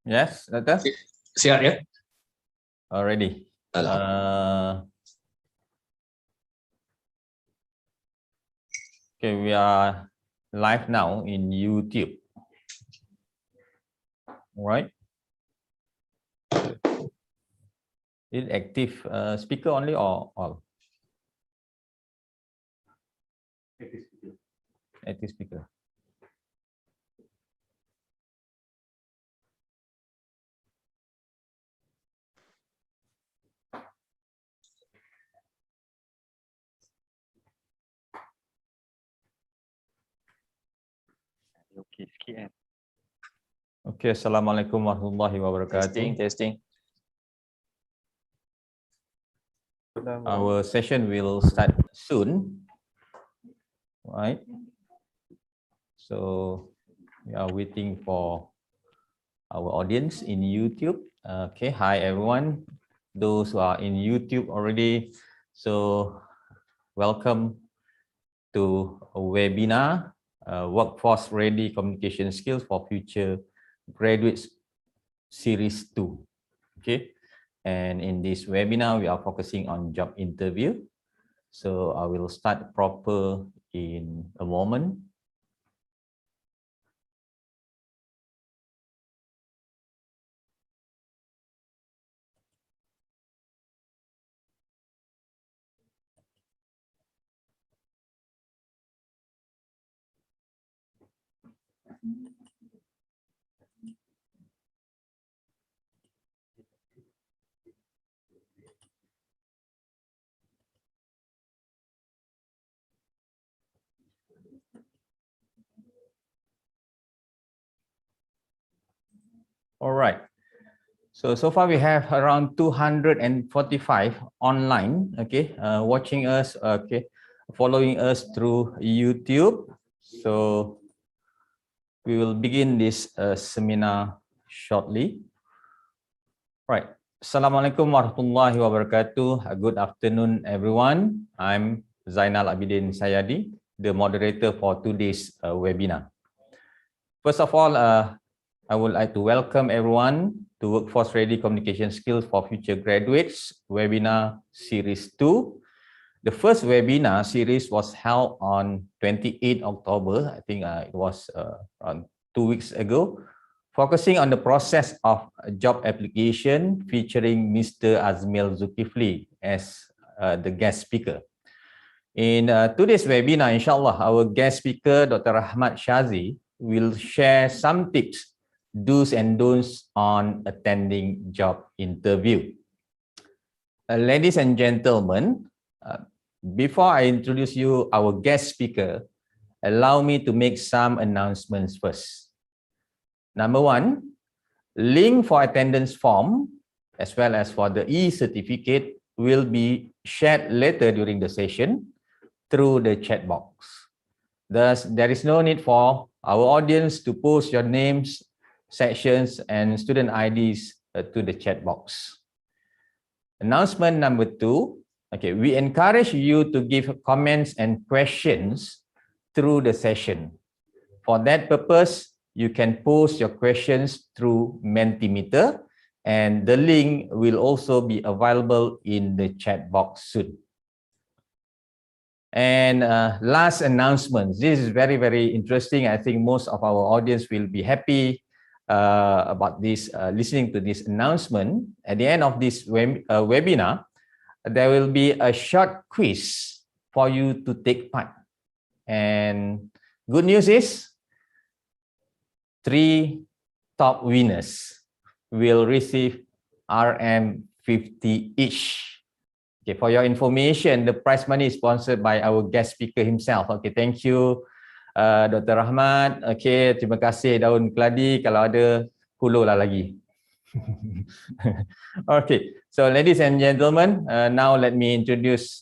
Yes, Doctor? Siap ya? Already. Okay, we are live now in YouTube. All right. Is active speaker only or all? Active speaker. Active speaker. Okay, Assalamualaikum warahmatullahi wabarakatuh. Testing. Our session will start soon, right? So we are waiting for our audience in YouTube. Okay, hi everyone. Those who are in YouTube already, so welcome to a webinar, Workforce Ready Communication Skills for Future Graduates Series 2. Okay, and in this webinar, we are focusing on job interview. So I will start proper in a moment. All right. So far we have around 245 online, okay, watching us, okay, following us through YouTube. So we will begin this seminar shortly. Right. Assalamualaikum warahmatullahi wabarakatuh. Good afternoon, everyone. I'm Zainal Abidin Sayadi, the moderator for today's webinar. First of all, I would like to welcome everyone to Workforce Ready Communication Skills for Future Graduates webinar series 2. The first webinar series was held on 28 October. I think it was around 2 weeks ago, focusing on the process of job application, featuring Mr. Azmil Zulkifli as the guest speaker. In today's webinar, inshallah, our guest speaker, Dr. Rahmat Shazi, will share some tips, do's and don'ts on attending job interview. Ladies and gentlemen, before I introduce you our guest speaker, allow me to make some announcements first. Number one, link for attendance form as well as for the e-certificate will be shared later during the session through the chat box. Thus, there is no need for our audience to post your names, sections, and student IDs to the chat box. Announcement number 2, okay, we encourage you to give comments and questions through the session. For that purpose, you can post your questions through Mentimeter, and the link will also be available in the chat box soon. And last announcement, this is very, very interesting. I think most of our audience will be happy about this, listening to this announcement. At the end of this webinar, there will be a short quiz for you to take part. And good news is 3 top winners will receive RM50 each. Okay, for your information, the prize money is sponsored by our guest speaker himself. Okay, thank you, Dr. Rahmat. Okay, terima kasih Daun Keladi. Kalau ada, hulurlah lagi. Okay, so ladies and gentlemen, now let me introduce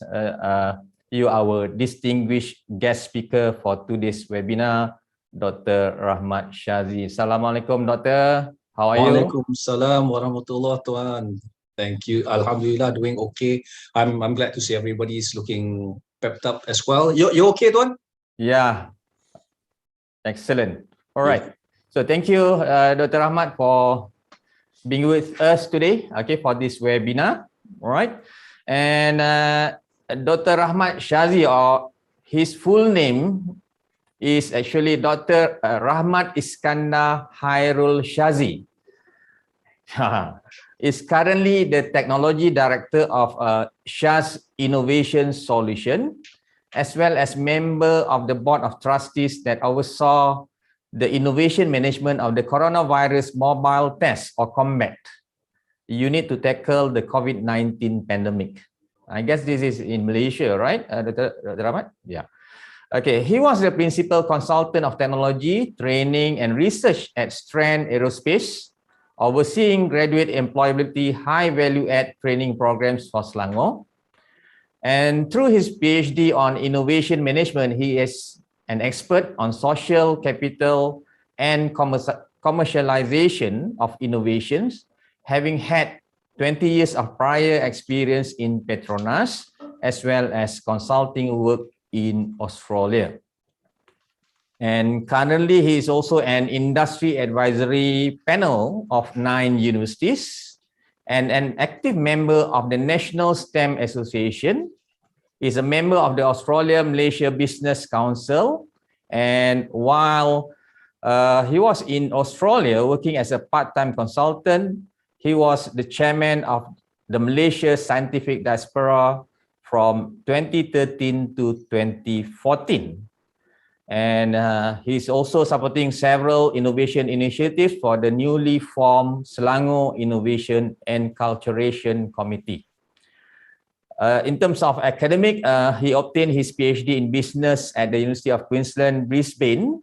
you our distinguished guest speaker for today's webinar, Dr. Rahmat Shazi. Assalamualaikum, Doctor. How are you? Waalaikumsalam warahmatullahi tuan. Thank you. Alhamdulillah, doing okay. I'm glad to see everybody is looking pepped up as well. You okay, tuan? Yeah. Excellent. All right. So thank you, Dr. Rahmat, for being with us today, okay, for this webinar. All right. And Dr. Rahmat Shazi, or his full name is actually Dr. Rahmat Iskandar Khairul Shazi. Is currently the Technology Director of ShazInnovation Solution, as well as member of the Board of Trustees that oversaw the innovation management of the coronavirus mobile test or combat unit to tackle the COVID-19 pandemic. I guess this is in Malaysia, right, Dr. Rahmat? Yeah. Okay, he was the principal consultant of technology, training, and research at Strand Aerospace, overseeing graduate employability, high value-add training programs for Selangor. And through his PhD on innovation management, he is an expert on social capital and commercialization of innovations, having had 20 years of prior experience in Petronas, as well as consulting work in Australia. And currently, he is also an industry advisory panel of 9 universities and an active member of the National STEM Association. He's a member of the Australia-Malaysia Business Council. And while he was in Australia working as a part-time consultant, he was the chairman of the Malaysia Scientific Diaspora from 2013 to 2014. And he's also supporting several innovation initiatives for the newly formed Selangor Innovation and Culturation Committee. In terms of academic, he obtained his PhD in business at the University of Queensland, Brisbane,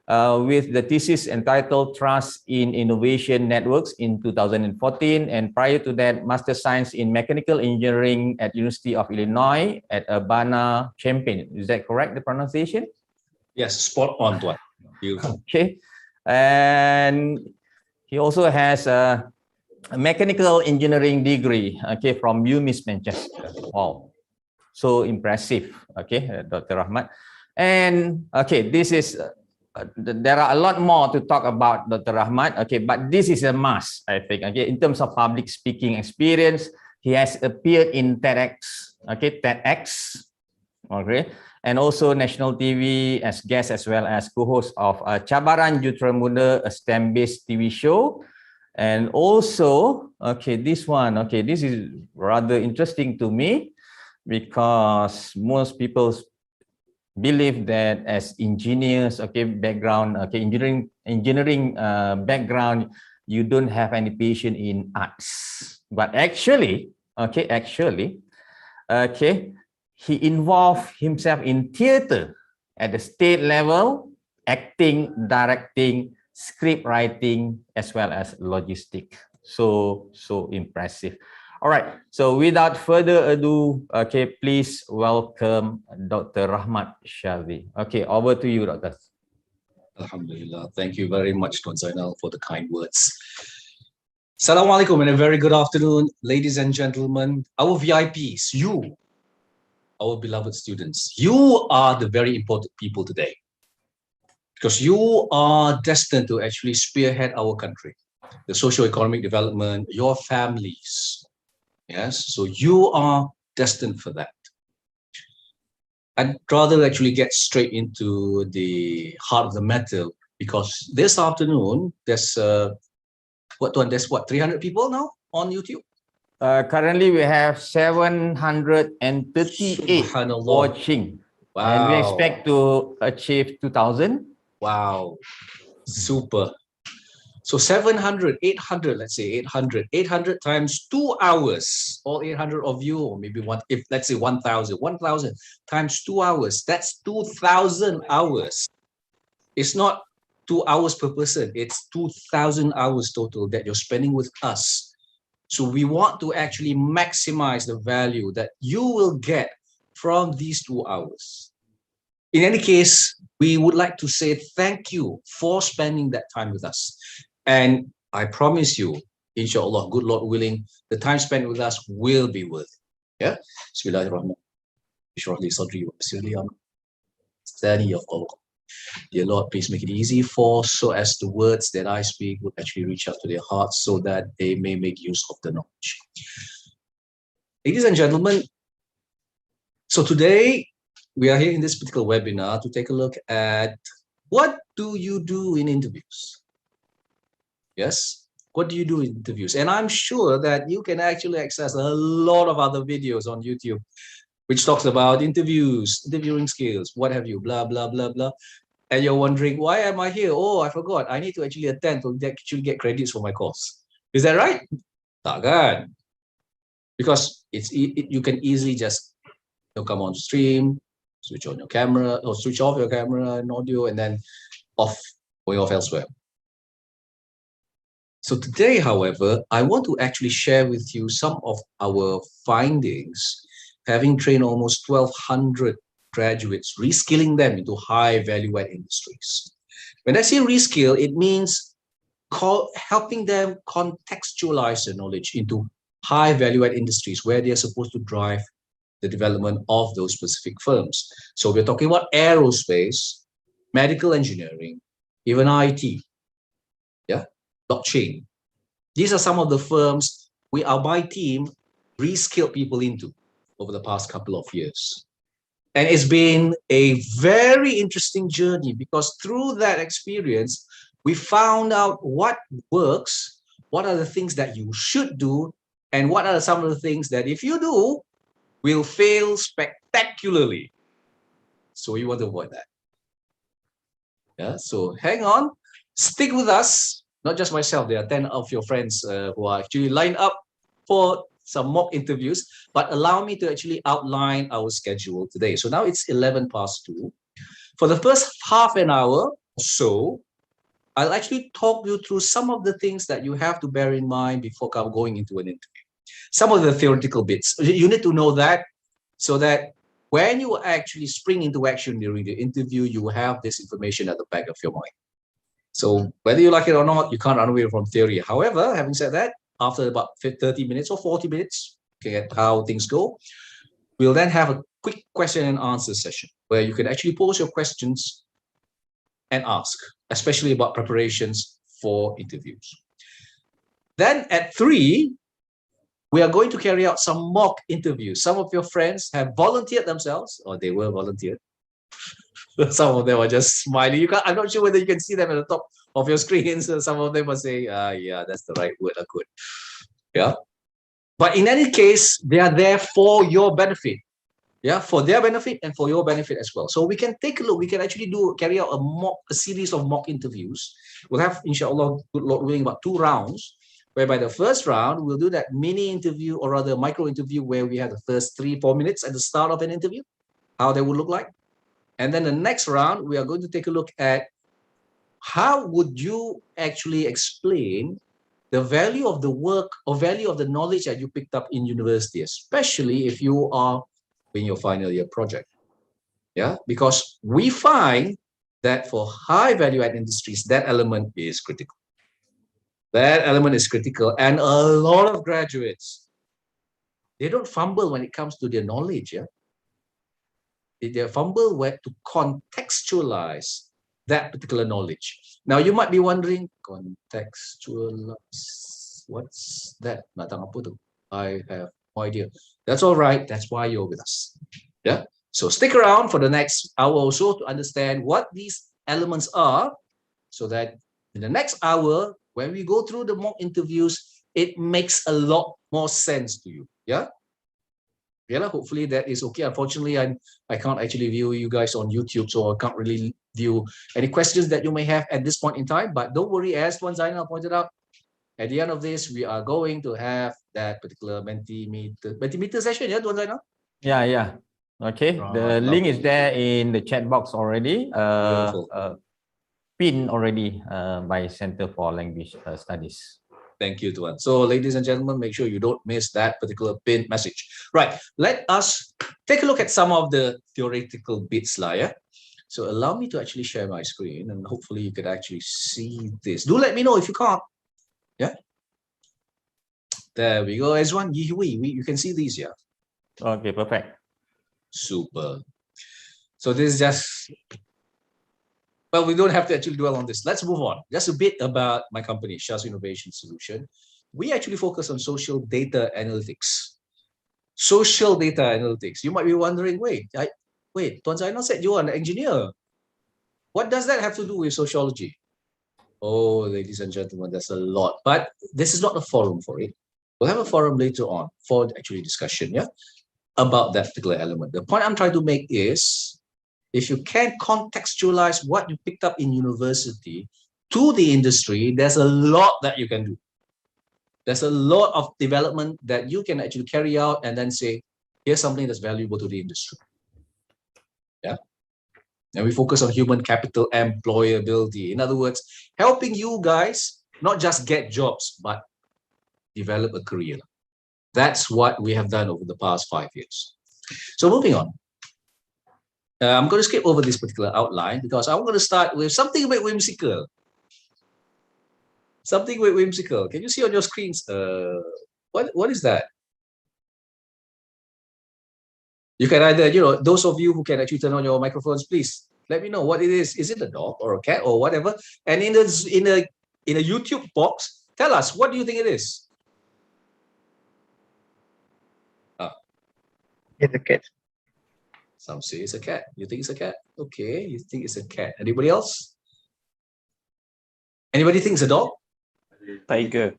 with the thesis entitled Trust in Innovation Networks in 2014. And prior to that, Master Science in Mechanical Engineering at University of Illinois at Urbana-Champaign. Is that correct, the pronunciation? Yes, spot on, Tuan. Beautiful. Okay. And he also has a mechanical engineering degree, okay, from UMIS Manchester. Wow, so impressive, okay, Dr. Rahmat. And okay, this is there are a lot more to talk about Dr. Rahmat, okay, but this is a must, I think, okay, in terms of public speaking experience. He has appeared in TEDx, okay, TEDx, okay, and also national TV as guest, as well as co-host of Cabaran Jutera Muda, a STEM-based TV show. And also, okay, this one, okay, this is rather interesting to me, because most people believe that as engineers, okay, background, okay, engineering background, you don't have any passion in arts. But actually, okay, he involved himself in theater at the state level, acting, directing, script writing, as well as logistic. So impressive. All right, so without further ado, okay, please welcome Dr. Rahmat Shazi. Okay, over to you, Doctor. Alhamdulillah. Thank you very much, Tuan Zainal, for the kind words. Assalamualaikum and a very good afternoon, ladies and gentlemen, our VIPs, you, our beloved students. You are the very important people today, because you are destined to actually spearhead our country, the socio-economic development, your families. Yes, so you are destined for that. I'd rather actually get straight into the heart of the matter, because this afternoon there's there's 300 people now on YouTube. Currently, we have 738 watching. Wow. And we expect to achieve 2,000. Wow, super. So 700, 800, let's say 800 times 2 hours, all 800 of you, or maybe if let's say 1,000 times 2 hours, that's 2,000 hours. It's not 2 hours per person, it's 2,000 hours total that you're spending with us. So we want to actually maximize the value that you will get from these 2 hours. In any case, we would like to say thank you for spending that time with us. And I promise you, inshallah, good Lord willing, the time spent with us will be worth it. Yeah? Bismillahirrahmanirrahim. Dear Lord, please make it easy for so as the words that I speak would actually reach out to their hearts so that they may make use of the knowledge. Ladies and gentlemen, so today we are here in this particular webinar to take a look at what do you do in interviews? Yes, what do you do in interviews? And I'm sure that you can actually access a lot of other videos on YouTube which talks about interviews, interviewing skills, what have you, blah, blah, blah, blah. And you're wondering, why am I here? Oh, I forgot. I need to actually attend to actually get credits for my course. Is that right? Takkan. Because you can easily just come on stream, switch on your camera, or switch off your camera and audio, and then going off elsewhere. So today, however, I want to actually share with you some of our findings, having trained almost 1,200 graduates, reskilling them into high value-add industries. When I say reskill, it means helping them contextualize their knowledge into high value-add industries where they're supposed to drive the development of those specific firms. So we're talking about aerospace, medical engineering, even IT, blockchain. These are some of the firms my team reskilled people into over the past couple of years. And it's been a very interesting journey because through that experience, we found out what works, what are the things that you should do, and what are some of the things that if you do, will fail spectacularly. So you want to avoid that. Yeah, so hang on, stick with us. Not just myself, there are 10 of your friends who are actually lined up for some mock interviews, but allow me to actually outline our schedule today. So now it's 11:02. For the first half an hour or so, I'll actually talk you through some of the things that you have to bear in mind before going into an interview. Some of the theoretical bits. You need to know that so that when you actually spring into action during the interview, you have this information at the back of your mind. So whether you like it or not, you can't run away from theory. However, having said that, after about 30 minutes or 40 minutes, looking at how things go, we'll then have a quick question and answer session where you can actually pose your questions and ask, especially about preparations for interviews. Then at 3, we are going to carry out some mock interviews. Some of your friends have volunteered themselves, or they were volunteered. Some of them are just smiling. I'm not sure whether you can see them at the top of your screen. So some of them are saying, yeah, that's the right word. Good. Yeah. But in any case, they are there for your benefit. Yeah, for their benefit and for your benefit as well. So we can take a look. We can actually carry out a series of mock interviews. We'll have, inshallah, doing about 2 rounds, whereby the first round, we'll do that mini interview or rather micro interview where we have the first 3-4 minutes at the start of an interview, how they would look like. And then the next round, we are going to take a look at how would you actually explain the value of the work or value of the knowledge that you picked up in university, especially if you are in your final year project. Yeah, because we find that for high value add industries, that element is critical. That element is critical. And a lot of graduates, they don't fumble when it comes to their knowledge. Yeah. They fumble where to contextualize that particular knowledge. Now you might be wondering, contextualize, what's that? I have no idea. That's all right. That's why you're with us. Yeah. So stick around for the next hour or so to understand what these elements are, so that in the next hour, when we go through the mock interviews, it makes a lot more sense to you. Yeah. Yeah, hopefully that is okay. Unfortunately, I can't actually view you guys on YouTube, so I can't really view any questions that you may have at this point in time. But don't worry, as Tuan Zainal pointed out, at the end of this, we are going to have that particular Mentimeter session, yeah, Tuan Zainal? Yeah. Okay, the link is there in the chat box already. Pinned already by Center for Language Studies. Thank you, Tuan. So, ladies and gentlemen, make sure you don't miss that particular pinned message. Right, let us take a look at some of the theoretical bits, yeah? So, allow me to actually share my screen, and hopefully you could actually see this. Do let me know if you can't. Yeah? There we go. Ezwan, you can see these, yeah? Okay, perfect. Super. So, this is just Well, we don't have to actually dwell on this. Let's move on. Just a bit about my company, ShazInnovation Solution. We actually focus on social data analytics. Social data analytics. You might be wondering, wait, Tuan Zainal said you are an engineer. What does that have to do with sociology? Oh, ladies and gentlemen, there's a lot. But this is not a forum for it. We'll have a forum later on for actually discussion, yeah, about that particular element. The point I'm trying to make is, if you can contextualize what you picked up in university to the industry, there's a lot that you can do. There's a lot of development that you can actually carry out and then say, here's something that's valuable to the industry. Yeah. And we focus on human capital employability. In other words, helping you guys not just get jobs, but develop a career. That's what we have done over the past 5 years. So moving on. I'm going to skip over this particular outline because I'm going to start with something a bit whimsical. Something a bit whimsical. Can you see on your screens? What is that? You can either, those of you who can actually turn on your microphones, please let me know what it is. Is it a dog or a cat or whatever? And in a YouTube box, tell us, what do you think it is? It's a cat. Some say it's a cat. You think it's a cat? Okay, you think it's a cat. Anybody else? Anybody think it's a dog? Tiger.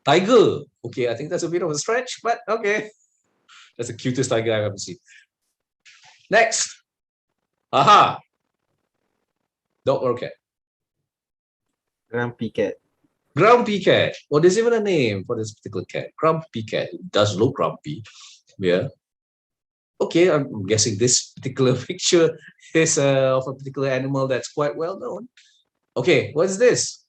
Tiger. Okay, I think that's a bit of a stretch, but okay. That's the cutest tiger I've ever seen. Next. Aha. Dog or cat? Grumpy cat. Grumpy cat. Well, there's even a name for this particular cat. Grumpy cat. It does look grumpy. Yeah. Okay, I'm guessing this particular picture is of a particular animal that's quite well known. Okay, what is this?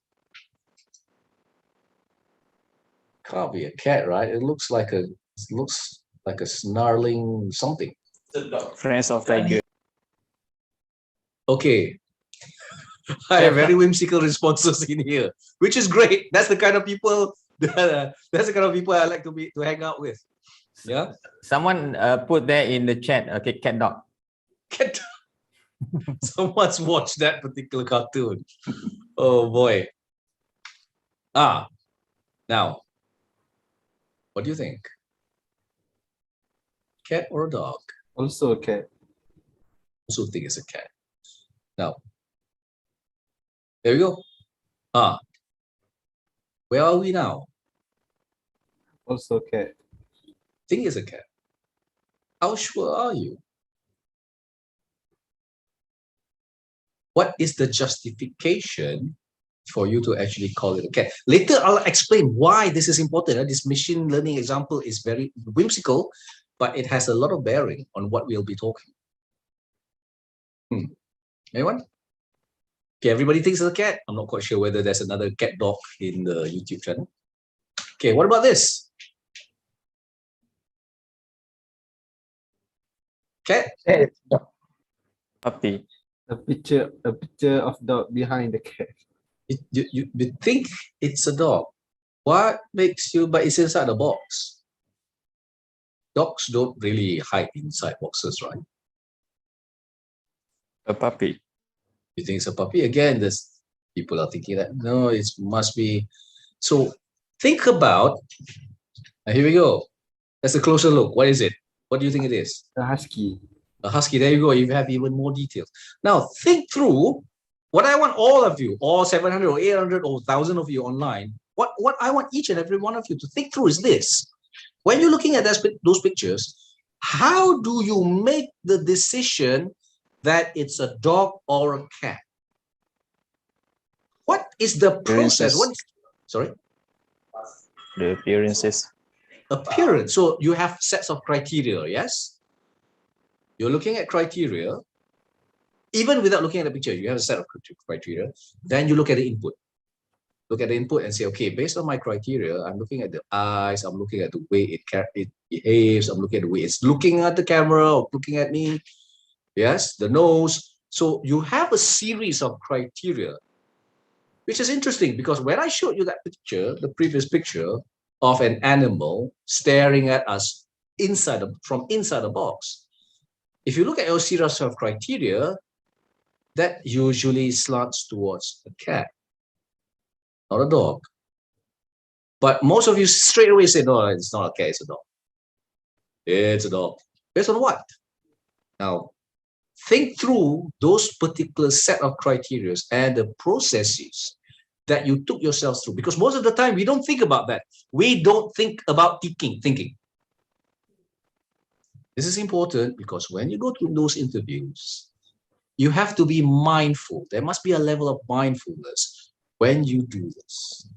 Can't be a cat, right? It looks like a snarling something. Friends of tiger. Okay. I have very whimsical responses in here, which is great. That's the kind of people I like to hang out with. Yeah. Someone put there in the chat, okay, cat dog. Cat. Someone's watched that particular cartoon. Oh boy. Now, what do you think? Cat or a dog? Also a cat. Also think it's a cat. Now, there we go. Where are we now? Also a cat. Think it's a cat. How sure are you? What is the justification for you to actually call it a cat? Later, I'll explain why this is important. This machine learning example is very whimsical, but it has a lot of bearing on what we'll be talking. Anyone? Okay, everybody thinks it's a cat. I'm not quite sure whether there's another cat dog in the YouTube channel. Okay, what about this? Cat? Puppy. A picture of dog behind the cat. You think it's a dog. What makes you, but it's inside the box. Dogs don't really hide inside boxes, right? A puppy. You think it's a puppy? Again, there's people are thinking that, no, it must be. So think about, here we go. That's a closer look. What is it? What do you think it is? A husky. A husky. There you go. You have even more details. Now think through what I want all of you, all 700 or 800 or 1,000 of you online. What I want each and every one of you to think through is this. When you're looking at those pictures, how do you make the decision that it's a dog or a cat? What is the process? Sorry? The appearances. Appearance. So you have sets of criteria, yes? You're looking at criteria. Even without looking at the picture, you have a set of criteria. Then you look at the input. Look at the input and say, okay, based on my criteria, I'm looking at the eyes, I'm looking at the way it behaves, I'm looking at the way it's looking at the camera or looking at me. Yes, the nose. So you have a series of criteria, which is interesting because when I showed you that picture, the previous picture of an animal staring at us from inside the box, if you look at your series of criteria, that usually slants towards a cat, not a dog. But most of you straight away say, no, it's not a cat, it's a dog. It's a dog. Based on what? Now, think through those particular set of criteria and the processes that you took yourselves through. Because most of the time, we don't think about that. We don't think about thinking. This is important because when you go to those interviews, you have to be mindful. There must be a level of mindfulness when you do this.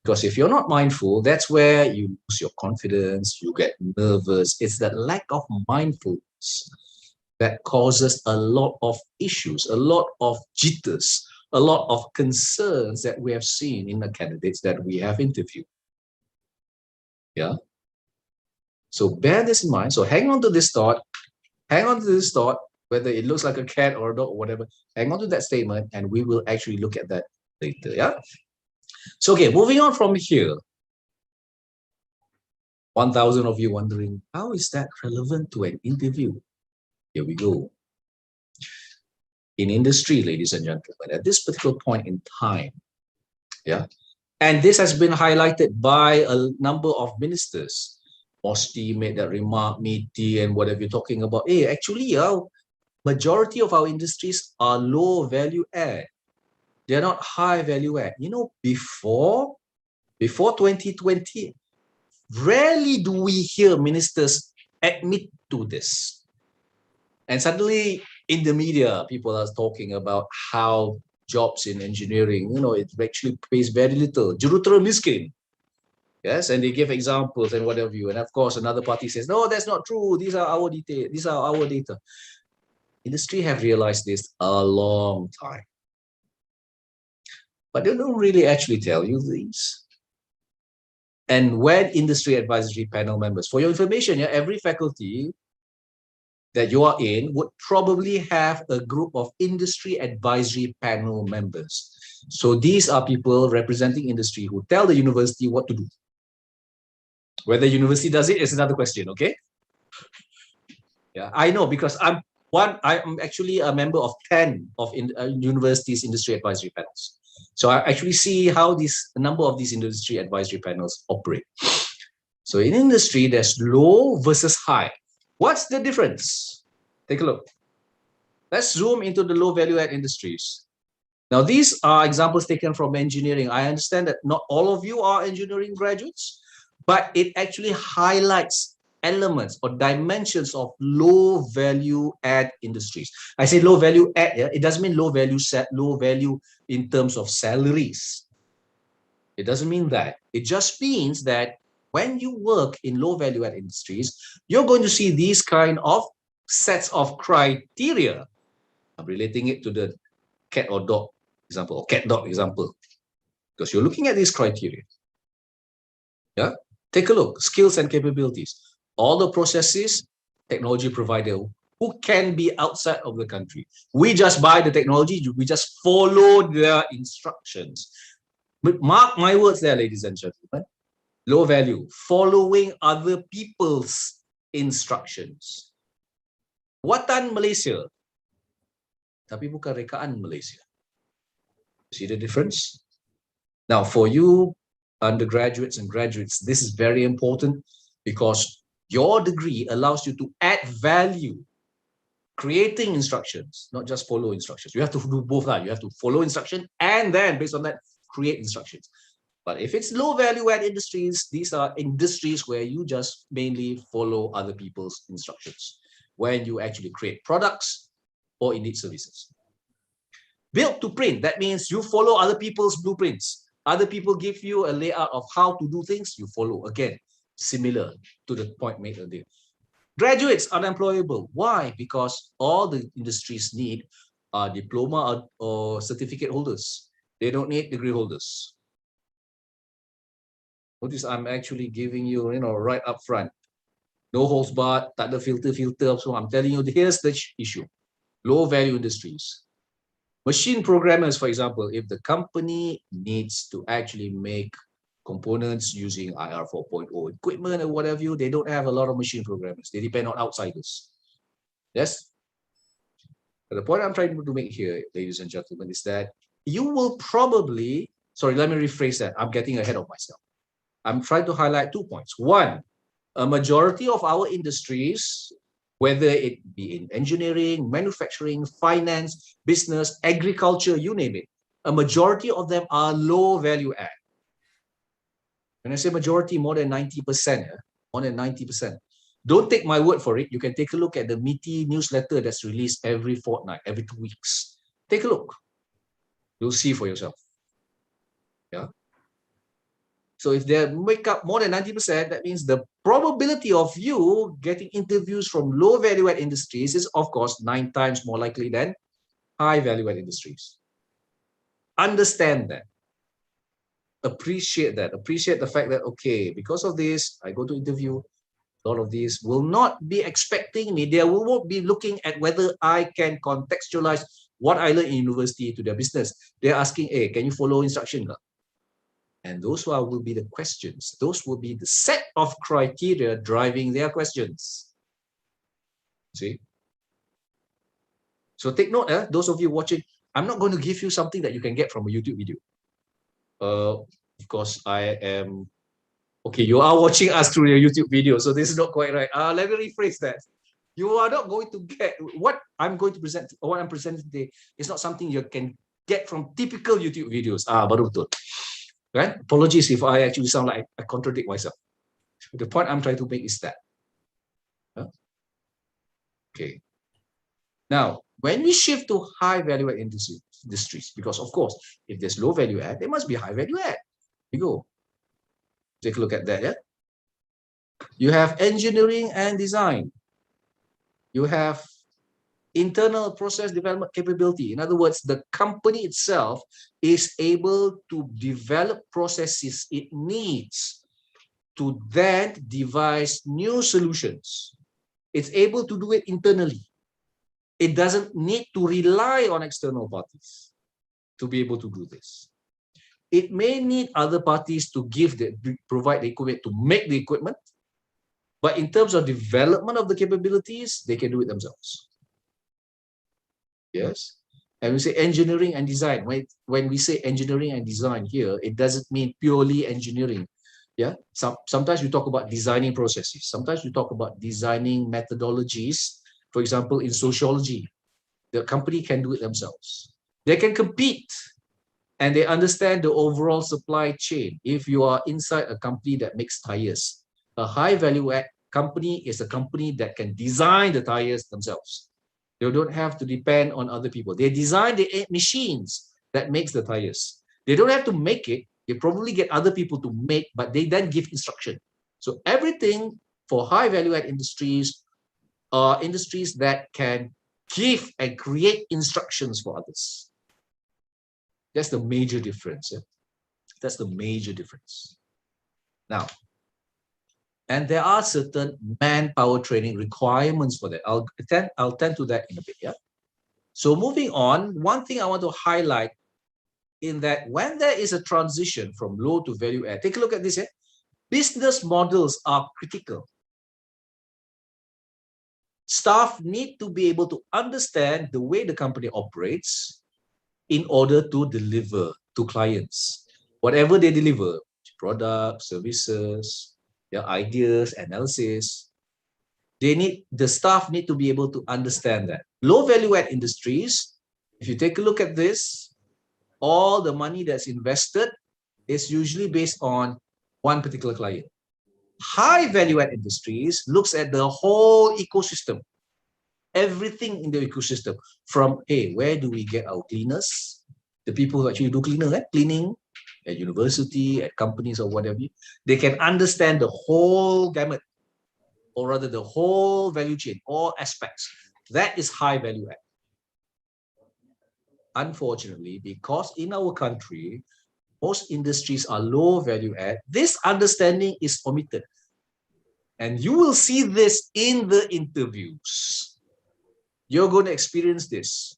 Because if you're not mindful, that's where you lose your confidence, you get nervous. It's that lack of mindfulness that causes a lot of issues, a lot of jitters, a lot of concerns that we have seen in the candidates that we have interviewed. Yeah. So bear this in mind. So hang on to this thought. Hang on to this thought, whether it looks like a cat or a dog or whatever. Hang on to that statement, and we will actually look at that later. Yeah. So, okay, moving on from here. 1,000 of you wondering, how is that relevant to an interview? Here we go. In industry, ladies and gentlemen, at this particular point in time, yeah, and this has been highlighted by a number of ministers. Mosti made that remark, Meeti and whatever you're talking about. Hey, actually, majority of our industries are low value add. They're not high value add. You know, before 2020, rarely do we hear ministers admit to this. And suddenly in the media, people are talking about how jobs in engineering, you know, it actually pays very little. Jurutera miskin. Yes, and they give examples and whatever you. And of course, another party says, no, that's not true. These are our data. These are our data. Industry have realized this a long time. But they don't really actually tell you these. And when industry advisory panel members, for your information, yeah, every faculty that you are in would probably have a group of industry advisory panel members. So these are people representing industry who tell the university what to do. Whether university does it is another question, okay? Yeah, I know because I'm actually a member of 10 of universities industry advisory panels. So I actually see how a number of these industry advisory panels operate. So in industry, there's low versus high. What's the difference? Take a look. Let's zoom into the low value add industries. Now, these are examples taken from engineering. I understand that not all of you are engineering graduates, but it actually highlights elements or dimensions of low value add industries. I say low value add, yeah? It doesn't mean low value in terms of salaries. It doesn't mean that. It just means that when you work in low value add industries, you're going to see these kind of sets of criteria. I'm relating it to the cat or dog example, or cat dog example, because you're looking at these criteria. Yeah, take a look, skills and capabilities. All the processes, technology provider who can be outside of the country. We just buy the technology, we just follow their instructions. But mark my words there, ladies and gentlemen. Low value, following other people's instructions. Watan Malaysia, tapi bukan rekaan Malaysia. See the difference? Now, for you undergraduates and graduates, this is very important because your degree allows you to add value, creating instructions, not just follow instructions. You have to do both. You have to follow instruction and then, based on that, create instructions. But if it's low value add industries, these are industries where you just mainly follow other people's instructions when you actually create products or indeed services. Built to print, that means you follow other people's blueprints. Other people give you a layout of how to do things, you follow. Again, similar to the point made earlier. Graduates unemployable. Why? Because all the industries need are diploma or certificate holders. They don't need degree holders. Notice I'm actually giving you, right up front. No holds barred, tak ada filter. So I'm telling you, here's the issue. Low value industries. Machine programmers, for example, if the company needs to actually make components using IR 4.0 equipment or whatever, they don't have a lot of machine programmers. They depend on outsiders. Yes? But the point I'm trying to make here, ladies and gentlemen, is that you will probably, sorry, let me rephrase that. I'm getting ahead of myself. I'm trying to highlight 2 points. One, a majority of our industries, whether it be in engineering, manufacturing, finance, business, agriculture, you name it, a majority of them are low value add. When I say majority, more than 90%, more than 90%. Don't take my word for it. You can take a look at the meaty newsletter that's released every fortnight, every 2 weeks. Take a look. You'll see for yourself. Yeah. So if they make up more than 90%, that means the probability of you getting interviews from low value add industries is, of course, 9 times more likely than high value add industries. Understand that. Appreciate that. Appreciate the fact that, okay, because of this, I go to interview. A lot of these will not be expecting me. They won't be looking at whether I can contextualize what I learned in university to their business. They're asking, hey, can you follow instruction? And those will be the questions. Those will be the set of criteria driving their questions. See? So take note, those of you watching, I'm not going to give you something that you can get from a YouTube video. Of course, I am, okay, you are watching us through your YouTube video, so this is not quite right. Let me rephrase that. You are not going to get, what I'm going to present, or what I'm presenting today is not something you can get from typical YouTube videos. Baru betul. Right? Apologies if I actually sound like I contradict myself. The point I'm trying to make is that. Okay. Now, when we shift to high value add industries, because of course, if there's low value add, there must be high value add. Here you go. Take a look at that. Yeah. You have engineering and design. You have internal process development capability. In other words, the company itself is able to develop processes it needs to then devise new solutions. It's able to do it internally. It doesn't need to rely on external parties to be able to do this. It may need other parties to provide the equipment, to make the equipment, but in terms of development of the capabilities, they can do it themselves. Yes. And we say engineering and design. When we say engineering and design here, it doesn't mean purely engineering. Yeah. Sometimes we talk about designing processes. Sometimes we talk about designing methodologies. For example, in sociology, the company can do it themselves. They can compete and they understand the overall supply chain. If you are inside a company that makes tires, a high value add company is a company that can design the tires themselves. They don't have to depend on other people. They design the machines that makes the tires. They don't have to make it. They probably get other people to make, but they then give instruction. So everything for high value add industries are industries that can give and create instructions for others. That's the major difference. Yeah? That's the major difference. Now, and there are certain manpower training requirements for that. I'll tend to that in a bit. Yeah. So moving on, one thing I want to highlight in that when there is a transition from low to value add, take a look at this. Yeah? Business models are critical. Staff need to be able to understand the way the company operates in order to deliver to clients. Whatever they deliver, products, services, their ideas, analysis, the staff need to be able to understand that. Low value add industries, if you take a look at this, all the money that's invested is usually based on one particular client. High value add industries looks at the whole ecosystem, everything in the ecosystem, from, hey, where do we get our cleaners? The people who actually do cleaning at university, at companies or whatever, they can understand the whole gamut, or rather the whole value chain, all aspects. That is high value add. Unfortunately, because in our country, most industries are low value add, this understanding is omitted. And you will see this in the interviews. You're going to experience this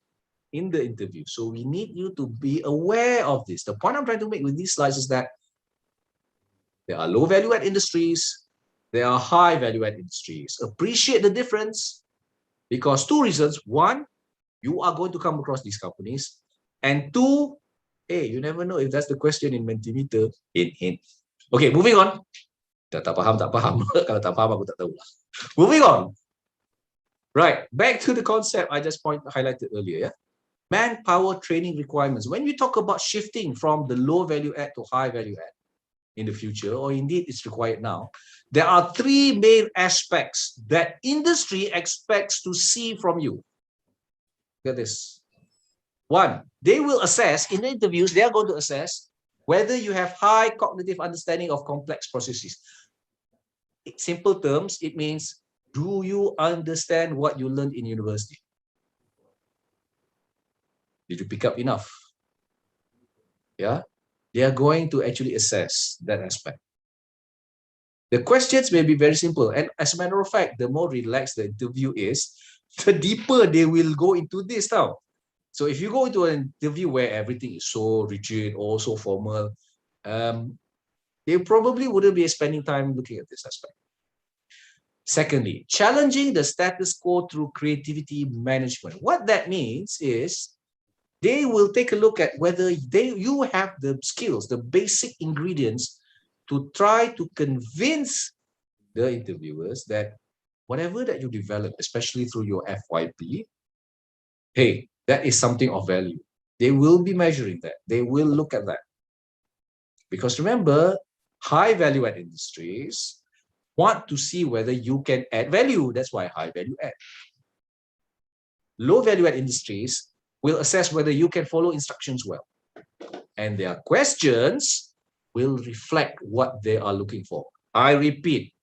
in the interview. So we need you to be aware of this. The point I'm trying to make with these slides is that there are low value add industries, there are high value add industries. Appreciate the difference because 2 reasons. One, You are going to come across these companies. And two, hey, you never know if that's the question in Mentimeter. Hint. Okay, moving on. Tak faham. Kalau tak faham, aku tak tahu lah. Moving on. Right, back to the concept I just highlighted earlier. Yeah? Manpower training requirements. When we talk about shifting from the low value add to high value add in the future, or indeed it's required now, there are three main aspects that industry expects to see from you. Look at this. One, they will assess, in the interviews, they are going to assess whether you have high cognitive understanding of complex processes. In simple terms, it means, do you understand what you learned in university? Did you pick up enough? Yeah, they are going to actually assess that aspect. The questions may be very simple. And as a matter of fact, the more relaxed the interview is, the deeper they will go into this now. So if you go into an interview where everything is so rigid or so formal, they probably wouldn't be spending time looking at this aspect. Secondly, challenging the status quo through creativity management. What that means is they will take a look at whether you have the skills, the basic ingredients to try to convince the interviewers that whatever that you develop, especially through your FYP, hey, that is something of value. They will be measuring that. They will look at that. Because remember, high value add industries want to see whether you can add value. That's why high value add. Low value add industries will assess whether you can follow instructions well. And their questions will reflect what they are looking for. I repeat,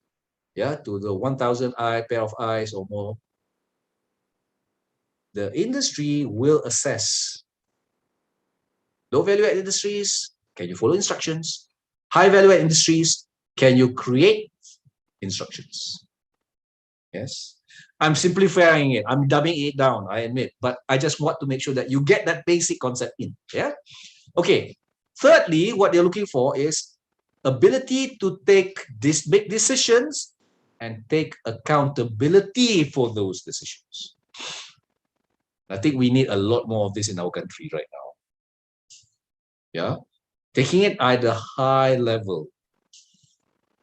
yeah, to the 1,000 pair of eyes or more, the industry will assess. Low value add industries, can you follow instructions? High value add industries, can you create instructions? Yes. I'm simplifying it. I'm dumbing it down, I admit. But I just want to make sure that you get that basic concept in. Yeah. Okay. Thirdly, what they're looking for is ability to take big decisions and take accountability for those decisions. I think we need a lot more of this in our country right now. Yeah. Taking it at a high level.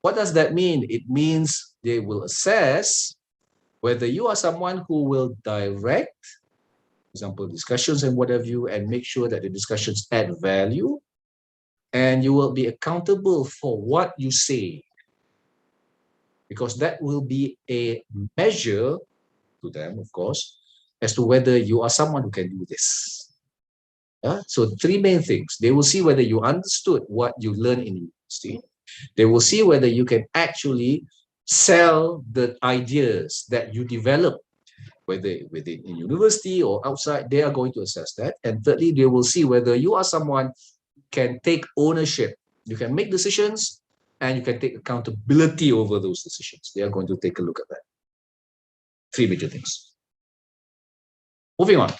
What does that mean? It means they will assess whether you are someone who will direct, for example, discussions and what have you, and make sure that the discussions add value, and you will be accountable for what you say, because that will be a measure to them, of course, as to whether you are someone who can do this. Yeah? So three main things. They will see whether you understood what you learned in university. They will see whether you can actually sell the ideas that you develop, whether within in university or outside. They are going to assess that. And thirdly, they will see whether you are someone who can take ownership. You can make decisions and you can take accountability over those decisions. They are going to take a look at that. Three major things. Moving on.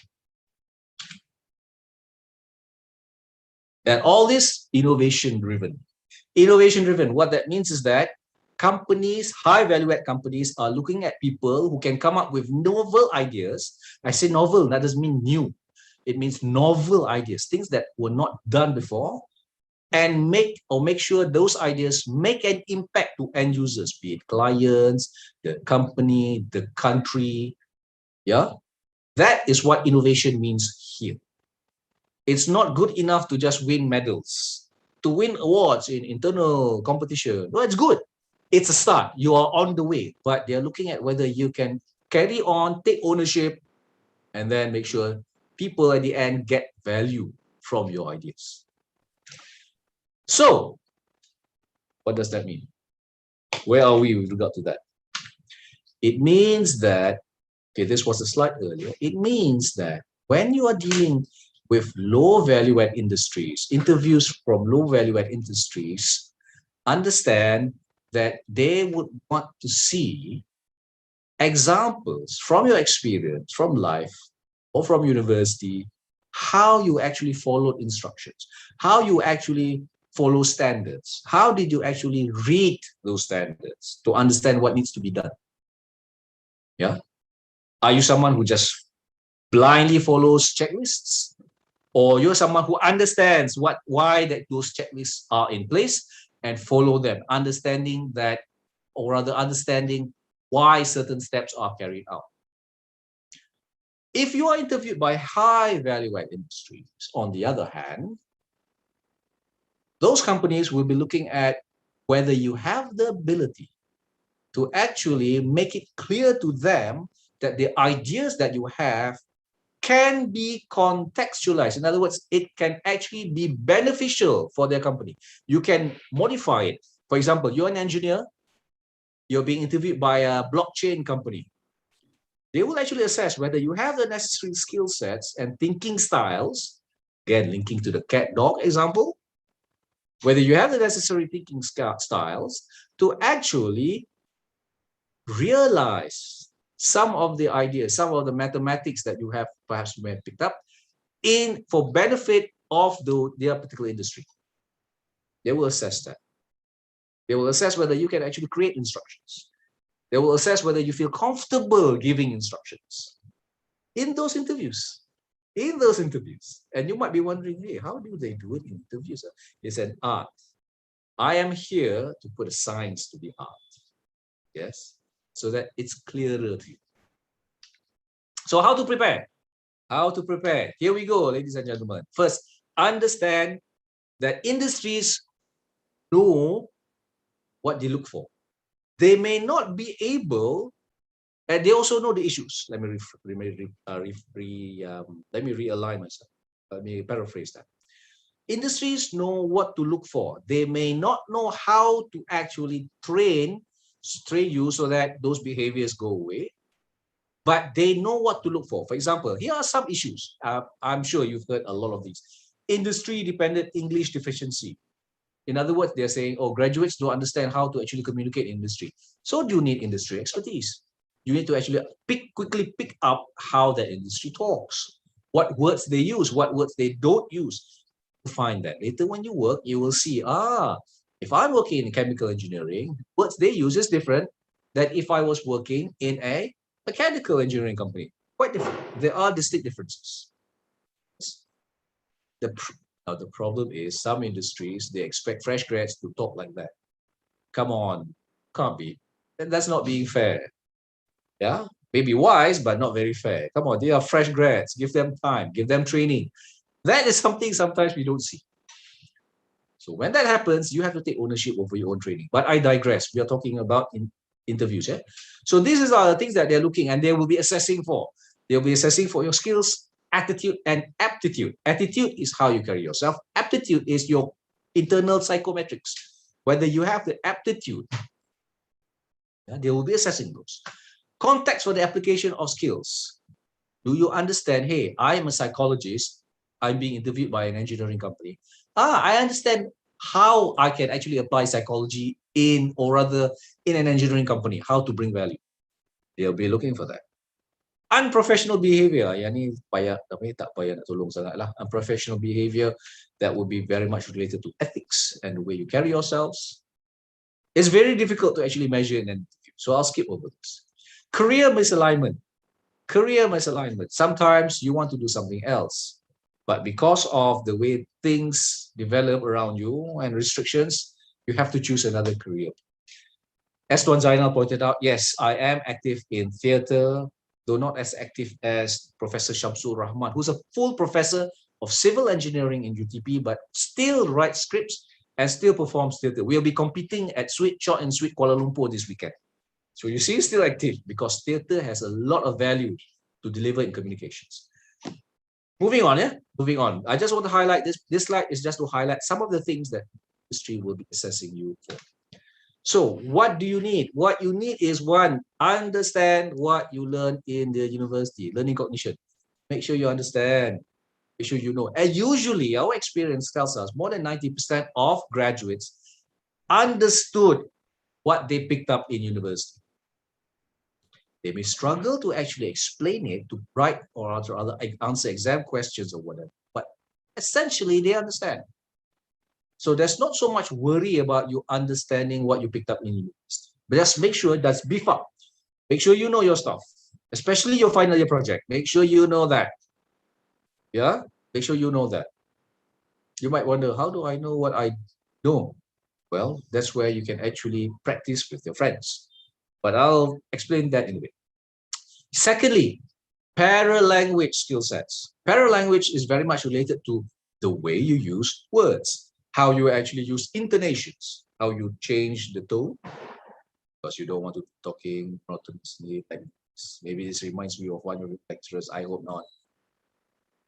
And all this innovation driven. Innovation driven, what that means is that companies, high value add companies, are looking at people who can come up with novel ideas. I say novel, that doesn't mean new. It means novel ideas, things that were not done before, and make sure those ideas make an impact to end users, be it clients, the company, the country. Yeah, that is what innovation means here. It's not good enough to just win medals, to win awards in internal competition. No, it's good. It's a start. You are on the way, but they're looking at whether you can carry on, take ownership, and then make sure people at the end get value from your ideas. So, what does that mean? Where are we with regard to that? It means that, okay, this was a slide earlier. It means that when you are dealing with low value add industries, interviews from low value add industries, understand that they would want to see examples from your experience, from life or from university, how you actually followed instructions, how you actually follow standards, how did you actually read those standards to understand what needs to be done. Yeah. Are you someone who just blindly follows checklists, or you're someone who understands why those checklists are in place and follow them, understanding why certain steps are carried out. If you are interviewed by high value-add industries, on the other hand, those companies will be looking at whether you have the ability to actually make it clear to them that the ideas that you have can be contextualized. In other words, it can actually be beneficial for their company. You can modify it. For example, you're an engineer, you're being interviewed by a blockchain company. They will actually assess whether you have the necessary skill sets and thinking styles, again, linking to the cat-dog example, whether you have the necessary thinking styles to actually realize some of the ideas, some of the mathematics that you have perhaps may have picked up for benefit of their particular industry. They will assess that. They will assess whether you can actually create instructions. They will assess whether you feel comfortable giving instructions in those interviews. And you might be wondering, hey, how do they do it in interviews? It's an art. I am here to put a science to the art. Yes, so that it's clearer to you. So how to prepare? How to prepare? Here we go, ladies and gentlemen. First, understand that industries know what they look for. They may not be able, and they also know the issues. Let me realign myself. Let me paraphrase that. Industries know what to look for. They may not know how to actually train you so that those behaviors go away, but they know what to look for. For example, here are some issues. I'm sure you've heard a lot of these. Industry-dependent English deficiency. In other words, they're saying, oh, graduates don't understand how to actually communicate in industry. So do you need industry expertise? You need to actually quickly pick up how the industry talks, what words they use, what words they don't use. To find that later when you work, you will see, if I'm working in chemical engineering, words they use is different than if I was working in a mechanical engineering company. Quite different. There are distinct differences. The problem is some industries, they expect fresh grads to talk like that. Come on, can't be. That's not being fair. Yeah, maybe wise, but not very fair. Come on, they are fresh grads. Give them time, give them training. That is something sometimes we don't see. So when that happens, you have to take ownership over your own training. But I digress. We are talking about interviews. Yeah? So these are the things that they're looking and they will be assessing for. They'll be assessing for your skills, attitude, and aptitude. Attitude is how you carry yourself. Aptitude is your internal psychometrics. Whether you have the aptitude, they will be assessing those. Context for the application of skills. Do you understand, hey, I am a psychologist. I'm being interviewed by an engineering company. I understand how I can actually apply psychology in an engineering company, how to bring value. They'll be looking for that. Unprofessional behavior, yani tak payah nak tolong sangat lah. Unprofessional behavior, that would be very much related to ethics and the way you carry yourselves. It's very difficult to actually measure in an interview, so I'll skip over this. Career misalignment. Career misalignment. Sometimes you want to do something else, but because of the way things develop around you and restrictions, you have to choose another career. As Tuan Zainal pointed out, yes, I am active in theatre, though not as active as Professor Shamsul Rahmat, who's a full professor of civil engineering in UTP, but still writes scripts and still performs theatre. We'll be competing at Sweet Shot and Sweet Kuala Lumpur this weekend. So you see, still active because theatre has a lot of value to deliver in communications. Moving on, yeah? Moving on. I just want to highlight this. This slide is just to highlight some of the things that industry will be assessing you for. So what do you need? What you need is, one, understand what you learn in the university, learning cognition. Make sure you understand. Make sure you know. And usually our experience tells us more than 90% of graduates understood what they picked up in university. They may struggle to actually explain it, to write or answer exam questions or whatever, but essentially they understand. So there's not so much worry about you understanding what you picked up in university, but just make sure that's beef up. Make sure you know your stuff. especially your final year project. Make sure you know that. Yeah, make sure you know that. You might wonder, how do I know what I know? Well, that's where you can actually practice with your friends. But I'll explain that in a bit. Secondly, paralanguage skill sets. Paralanguage is very much related to the way you use words, how you actually use intonations, how you change the tone, because you don't want to be talking monotonously like this. Maybe this reminds me of one of your lecturers, I hope not.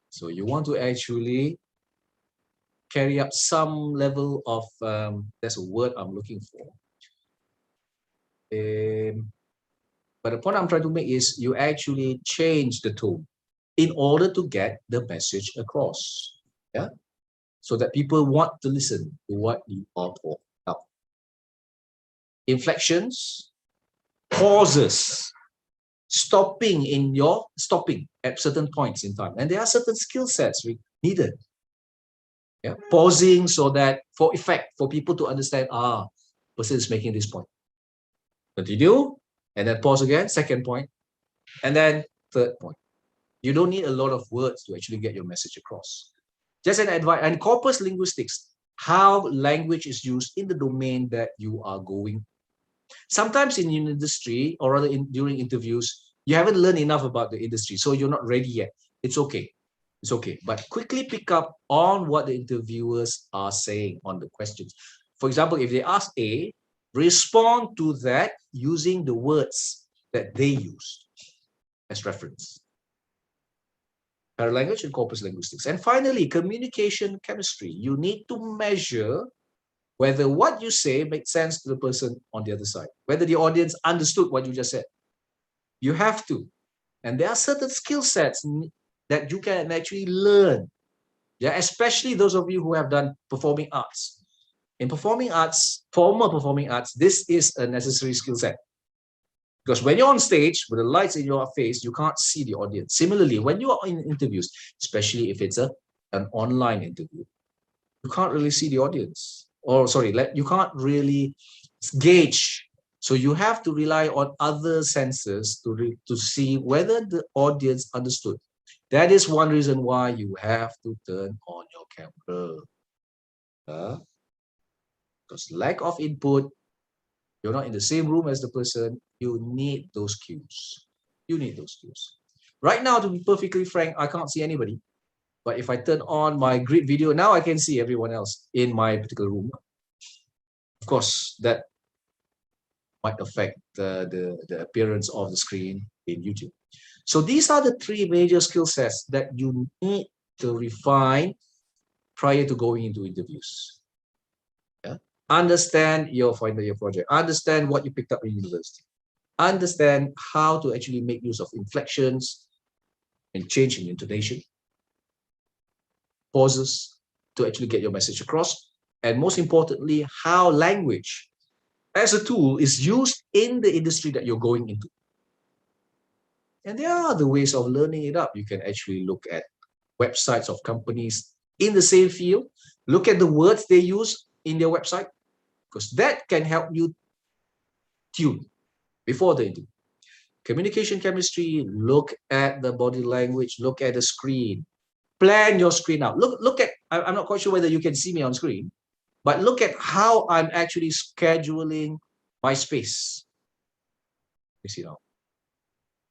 So you want to actually carry up some level of, there's a word I'm looking for. But the point I'm trying to make is you actually change the tone in order to get the message across. Yeah. So that people want to listen to what you are talking about. Inflections, pauses, stopping at certain points in time. And there are certain skill sets we needed. Yeah. Pausing so that for effect, for people to understand, person is making this point. Continue, and then pause again, second point, and then third point. You don't need a lot of words to actually get your message across. Just an advice, and corpus linguistics, how language is used in the domain that you are going. Sometimes in industry, or rather during interviews, you haven't learned enough about the industry, so you're not ready yet. It's okay. It's okay. But quickly pick up on what the interviewers are saying on the questions. For example, if they ask A, respond to that using the words that they use as reference. Paralanguage and corpus linguistics. And finally, communication chemistry. You need to measure whether what you say makes sense to the person on the other side, whether the audience understood what you just said. You have to. And there are certain skill sets that you can actually learn. Yeah, especially those of you who have done performing arts. In performing arts, formal performing arts, this is a necessary skill set. Because when you're on stage with the lights in your face, you can't see the audience. Similarly, when you are in interviews, especially if it's an online interview, you can't really see the audience. Or sorry, you can't really gauge. So you have to rely on other senses to see whether the audience understood. That is one reason why you have to turn on your camera. Because lack of input, you're not in the same room as the person, you need those cues. You need those cues. Right now, to be perfectly frank, I can't see anybody. But if I turn on my grid video, now I can see everyone else in my particular room. Of course, that might affect the appearance of the screen in YouTube. So these are the three major skill sets that you need to refine prior to going into interviews. Yeah? Understand your final year project. Understand what you picked up in university. Understand how to actually make use of inflections and change in intonation. Pauses to actually get your message across. And most importantly, how language as a tool is used in the industry that you're going into. And there are other ways of learning it up. You can actually look at websites of companies in the same field. Look at the words they use in their website, because that can help you tune before the interview. Communication chemistry, look at the body language, look at the screen. Plan your screen out. Look at, I'm not quite sure whether you can see me on screen, but look at how I'm actually scheduling my space. You see now?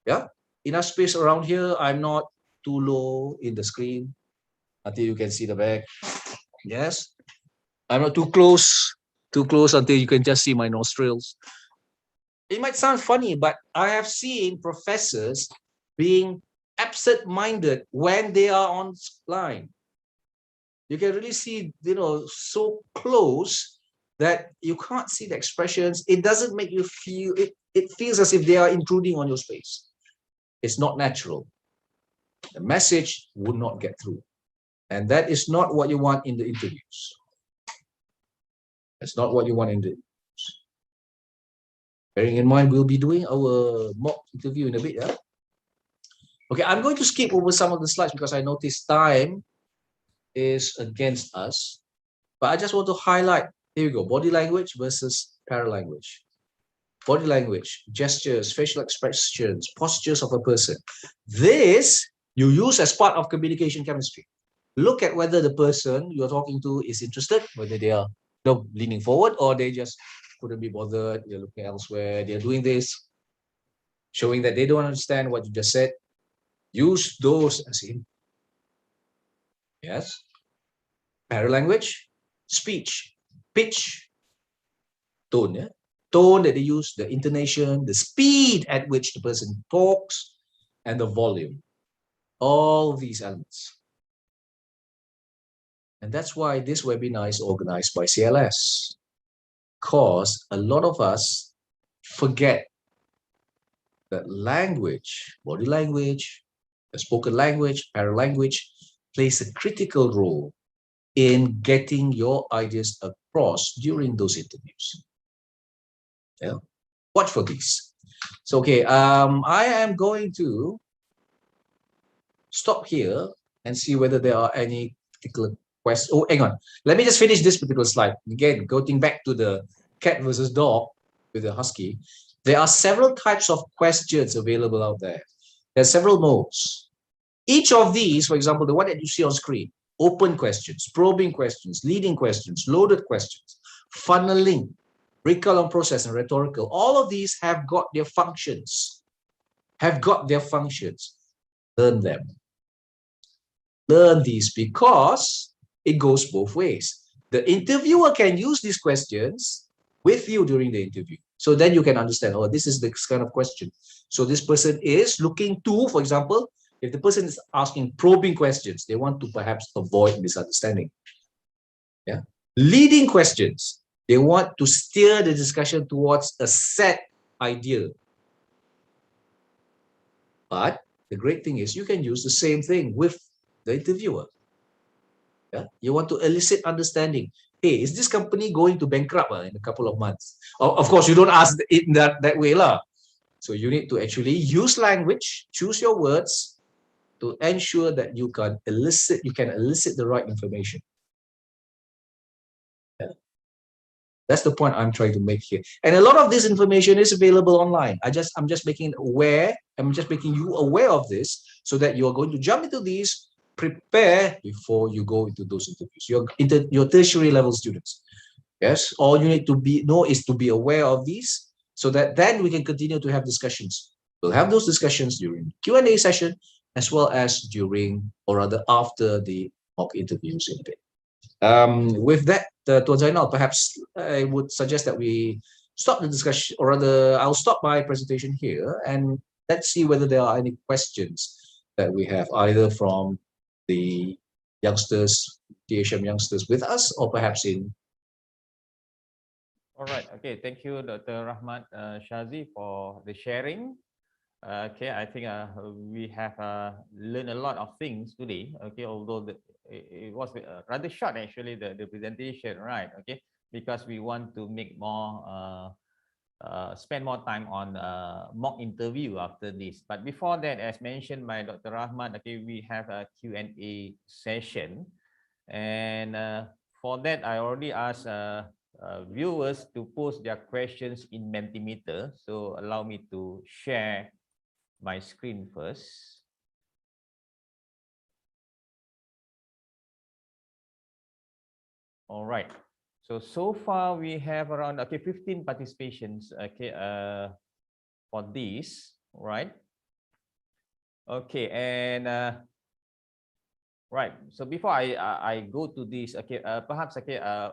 Yeah? Enough space around here. I'm not too low in the screen until you can see the back. Yes. I'm not too close until you can just see my nostrils. It might sound funny, but I have seen professors being absent-minded when they are online. You can really see, so close that you can't see the expressions. It doesn't make you feel, it feels as if they are intruding on your space. It's not natural. The message would not get through. And that is not what you want in the interviews. That's not what you want in the interviews. Bearing in mind, we'll be doing our mock interview in a bit. Yeah? Okay, I'm going to skip over some of the slides because I noticed time is against us. But I just want to highlight, here we go, body language versus paralanguage. body language, gestures, facial expressions, postures of a person. This you use as part of communication chemistry. Look at whether the person you're talking to is interested, whether they are leaning forward or they just couldn't be bothered, they're looking elsewhere, they're doing this, showing that they don't understand what you just said. Use those as in, yes, paralanguage, speech, pitch, tone, yeah? Tone that they use, the intonation, the speed at which the person talks, and the volume. All these elements. And that's why this webinar is organized by CLS. Because a lot of us forget that language, body language, the spoken language, paralanguage, plays a critical role in getting your ideas across during those interviews. Yeah. Watch for these. So, okay, I am going to stop here and see whether there are any particular questions. Oh, hang on. Let me just finish this particular slide. Again, going back to the cat versus dog with the husky, there are several types of questions available out there. There are several modes. Each of these, for example, the one that you see on screen, open questions, probing questions, leading questions, loaded questions, funneling, recall and process, and rhetorical. All of these have got their functions. Learn them. Learn these because it goes both ways. The interviewer can use these questions with you during the interview. So then you can understand, oh, this is the kind of question. So this person is looking to, for example, if the person is asking probing questions, they want to perhaps avoid misunderstanding. Yeah. Leading questions, they want to steer the discussion towards a set idea. But the great thing is you can use the same thing with the interviewer. Yeah? You want to elicit understanding. Hey, is this company going to bankrupt in a couple of months? Of course, you don't ask it in that way. So you need to actually use language, choose your words to ensure that you can elicit the right information. Yeah. That's the point I'm trying to make here. And a lot of this information is available online. I'm just making you aware of this so that you're going to jump into these, prepare before you go into those interviews. Your tertiary level students. Yes, all you need to know is to be aware of these so that then we can continue to have discussions. We'll have those discussions during Q&A session as well as during, or rather after the mock interviews in a bit. With that, Tuan Zainal, perhaps I would suggest that we stop the discussion, or rather, I'll stop my presentation here and let's see whether there are any questions that we have either from the youngsters, THM youngsters with us, or perhaps in. All right. Okay. Thank you, Dr. Rahmat, Shazi, for the sharing. Okay, I think we have learned a lot of things today. Okay, although it was rather short actually, the presentation, right? Okay, because we want to make more, spend more time on mock interview after this. But before that, as mentioned by Dr. Rahmat, okay, we have a Q&A session, and for that, I already asked viewers to post their questions in Mentimeter. So allow me to share my screen first. All right. So far we have around 15 participations. For this, right? Okay, and right. So before I go to this, perhaps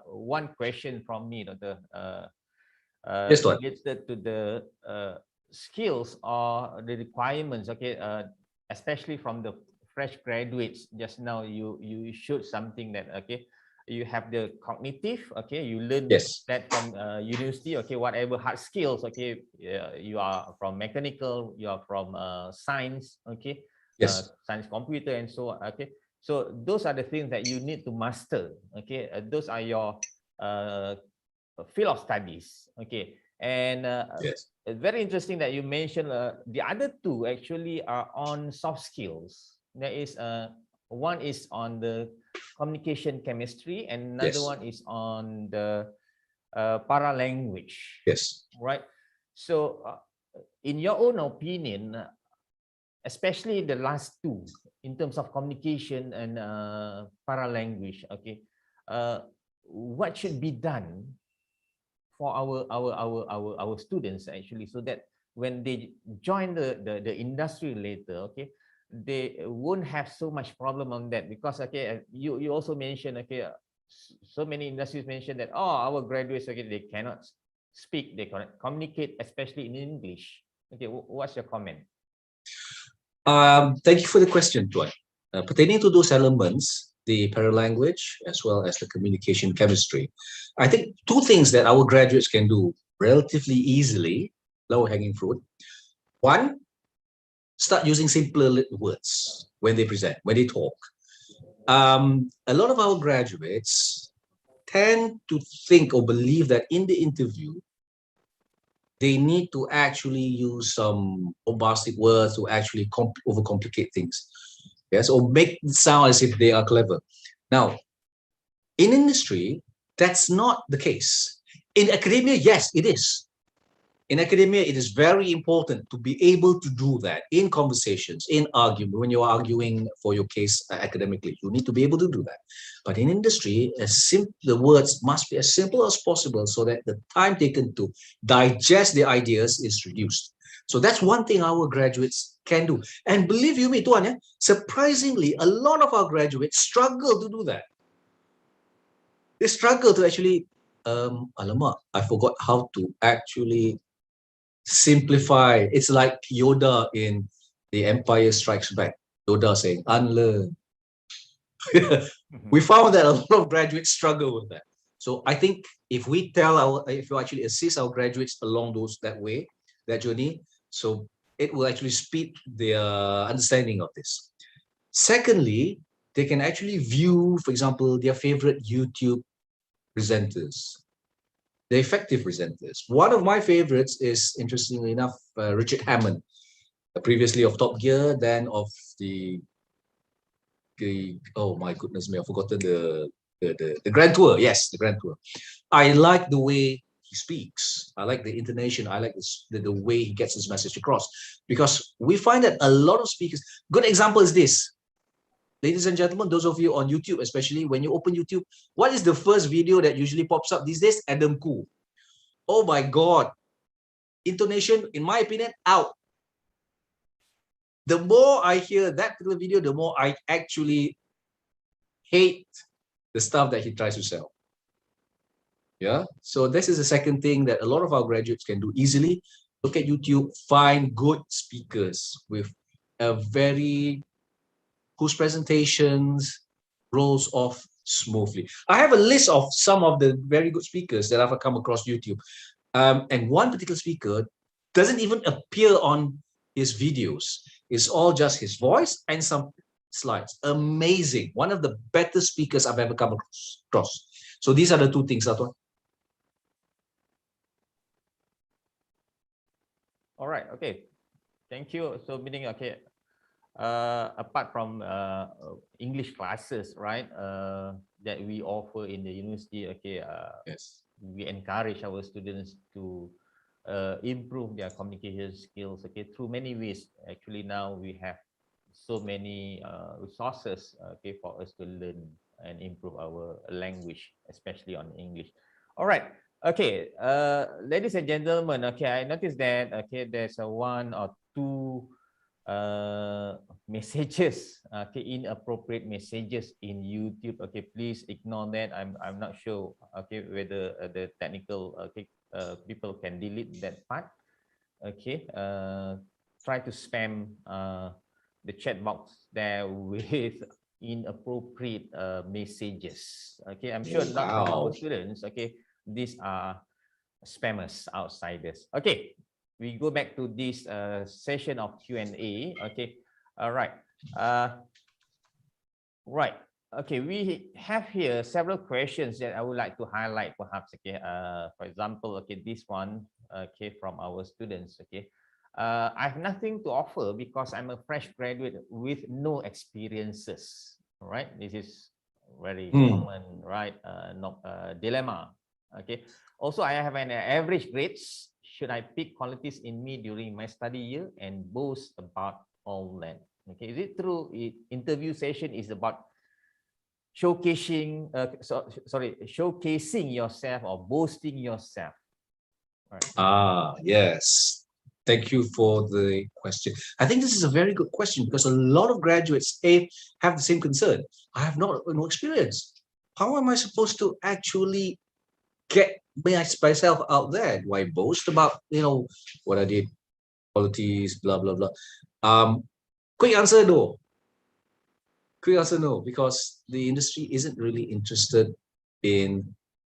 one question from me, Dr. Yes, related to the skills or the requirements, especially from the fresh graduates. Just now you showed something that you have the cognitive, you learn that from university, whatever hard skills, you are from mechanical, you are from science, science, computer, and so on. So those are the things that you need to master. Those are your field of studies. And it's very interesting that you mentioned the other two actually are on soft skills. There is one is on the communication chemistry, and another one is on the paralanguage. Yes. Right. So, in your own opinion, especially the last two, in terms of communication and para-language, okay, what should be done for our students actually, so that when they join the industry later, okay, they won't have so much problem on that? Because okay, you also mentioned, okay, so many industries mentioned that, oh, our graduates, okay, they cannot speak, they cannot communicate, especially in English. Okay, what's your comment? Thank you for the question, Tuan. Pertaining to those elements, the paralanguage as well as the communication chemistry, I think two things that our graduates can do relatively easily, low-hanging fruit. One, start using simpler words when they present, when they talk. A lot of our graduates tend to think or believe that in the interview, they need to actually use some bombastic words to actually overcomplicate things. Yes, or make it sound as if they are clever. Now, in industry, that's not the case. In academia, yes, it is. In academia, it is very important to be able to do that in conversations, in argument, when you're arguing for your case academically. You need to be able to do that. But in industry, the words must be as simple as possible so that the time taken to digest the ideas is reduced. So that's one thing our graduates can do. And believe you me, Tuan, surprisingly, a lot of our graduates struggle to do that. They struggle to actually, alamak, I forgot how to actually simplify. It's like Yoda in The Empire Strikes Back. Yoda saying, unlearn. We found that a lot of graduates struggle with that. So I think if we actually assist our graduates along that journey, so it will actually speed their understanding of this. Secondly, they can actually view, for example, their favorite YouTube presenters, the effective presenters. One of my favorites is, interestingly enough, Richard Hammond, previously of Top Gear, then of the oh my goodness me, I've forgotten the Grand Tour. Yes, the Grand Tour. I like the way he speaks. I like the intonation. I like the way he gets his message across. Because we find that a lot of speakers, good example is this. Ladies and gentlemen, those of you on YouTube, especially when you open YouTube, what is the first video that usually pops up these days? Adam Khoo. Oh my God. Intonation, in my opinion, out. The more I hear that particular video, the more I actually hate the stuff that he tries to sell. Yeah. So this is the second thing that a lot of our graduates can do easily. Look at YouTube, find good speakers with a whose presentations rolls off smoothly. I have a list of some of the very good speakers that I've come across YouTube. And one particular speaker doesn't even appear on his videos. It's all just his voice and some slides. Amazing. One of the better speakers I've ever come across. So these are the two things, Atwan. All right. Okay. Thank you. So meaning, okay, apart from English classes, right, that we offer in the university, okay, yes, we encourage our students to improve their communication skills, okay, through many ways. Actually, now we have so many resources, okay, for us to learn and improve our language, especially on English. All right. Okay, ladies and gentlemen, okay, I noticed that, okay, there's a one or two messages, okay, inappropriate messages in YouTube. Okay, please ignore that. I'm not sure, okay, whether the technical people can delete that part. Okay, try to spam the chat box there with inappropriate messages. Okay, I'm sure not from our students. Okay, these are spammers, outsiders. Okay, we go back to this session of Q&A. Okay, all right. Right. Okay, we have here several questions that I would like to highlight, perhaps. Okay, for example, okay, this one, okay, from our students. Okay, I have nothing to offer because I'm a fresh graduate with no experiences. All right, this is very common, right? Dilemma. Okay. Also, I have an average grades should I pick qualities in me during my study year and boast about all that? Okay, is it true? Interview session is about showcasing, showcasing yourself or boasting yourself. Right. Yes. Thank you for the question. I think this is a very good question because a lot of graduates have the same concern. I have no experience. How am I supposed to actually get myself out there? Do I boast about what I did, qualities, blah blah blah? Quick answer no. Quick answer no, because the industry isn't really interested in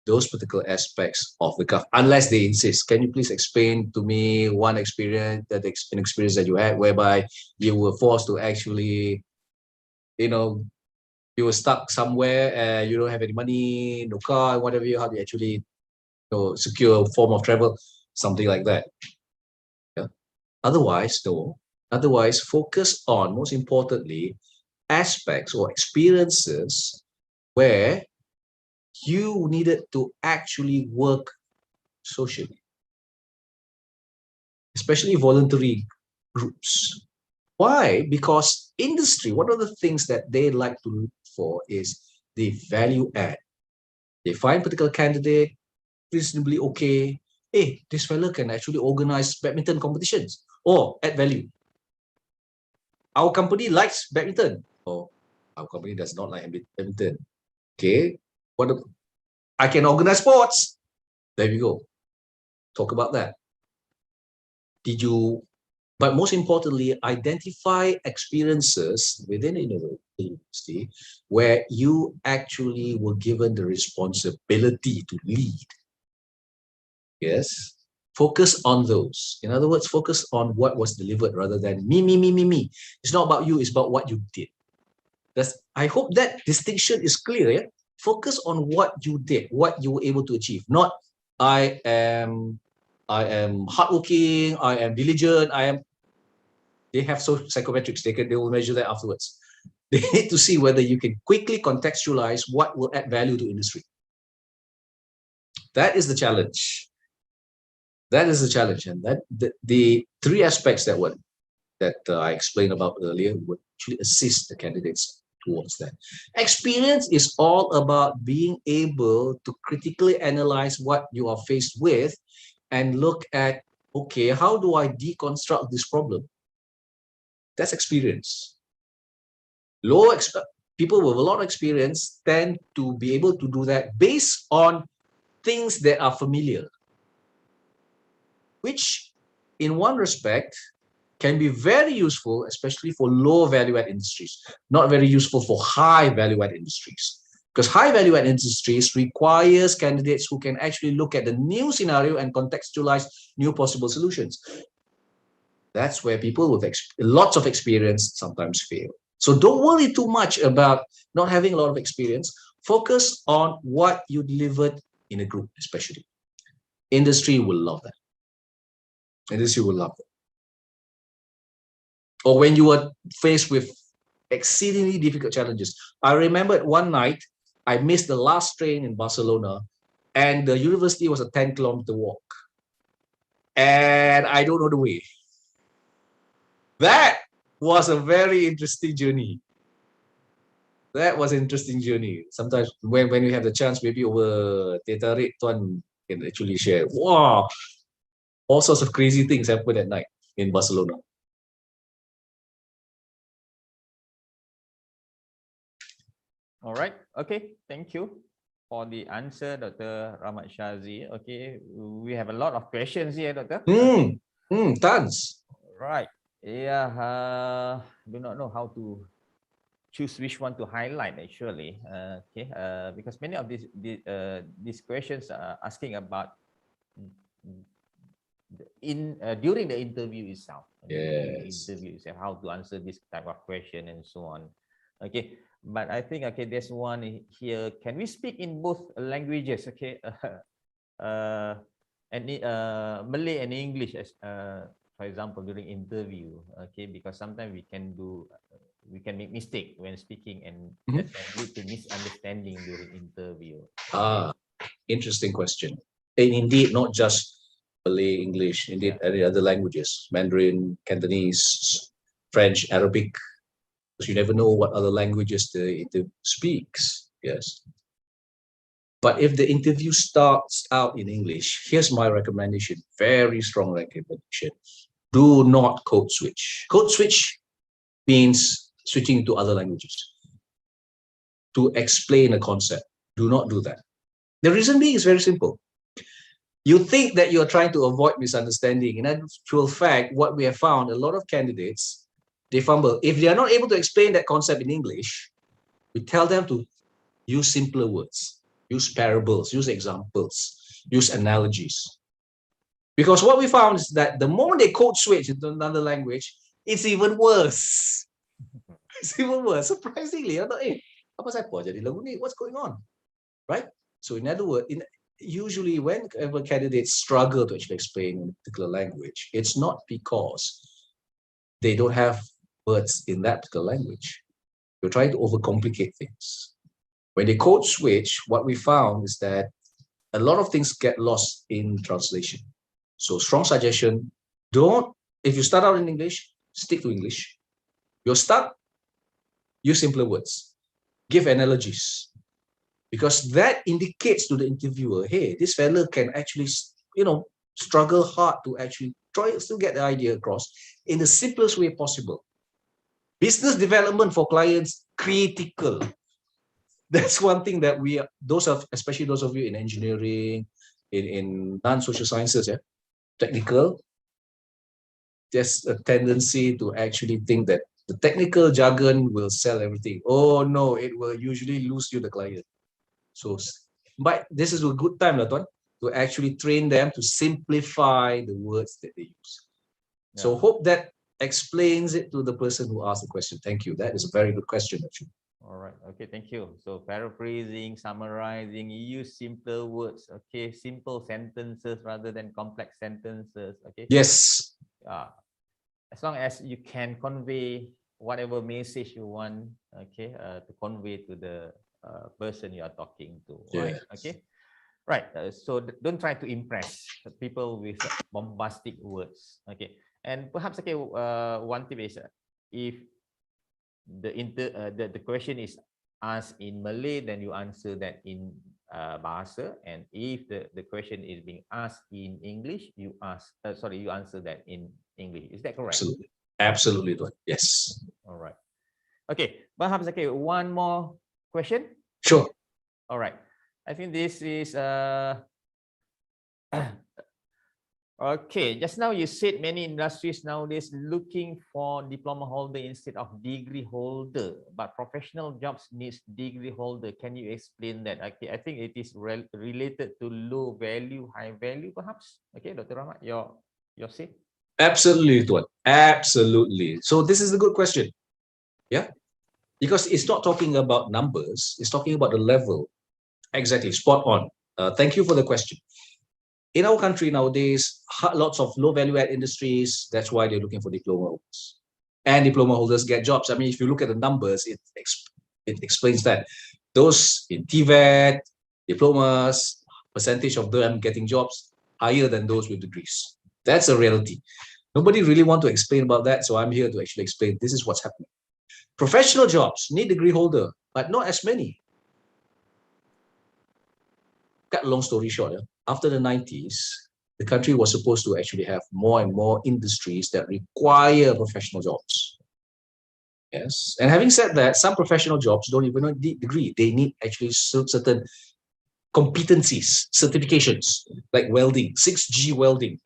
those particular aspects of the craft unless they insist. Can you please explain to me one experience that you had whereby you were forced to actually, you were stuck somewhere and you don't have any money, no car, whatever, how do you actually secure a form of travel, something like that. Yeah. Otherwise, no. Otherwise, focus on, most importantly, aspects or experiences where you needed to actually work socially, especially voluntary groups. Why? Because industry, one of the things that they like to look for is the value add. They find particular candidate reasonably okay. Hey, this fella can actually organize badminton competitions or add value. Our company likes badminton, or our company does not like badminton. Okay, I can organize sports. There we go. Talk about that. But most importantly, identify experiences within the university where you actually were given the responsibility to lead. Yes. Focus on those. In other words, focus on what was delivered rather than me. It's not about you, it's about what you did. I hope that distinction is clear. Yeah? Focus on what you did, what you were able to achieve. Not I am hardworking, I am diligent, they have psychometrics, they will measure that afterwards. They need to see whether you can quickly contextualize what will add value to industry. That is the challenge. That is the challenge. And that the three aspects that I explained about earlier would actually assist the candidates towards that. Experience is all about being able to critically analyze what you are faced with and look at, okay, how do I deconstruct this problem? That's experience. People with a lot of experience tend to be able to do that based on things that are familiar, which in one respect can be very useful, especially for low value-add industries, not very useful for high value-add industries. Because high value-add industries requires candidates who can actually look at the new scenario and contextualize new possible solutions. That's where people with lots of experience sometimes fail. So don't worry too much about not having a lot of experience. Focus on what you delivered in a group, especially. Industry will love that. Industry will love that. Or when you are faced with exceedingly difficult challenges. I remember one night, I missed the last train in Barcelona, and the university was a 10-kilometer walk. And I don't know the way. That was a very interesting journey. That was an interesting journey. Sometimes when we have the chance, maybe over Teh Tarik, Tuan can actually share. Wow! All sorts of crazy things happened at night in Barcelona. All right. Okay. Thank you for the answer, Dr. Rahmat Shazi. Okay. We have a lot of questions here, Doctor. Tons. Right. Yeah. Do not know how to choose which one to highlight actually. Okay. Because many of these questions are asking about during the interview itself. Yes. Interview itself, how to answer this type of question and so on. Okay. But I think, okay, there's one here. Can we speak in both languages? Okay. Malay and English, as for example, during interview. Okay, because sometimes we can make mistake when speaking, and that can lead to misunderstanding during interview. Interesting question. And indeed, not just Malay, English, indeed, any other languages, Mandarin, Cantonese, French, Arabic, because you never know what other languages the interview speaks. Yes. But if the interview starts out in English, here's my recommendation, very strong recommendation. Do not code switch. Code switch means switching to other languages to explain a concept. Do not do that. The reason being is very simple. You think that you're trying to avoid misunderstanding. In actual fact, what we have found, a lot of candidates, they fumble. If they are not able to explain that concept in English, we tell them to use simpler words, use parables, use examples, use analogies. Because what we found is that the moment they code switch into another language, it's even worse. It's even worse. Surprisingly, I thought, hey, apa saya jadi lagu ni? What's going on? Right? So in other words, usually whenever candidates struggle to actually explain a particular language, it's not because they don't have words in that particular language. You're trying to overcomplicate things. When they code switch, what we found is that a lot of things get lost in translation. So strong suggestion, if you start out in English, stick to English. You're stuck, use simpler words. Give analogies. Because that indicates to the interviewer, hey, this fella can actually, struggle hard to actually try to get the idea across in the simplest way possible. Business development for clients, critical. That's one thing that especially those of you in engineering, in non-social sciences, technical, there's a tendency to actually think that the technical jargon will sell everything. Oh no, it will usually lose you the client. So, but this is a good time, Tuan, to actually train them to simplify the words that they use. Yeah. So hope that explains it to the person who asked the question. Thank you. That is a very good question, actually. All right. Okay. Thank you. So paraphrasing, summarizing, you use simpler words. Okay. Simple sentences rather than complex sentences. Okay. Yes. As long as you can convey whatever message you want, okay, to convey to the person you are talking to. Right. Yeah. Okay. Right. So don't try to impress people with bombastic words. Okay. And perhaps, okay, one tip is if the question is asked in Malay, then you answer that in Bahasa. And if the question is being asked in English, you answer that in English. Is that correct? Absolutely. Absolutely, Tuan. Yes. All right. Okay. Perhaps, okay, one more question. Sure. All right. I think this is okay. Just now you said many industries nowadays looking for diploma holder instead of degree holder, but professional jobs needs degree holder. Can you explain that? Okay, I think it is related to low value, high value, perhaps. Okay, Dr. Rahmat, your say. Absolutely, Tuan. Absolutely. So this is a good question. Yeah, because it's not talking about numbers. It's talking about the level. Exactly. Spot on. Thank you for the question. In our country nowadays, lots of low value add industries. That's why they're looking for diploma holders. And diploma holders get jobs. I mean, if you look at the numbers, it explains that. Those in TVET, diplomas, percentage of them getting jobs higher than those with degrees. That's a reality. Nobody really want to explain about that. So I'm here to actually explain this is what's happening. Professional jobs need degree holder, but not as many. Cut a long story short, after the 90s, the country was supposed to actually have more and more industries that require professional jobs. Yes. And having said that, some professional jobs don't even need degree. They need actually certain competencies, certifications, like welding, 6G welding.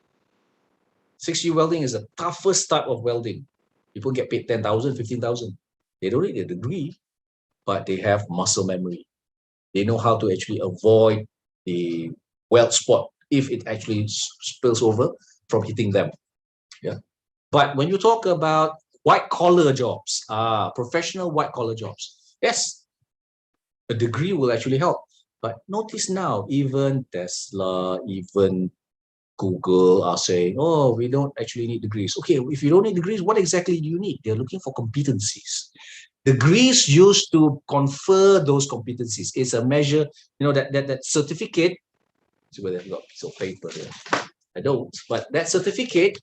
6G welding is the toughest type of welding. People get paid 10,000, 15,000. They don't need a degree, but they have muscle memory. They know how to actually avoid the weld spot if it actually spills over from hitting them. Yeah. But when you talk about white collar jobs, professional white collar jobs, yes, a degree will actually help. But notice now, even Tesla, even Google are saying, oh, we don't actually need degrees. Okay, if you don't need degrees, what exactly do you need? They're looking for competencies. Degrees used to confer those competencies. It's a measure, that certificate. See whether I've got a piece of paper here. I don't. But that certificate,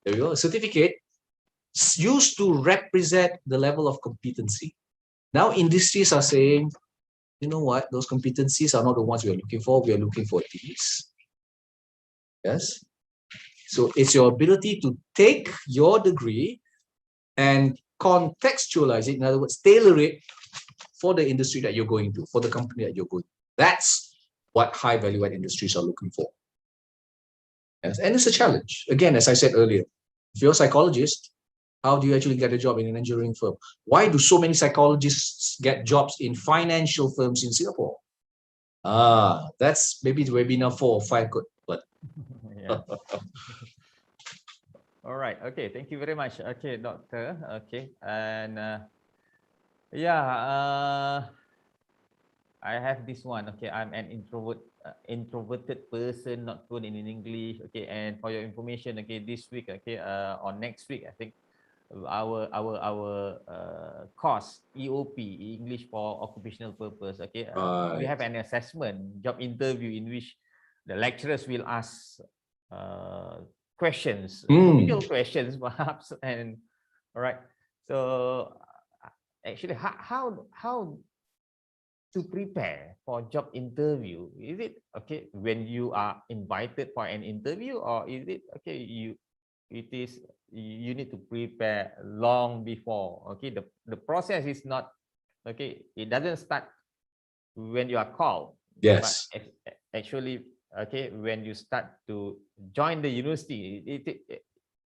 there we go, a certificate used to represent the level of competency. Now industries are saying, you know what, those competencies are not the ones we are looking for. We are looking for these. Yes. So it's your ability to take your degree and contextualize it. In other words, tailor it for the industry that you're going to, for the company that you're going to. That's what high value add industries are looking for. Yes. And it's a challenge. Again, as I said earlier, if you're a psychologist, how do you actually get a job in an engineering firm? Why do so many psychologists get jobs in financial firms in Singapore? That's maybe the webinar 4 or 5 could, but Yeah. All right. Okay. Thank you very much. Okay, doctor. Okay. And I have this one. Okay. I'm an introverted person, not fluent in English. Okay. And for your information, okay, this week, okay, or next week, I think our course EOP, English for Occupational Purpose. Okay. We have an assessment, job interview in which the lecturers will ask questions, individual questions perhaps, and all right. So actually, how to prepare for job interview? Is it okay when you are invited for an interview, or is it okay you need to prepare long before? Okay, the process is not okay. It doesn't start when you are called. yes, but actually, okay, when you start to join the university,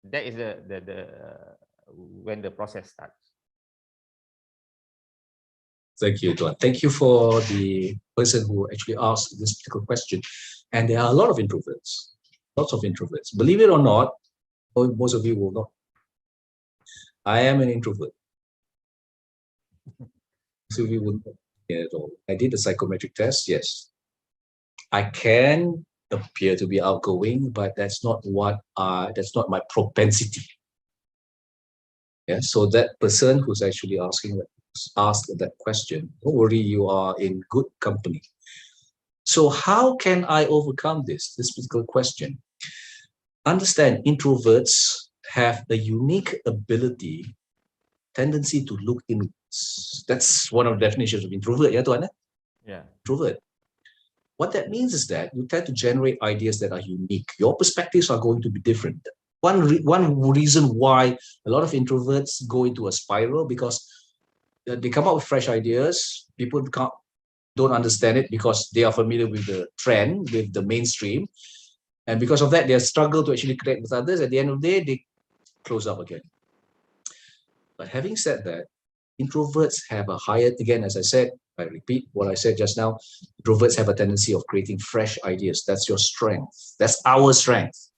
that is the when the process starts. Thank you, Tuan. Thank you for the person who actually asked this particular question. And there are a lot of introverts, lots of introverts. Believe it or not, most of you will not. I am an introvert. So we will not at all. I did the psychometric test, yes. I can appear to be outgoing, but that's not my propensity. Yeah, so that person who's actually asked that question, don't worry, you are in good company. So how can I overcome this particular question? Understand, introverts have a unique tendency to look inwards. That's one of the definitions of introvert, yeah, Tuan? Yeah. Introvert. What that means is that you tend to generate ideas that are unique. Your perspectives are going to be different. One reason why a lot of introverts go into a spiral, because they come up with fresh ideas. People don't understand it because they are familiar with the trend, with the mainstream. And because of that, they struggle to actually connect with others. At the end of the day, they close up again. But having said that, introverts have a higher, again, as I said, I repeat what I said just now, introverts have a tendency of creating fresh ideas. That's your strength. That's our strength.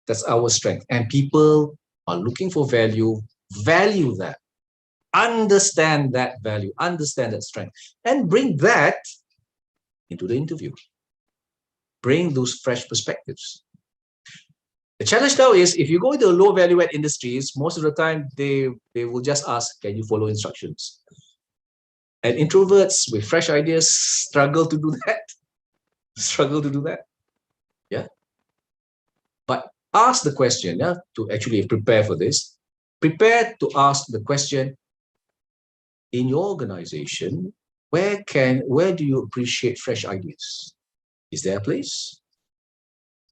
That's our strength. And people are looking for value that. Understand that value, understand that strength, and bring that into the interview. Bring those fresh perspectives. The challenge now is, if you go into low value add industries, most of the time they will just ask, can you follow instructions? And introverts with fresh ideas struggle to do that. Yeah. But ask the question, yeah, to actually prepare for this. Prepare to ask the question, in your organization, where do you appreciate fresh ideas? Is there a place?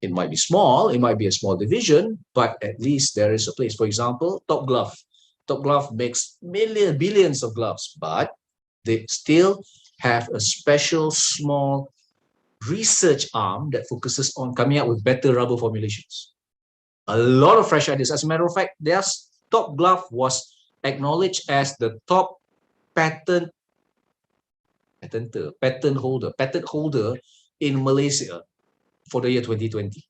It might be small, it might be a small division, but at least there is a place. For example, Top Glove. Top Glove makes billions of gloves, but they still have a special small research arm that focuses on coming up with better rubber formulations. A lot of fresh ideas. As a matter of fact, their Top Glove was acknowledged as the top patent holder in Malaysia for the year 2020.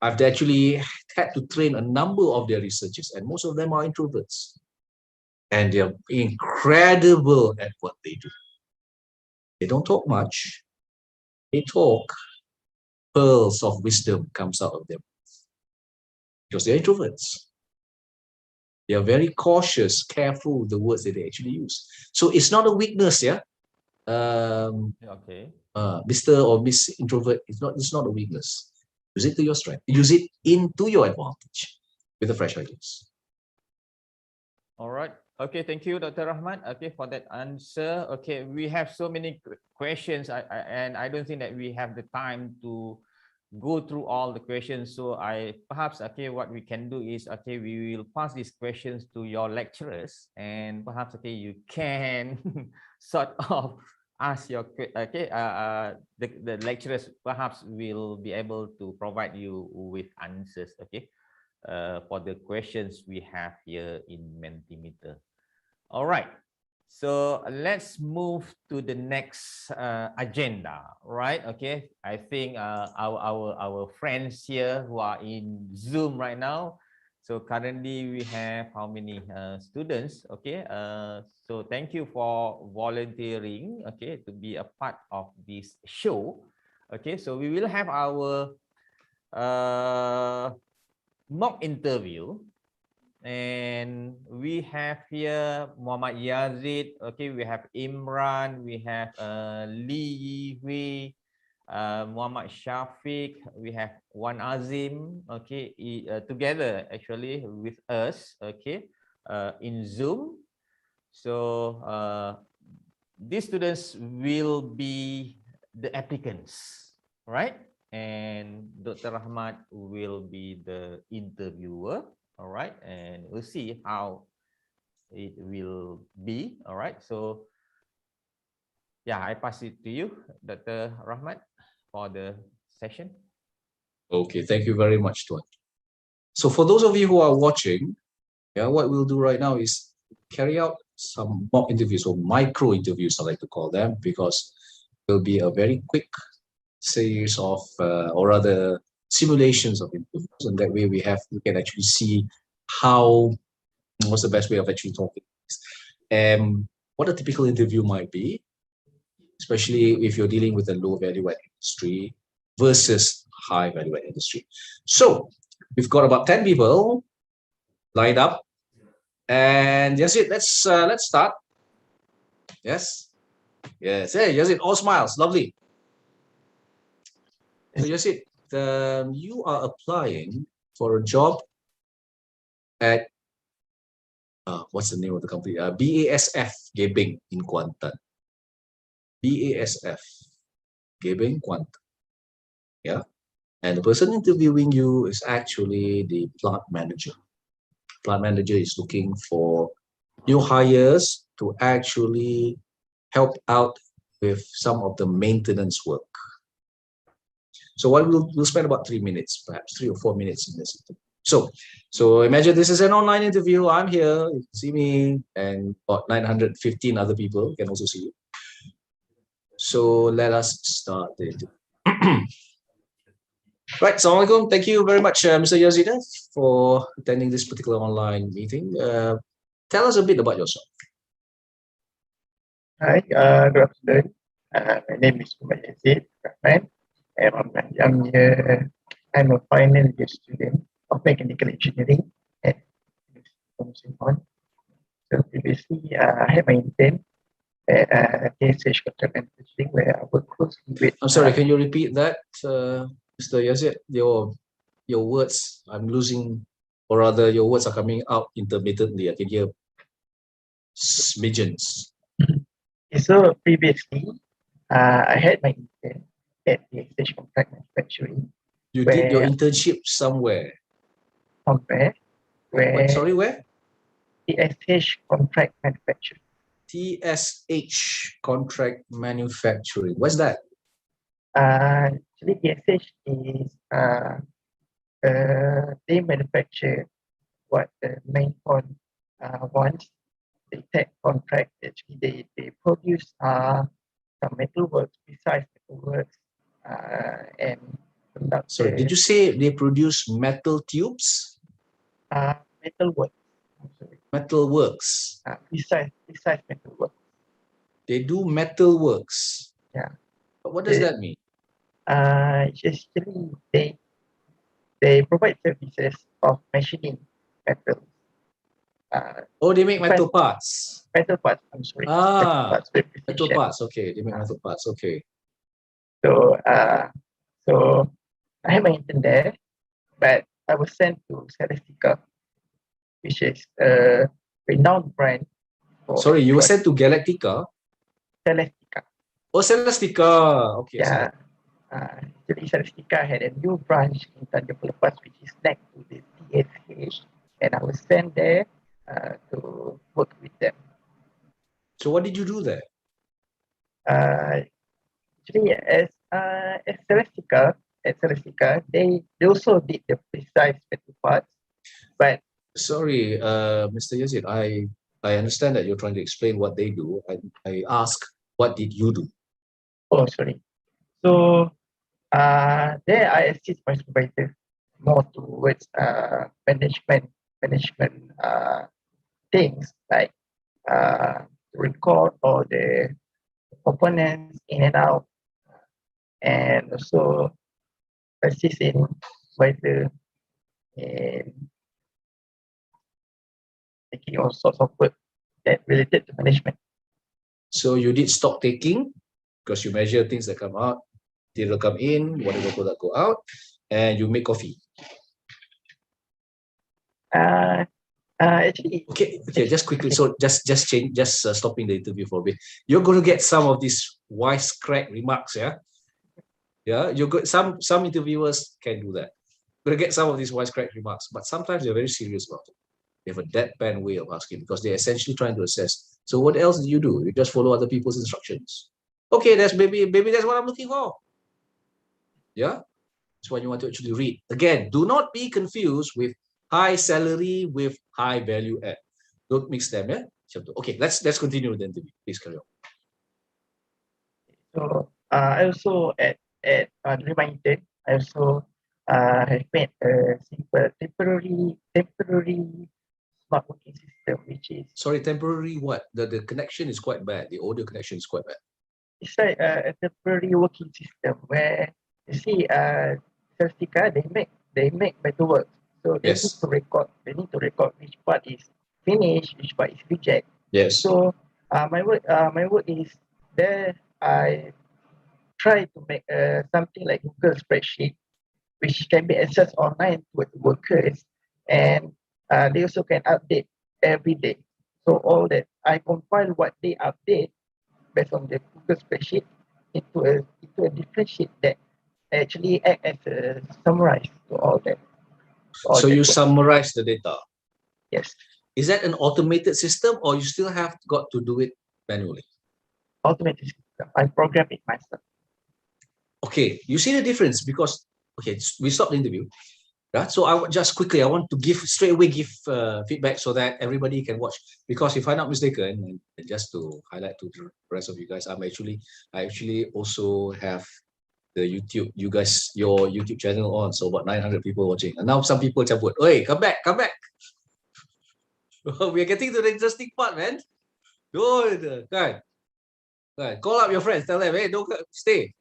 I've actually had to train a number of their researchers, and most of them are introverts. And they're incredible at what they do. They don't talk much. They talk, pearls of wisdom comes out of them. Because they're introverts. They are very cautious, careful with the words that they actually use. So it's not a weakness, yeah? Okay. Mr. or Miss Introvert, it's not a weakness. Use it to your strength. Use it into your advantage with the fresh ideas. All right. Okay. Thank you, Dr. Rahmat. Okay, for that answer. Okay, we have so many questions, and I don't think that we have the time to go through all the questions. So perhaps what we can do is we will pass these questions to your lecturers, and perhaps you can sort of ask your the lecturers perhaps will be able to provide you with answers for the questions we have here in Mentimeter. All right. So let's move to the next agenda, right? Okay. I think our friends here who are in Zoom right now. So currently we have how many students? Okay. So thank you for volunteering. Okay, to be a part of this show. Okay. So we will have our mock interview. And we have here Muhammad Yazid. Okay, we have Imran, we have Lee Yihui, Muhammad Shafiq, we have Wan Azim. Okay, together actually with us. Okay, in Zoom. So these students will be the applicants, right? And Dr. Rahmat will be the interviewer. All right, and we'll see how it will be. All right, so yeah, I pass it to you, Dr. Rahmat, for the session. Okay, thank you very much, Tuan. So for those of you who are watching, what we'll do right now is carry out some mock interviews or micro interviews, I like to call them, because it'll be a very quick series of, or rather, simulations of interviews, and that way we can actually see what's the best way of actually talking, what a typical interview might be, especially if you're dealing with a low value add industry versus high value add industry. So we've got about 10 people lined up, and that's it. Let's start. Yes. Hey, Yazid, all smiles, lovely. So Yazid, you are applying for a job at what's the name of the company? BASF Gebeng in Kuantan. BASF Gebeng Kuantan. Yeah. And the person interviewing you is actually the plant manager. Plant manager is looking for new hires to actually help out with some of the maintenance work. So what we'll spend about 3 minutes, perhaps 3 or 4 minutes in this interview. So imagine this is an online interview. I'm here, you can see me, and about 915 other people can also see you. So let us start the interview. Right, Assalamualaikum. Thank you very much, Mr. Yazida, for attending this particular online meeting. Tell us a bit about yourself. Hi, good afternoon. My name is Muhammad Yazid Rahmat. I'm a final year student of mechanical engineering at Singapore. So previously, I had my intern at ACING contract manufacturing, where I work closely with. I'm sorry, can you repeat that, Mr. Yazid? Your words, I'm losing, or rather, your words are coming out intermittently. I can hear smidgens. So previously, I had my intern at the ACING contract manufacturing. You did your internship somewhere? Somewhere. Where? Sorry, where? TSH contract manufacturing. TSH contract manufacturing. What's that? Actually, TSH is they manufacture what the main con wants. They take contract. Actually, they produce some metalworks, besides metalworks, and conduct. Sorry, did you say they produce metal tubes? Metalworks. Metalworks. Besides metalworks. They do metalworks. Yeah. But what does that mean? Actually, they provide services of machining metals. Oh, they make metal But- parts. metal parts. I'm sorry. Ah, with metal precision. parts. Okay, they make metal parts. Okay. So so I had my intern there, but I was sent to Celestica, which is a renowned brand. Sorry, you were sent to Galactica. Celestica. Oh, Celestica. Okay. Yeah. Jadi Celestica had a new branch in Tanjung Pelepas, which is next to the TSH, and I was sent there to work with them. So what did you do there? Actually, as Celestica, they also did the precise metal parts, but Sorry, Mr. Yazid, I understand that you're trying to explain what they do. I ask, what did you do? oh sorry. So there I assist my supervisor more towards management things like to record all the components in and out, and also assist in supervisor in taking all sorts of work that related to management. So you did stock taking because you measure things that come out, material come in, whatever product go out, and you make coffee. Actually, Okay, just quickly. So just stopping the interview for a bit. You're going to get some of these wisecrack remarks, yeah. You got some interviewers can do that. You're going to get some of these wisecrack remarks, but sometimes they're very serious about it. They have a deadpan way of asking because they're essentially trying to assess. So what else do? You just follow other people's instructions. Okay, that's maybe that's what I'm looking for. Yeah, that's what you want to actually read. Again, do not be confused with high salary with high value add. Don't mix them. Yeah. Okay, let's continue with the interview. Please carry on. so I also at during my intern, I also have made a simple temporary smart working system, which is Sorry, temporary what? The connection is quite bad. The audio connection is quite bad. it's like a temporary working system where you see Celestica they make better work. So they Yes. need to record which part is finished, which part is reject. Yes. So my work is there. I try to make something like Google spreadsheet, which can be accessed online with workers, and they also can update every day. So all that I compile what they update based on the Google spreadsheet into a different sheet that actually act as a summarize to all that. So you summarize the data. Yes. Is that an automated system or you still have got to do it manually? Automated system. I program it myself. Okay, you see the difference because, okay, we stopped the interview. Right? So I just quickly, I want to straight away give feedback so that everybody can watch. Because if I'm not mistaken, and just to highlight to the rest of you guys, I actually also have the YouTube, your YouTube channel on, so about 900 people watching. And now some people cabut, "Oi, come back." We are getting to the interesting part, man. Good, guys. Call up your friends, tell them, hey, don't stay.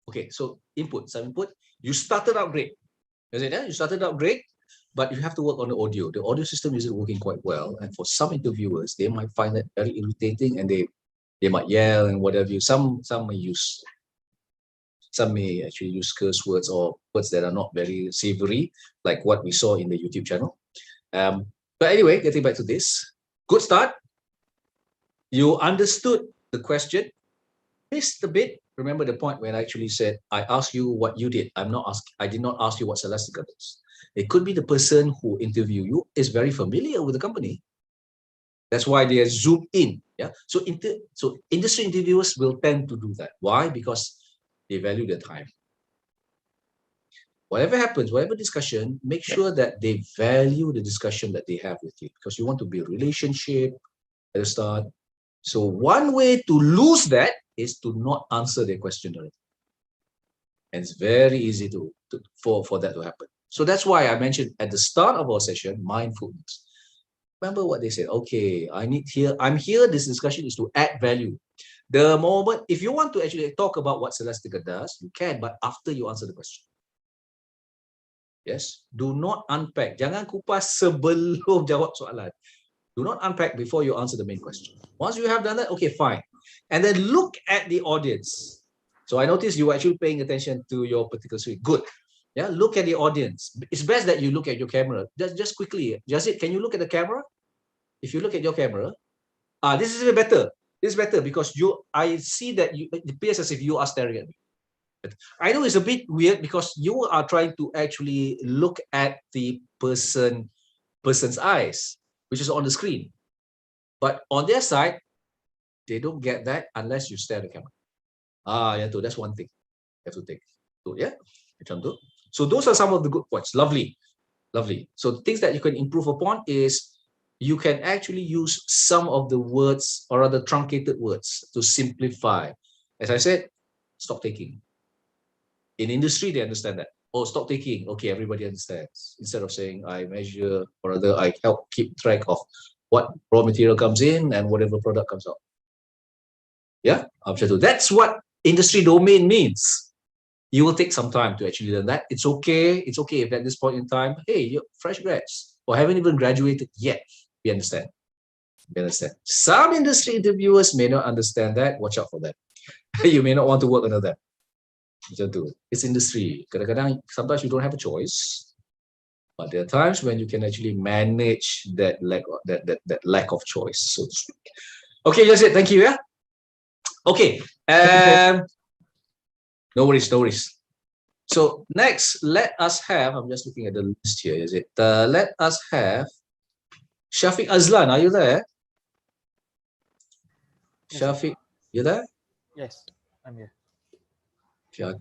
Okay, so some input. You started out great. Is it? You started out great, but you have to work on the audio. The audio system isn't working quite well, and for some interviewers, they might find it very irritating, and they might yell and whatever. Some may actually use curse words or words that are not very savory, like what we saw in the YouTube channel. But anyway, getting back to this, good start. You understood the question, missed a bit. Remember the point when I actually said, I asked you what you did. I did not ask you what Celestica does. It could be the person who interviewed you is very familiar with the company. That's why they are zoomed in. Yeah. So industry interviewers will tend to do that. Why? Because they value their time. Whatever happens, whatever discussion, make sure that they value the discussion that they have with you, because you want to build a relationship at the start. So one way to lose that is to not answer their question directly. And it's very easy for that to happen. So that's why I mentioned at the start of our session, mindfulness. Remember what they said. Okay, I'm here. This discussion is to add value. The moment, if you want to actually talk about what Celestica does, you can, but after you answer the question. Yes, do not unpack. Jangan kupas sebelum jawab soalan. Do not unpack before you answer the main question. Once you have done that, okay, fine. And then look at the audience. So I noticed you were actually paying attention to your particular suite. Good. Yeah, look at the audience. It's best that you look at your camera. Just quickly, Jazid, can you look at the camera? If you look at your camera, this is even better. This is better because I see that it appears as if you are staring at me. I know it's a bit weird because you are trying to actually look at the person's eyes, which is on the screen. But on their side, they don't get that unless you stare at the camera. Yeah, that's one thing you have to take. So, yeah, so those are some of the good points. Lovely, lovely. So things that you can improve upon is you can actually use some of the words or other truncated words to simplify. As I said, stock taking. In industry, they understand that. Oh, stock taking. Okay, everybody understands. Instead of saying I measure or rather I help keep track of what raw material comes in and whatever product comes out. Yeah, that's what industry domain means. You will take some time to actually learn that. It's okay. It's okay if at this point in time, hey, you're fresh grads or haven't even graduated yet. We understand. We understand. Some industry interviewers may not understand that. Watch out for that. You may not want to work under them. It's industry. Sometimes you don't have a choice, but there are times when you can actually manage that lack of choice, so to speak. Okay, that's it. Thank you. Yeah. Okay. No worries, no worries. So next, let us have. I'm just looking at the list here. Is it? Let us have Shafiq Azlan. Are you there? Yes, Shafiq, you there? Yes, I'm here. Okay.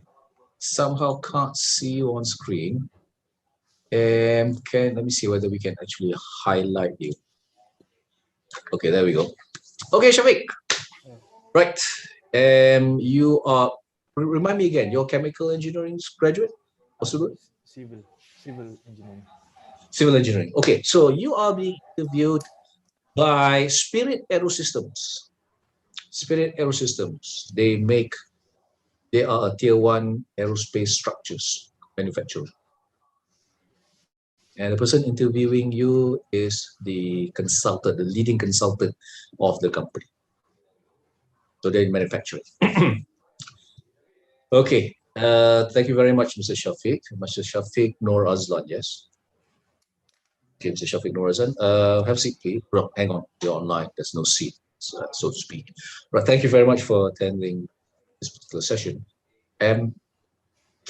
Somehow can't see you on screen. Let me see whether we can actually highlight you. Okay, there we go. Okay, Shafiq. Yeah. Right. You are, remind me again, you're chemical engineering graduate or student? Civil engineering. Civil engineering. Okay, so you are being interviewed by Spirit Aerosystems. Spirit Aerosystems. They are a tier 1 aerospace structures manufacturer. And the person interviewing you is the consultant, the leading consultant of the company. So they're in manufacturing. Okay. Thank you very much, Mr. Shafiq. Mr. Shafiq Noor Azlan, yes. Okay, Mr. Shafiq Noor Azlan. Have a seat, please. Well, hang on, you're online. There's no seat, so to speak. Right. Thank you very much for attending this particular session. Can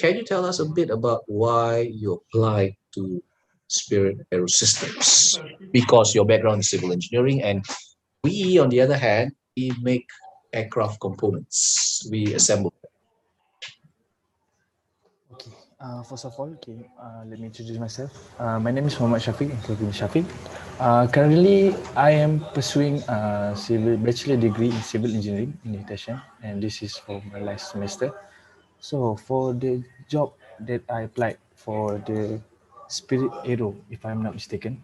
you tell us a bit about why you applied to Spirit Aerosystems? Because your background is civil engineering, and we, on the other hand, we make aircraft components. We assemble. Okay. First of all, let me introduce myself. My name is Muhammad Shafiq, Shafiq. Currently, I am pursuing a bachelor degree in civil engineering in Newton, and this is for my last semester. So for the job that I applied for the Spirit Aero, if I'm not mistaken,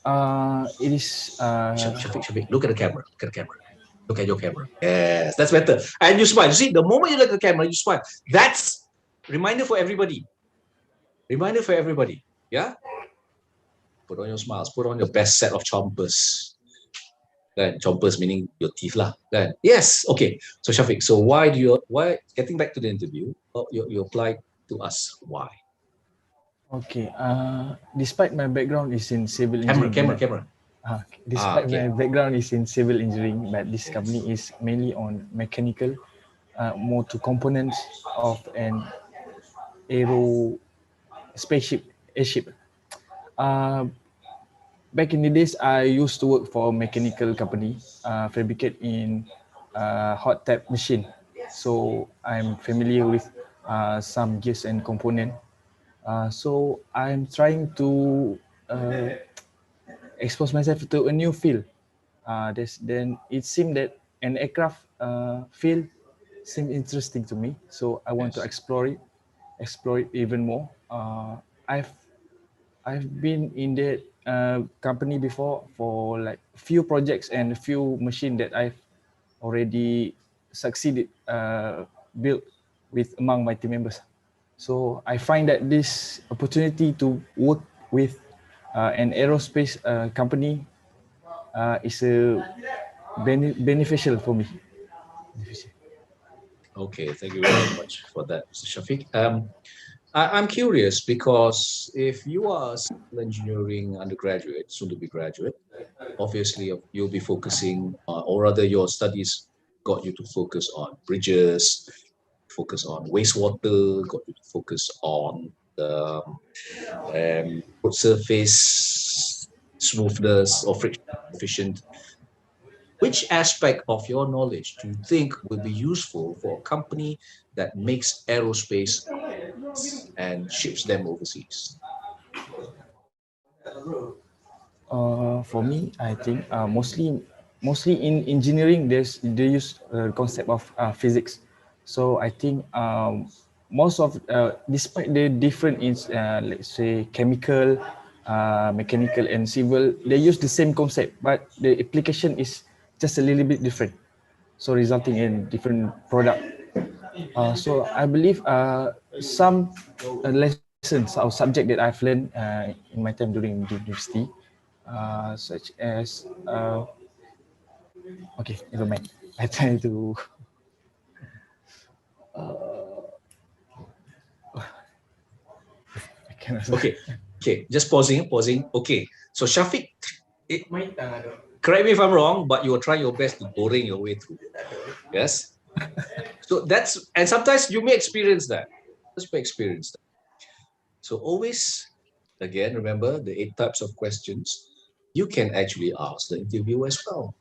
it is. Shafiq, look at the camera. Look at the camera. Look at your camera. Yes, that's better. And you smile. You see, the moment you look at the camera, you smile. That's reminder for everybody. Reminder for everybody. Yeah. Put on your smiles. Put on your best set of chompers. Chompers meaning your teeth lah. Yes. Okay. So Shafiq, so why getting back to the interview, you applied to us? Why? Okay. Despite my background is in civil engineering. Camera. Despite my background is in civil engineering, but this company is mainly on mechanical, more to components of an airship. Back in the days, I used to work for a mechanical company, fabricate in hot tap machine. So I'm familiar with some gears and component. So I'm trying to expose myself to a new field. Then it seemed that an aircraft field seemed interesting to me. So I want to explore it even more. I've been in that company before for like few projects and a few machines that I've already succeeded built with among my team members. So I find that this opportunity to work with an aerospace company is a beneficial for me. Okay, thank you very much for that, Mr. Shafiq. I'm curious because if you are a civil engineering undergraduate, soon to be graduate, obviously you'll be focusing, or rather your studies got you to focus on bridges, focus on wastewater, got you to focus on the road surface smoothness or friction efficient. Which aspect of your knowledge do you think will be useful for a company that makes aerospace and ships them overseas? For me, I think mostly in engineering, they use concept of physics. So I think most of despite the different in let's say chemical, mechanical, and civil, they use the same concept, but the application is just a little bit different. So resulting in different product. So I believe some lessons or subject that I've learned in my time during university, such as okay, never mind. I try to I cannot. Okay, just pausing. Okay, so Shafiq, correct me if I'm wrong, but you are trying your best to boring your way through. Yes. So that's, and sometimes you may experience that. So always, again, remember the 8 types of questions you can actually ask the interviewer as well.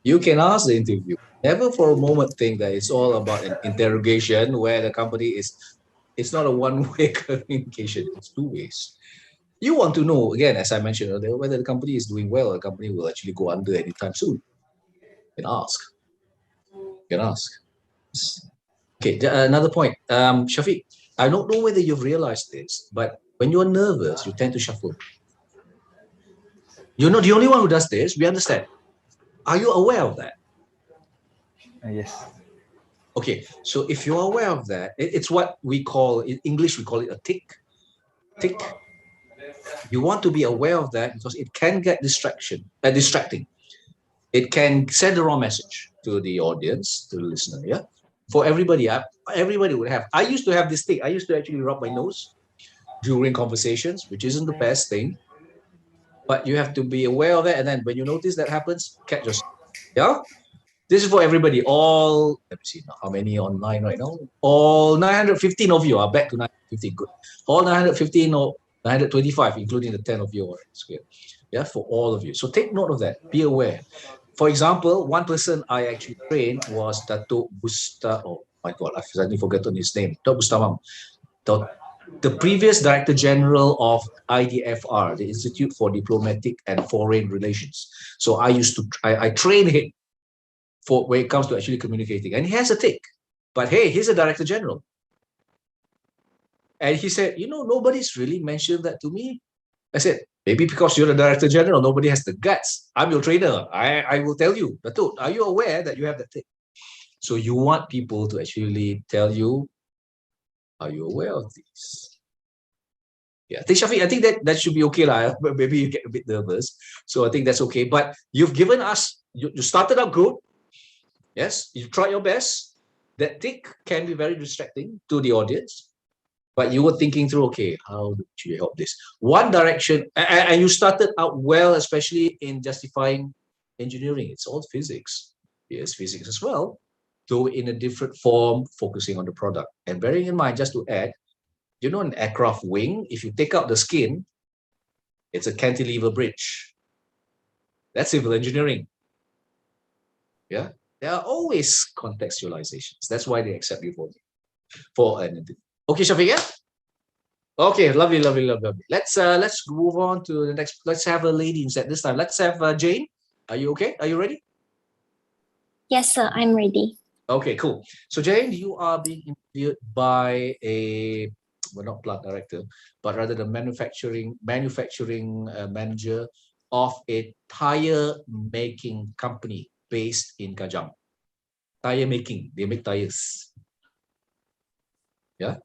You can ask the interviewer. Never for a moment think that it's all about an interrogation where the company is, it's not a one-way communication, it's 2 ways. You want to know, again, as I mentioned earlier, whether the company is doing well or the company will actually go under anytime soon. You can ask. You can ask. Okay, another point. Shafiq, I don't know whether you've realized this, but when you're nervous, you tend to shuffle. You're not the only one who does this. We understand. Are you aware of that? Yes. Okay, so if you're aware of that, it's what we call, in English, we call it a tick. Tick. You want to be aware of that because it can get distracting. It can send the wrong message to the audience, to the listener. Yeah. For everybody, everybody would have. I used to have this thing. I used to actually rub my nose during conversations, which isn't the best thing. But you have to be aware of it. And then when you notice that happens, catch yourself. Yeah. This is for everybody. All, let me see now, how many online right now? All 915 of you are back to 915. Good. All 915 or 925, including the 10 of you are square. Yeah, for all of you. So take note of that. Be aware. For example, one person I actually trained was Dato Busta. Oh my God, I've suddenly forgotten his name. Dato Bustamam. The previous Director General of IDFR, the Institute for Diplomatic and Foreign Relations. So I trained him for when it comes to actually communicating. And he has a tick. But hey, he's a Director General. And he said, you know, nobody's really mentioned that to me. I said, maybe because you're the Director General, nobody has the guts. I'm your trainer. I will tell you. Dato, are you aware that you have that tick? So you want people to actually tell you, are you aware of this? Yeah, I think Shafiq, I think that should be okay. Maybe you get a bit nervous. So I think that's okay. But you've given us, you started out good. Yes, you tried your best. That tick can be very distracting to the audience. But you were thinking through, okay, how do you help this? One direction, and you started out well, especially in justifying engineering. It's all physics. Yes, physics as well, though in a different form, focusing on the product. And bearing in mind, just to add, you know, an aircraft wing, if you take out the skin, it's a cantilever bridge. That's civil engineering. Yeah, there are always contextualizations. That's why they accept you for an interview. Okay, Shafiq, yeah? Okay, lovely. Let's move on to the next. Let's have a lady instead this time. Let's have Jane. Are you okay? Are you ready? Yes, sir. I'm ready. Okay, cool. So Jane, you are being interviewed by a, well, not plant director, but rather the manufacturing manager of a tire making company based in Kajang. Tire making, they make tires. Yeah.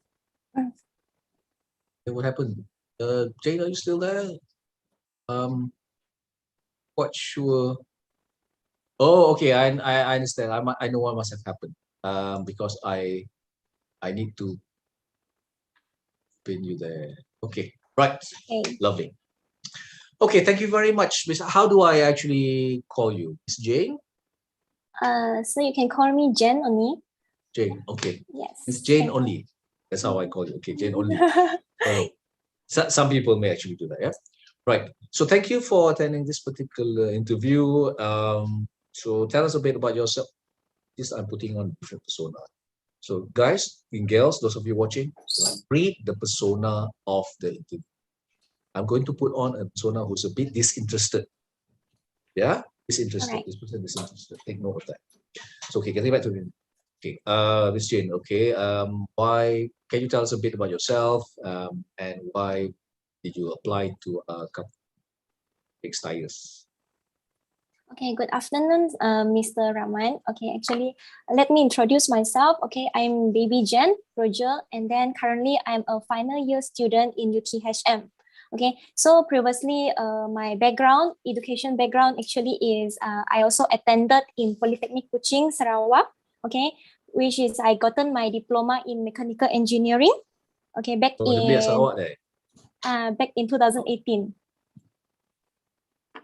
What happened? Jane, are you still there? quite sure. Oh, okay. I understand. I know what must have happened. Because I need to pin you there. Okay. Right. Okay. Lovely. Okay. Thank you very much, Miss. How do I actually call you? Miss Jane? So you can call me Jen only. Jane. Okay. Yes. It's Jane thank you. only. That's how I call you. Okay, Jane only. Some people may actually do that. Yeah. Right. So thank you for attending this particular interview. So tell us a bit about yourself. This I'm putting on different persona. So guys and girls, those of you watching, read the persona of the interview. I'm going to put on a persona who's a bit disinterested. Yeah, disinterested. Alright. This person disinterested. Take note of that. So okay, getting back to him. Okay, Miss Jane. Okay, why? Can you tell us a bit about yourself? And why did you apply to a company fix tires? Okay, good afternoon, Mr. Rahman. Okay, actually, let me introduce myself. Okay, I'm baby Jen Roger, and then currently I'm a final year student in UTHM. Okay, so previously, my background, education background actually is I also attended in Polytechnic Kuching, Sarawak. Okay, which is I gotten my diploma in mechanical engineering. Okay, back in 2018.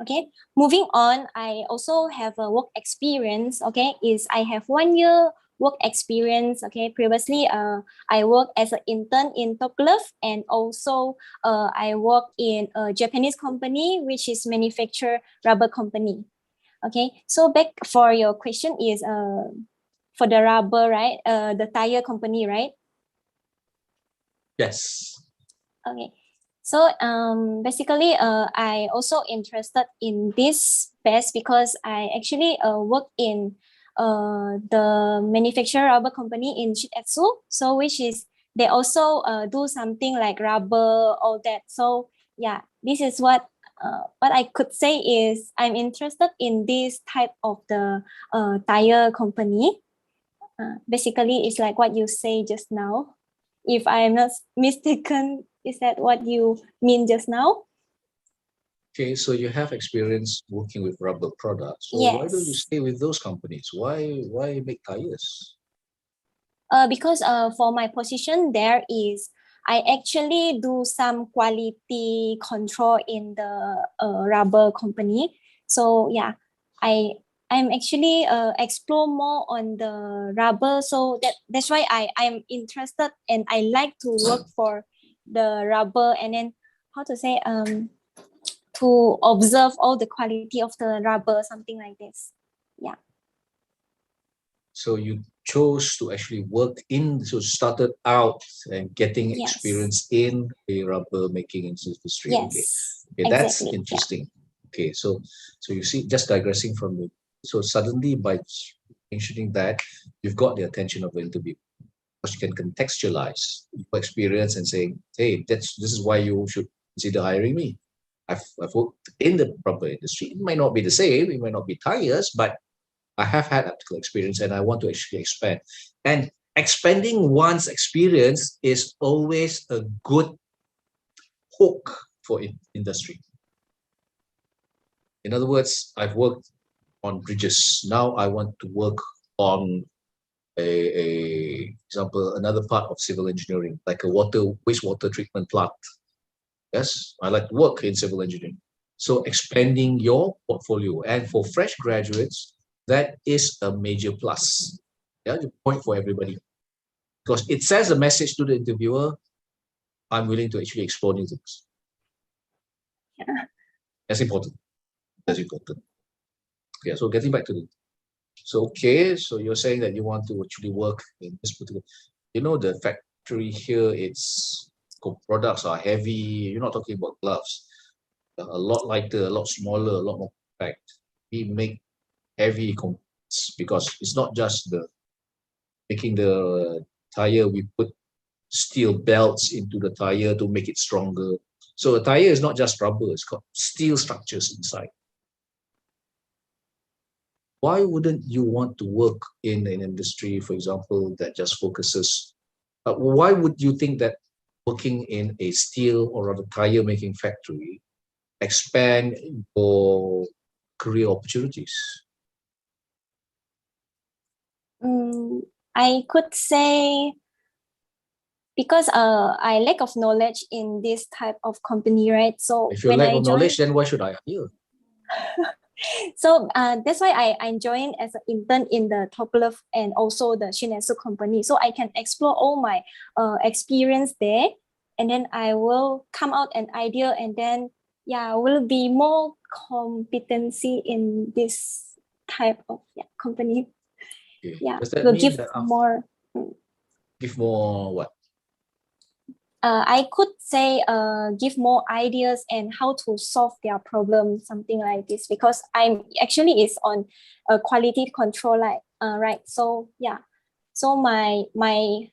Okay, moving on, I also have a work experience. Okay, I have 1 year work experience. Okay, previously, I worked as an intern in Top Glove, and also I work in a Japanese company which is manufacture rubber company. Okay, so back for your question is for the rubber, right? The tire company, right? Yes. Okay. So basically I also interested in this space because I actually work in the manufacturer rubber company in Shitetsu. So which is they also do something like rubber, all that. So yeah, this is what I could say is I'm interested in this type of the tire company. Basically, it's like what you say just now. If I am not mistaken, is that what you mean just now? Okay, so you have experience working with rubber products. So why don't you Yes. stay with those companies? Why make tires? Because for my position there is I actually do some quality control in the rubber company. So yeah, I'm actually explore more on the rubber. So that's why I'm interested and I like to work for the rubber, and then how to say to observe all the quality of the rubber, something like this. Yeah. So you chose to actually work so started out and getting Yes. experience in the rubber making industry. Yes. Okay, that's Exactly. interesting. Yeah. Okay, so you see, just digressing from it. So suddenly by mentioning that, you've got the attention of the interview. Because you can contextualize your experience and saying, hey, this is why you should consider hiring me. I've worked in the rubber industry. It might not be the same, it might not be tires, but I have had practical experience and I want to actually expand. And expanding one's experience is always a good hook for industry. In other words, I've worked on bridges. Now I want to work on example, another part of civil engineering, like a wastewater treatment plant. Yes, I like to work in civil engineering. So expanding your portfolio, and for fresh graduates, that is a major plus. Yeah, the point for everybody, because it sends a message to the interviewer: I'm willing to actually explore new things. Yeah. That's important. That's important. Yeah. So getting back to the, so you're saying that you want to actually work in this particular, the factory here, its products are heavy. You're not talking about gloves. A lot lighter, a lot smaller, a lot more compact. We make heavy components because it's not just making the tire. We put steel belts into the tire to make it stronger. So a tire is not just rubber, it's got steel structures inside. Why wouldn't you want to work in an industry, for example, that just focuses? Why would you think that working in a steel or a tire making factory expand your career opportunities? I could say because I lack of knowledge in this type of company, right? So If you when lack I of knowledge, then why should I appeal? So that's why I joined as an intern in the Toplev and also the Shinetsu company. So I can explore all my experience there, and then I will come out an idea, and then will be more competency in this type of company. Okay. Yeah, Does that will mean give that more. give more what? I could say give more ideas and how to solve their problem, something like this, because I'm actually is on a quality control, like right. So so my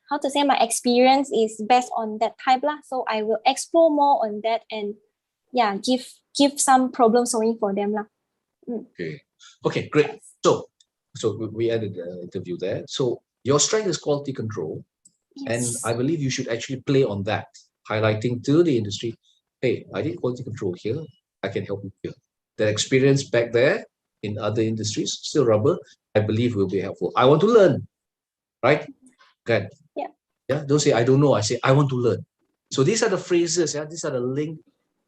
how to say, my experience is based on that type lah. So I will explore more on that and give some problem solving for them lah. Okay, great. So we ended the interview there. So your strength is quality control. And Yes. I believe you should actually play on that, highlighting to the industry, hey, I did quality control here, I can help you here. The experience back there in other industries, still rubber, I believe will be helpful. I want to learn, right? Good. Yeah, don't say I don't know, I say I want to learn. So these are the phrases, these are the link,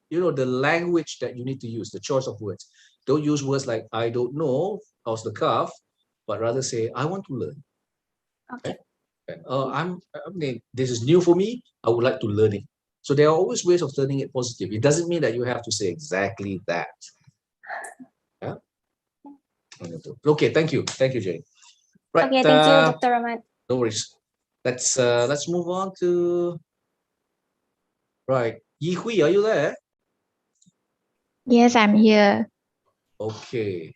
the language that you need to use, the choice of words. Don't use words like I don't know, off the cuff, but rather say I want to learn. Okay. This is new for me. I would like to learn it. So there are always ways of turning it positive. It doesn't mean that you have to say exactly that. Yeah. Okay. Thank you, Jane. Right. Okay. Thank you, Dr. Rahmat. No worries. Let's move on to Yi Hui. Are you there? Yes, I'm here. Okay.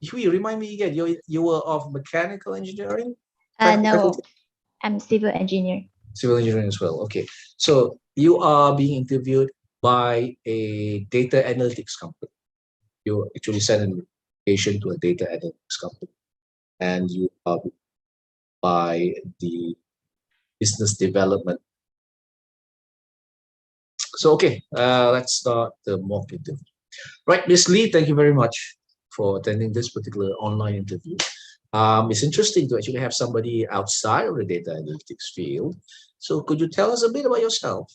Yi Hui, remind me again. You were of mechanical engineering? No, I'm civil engineer. Civil engineering as well. Okay. So you are being interviewed by a data analytics company. You actually send an invitation to a data analytics company, and you are by the business development. So okay, let's start the mock interview. Right, Miss Lee, thank you very much for attending this particular online interview. It's interesting to actually have somebody outside of the data analytics field. So could you tell us a bit about yourself?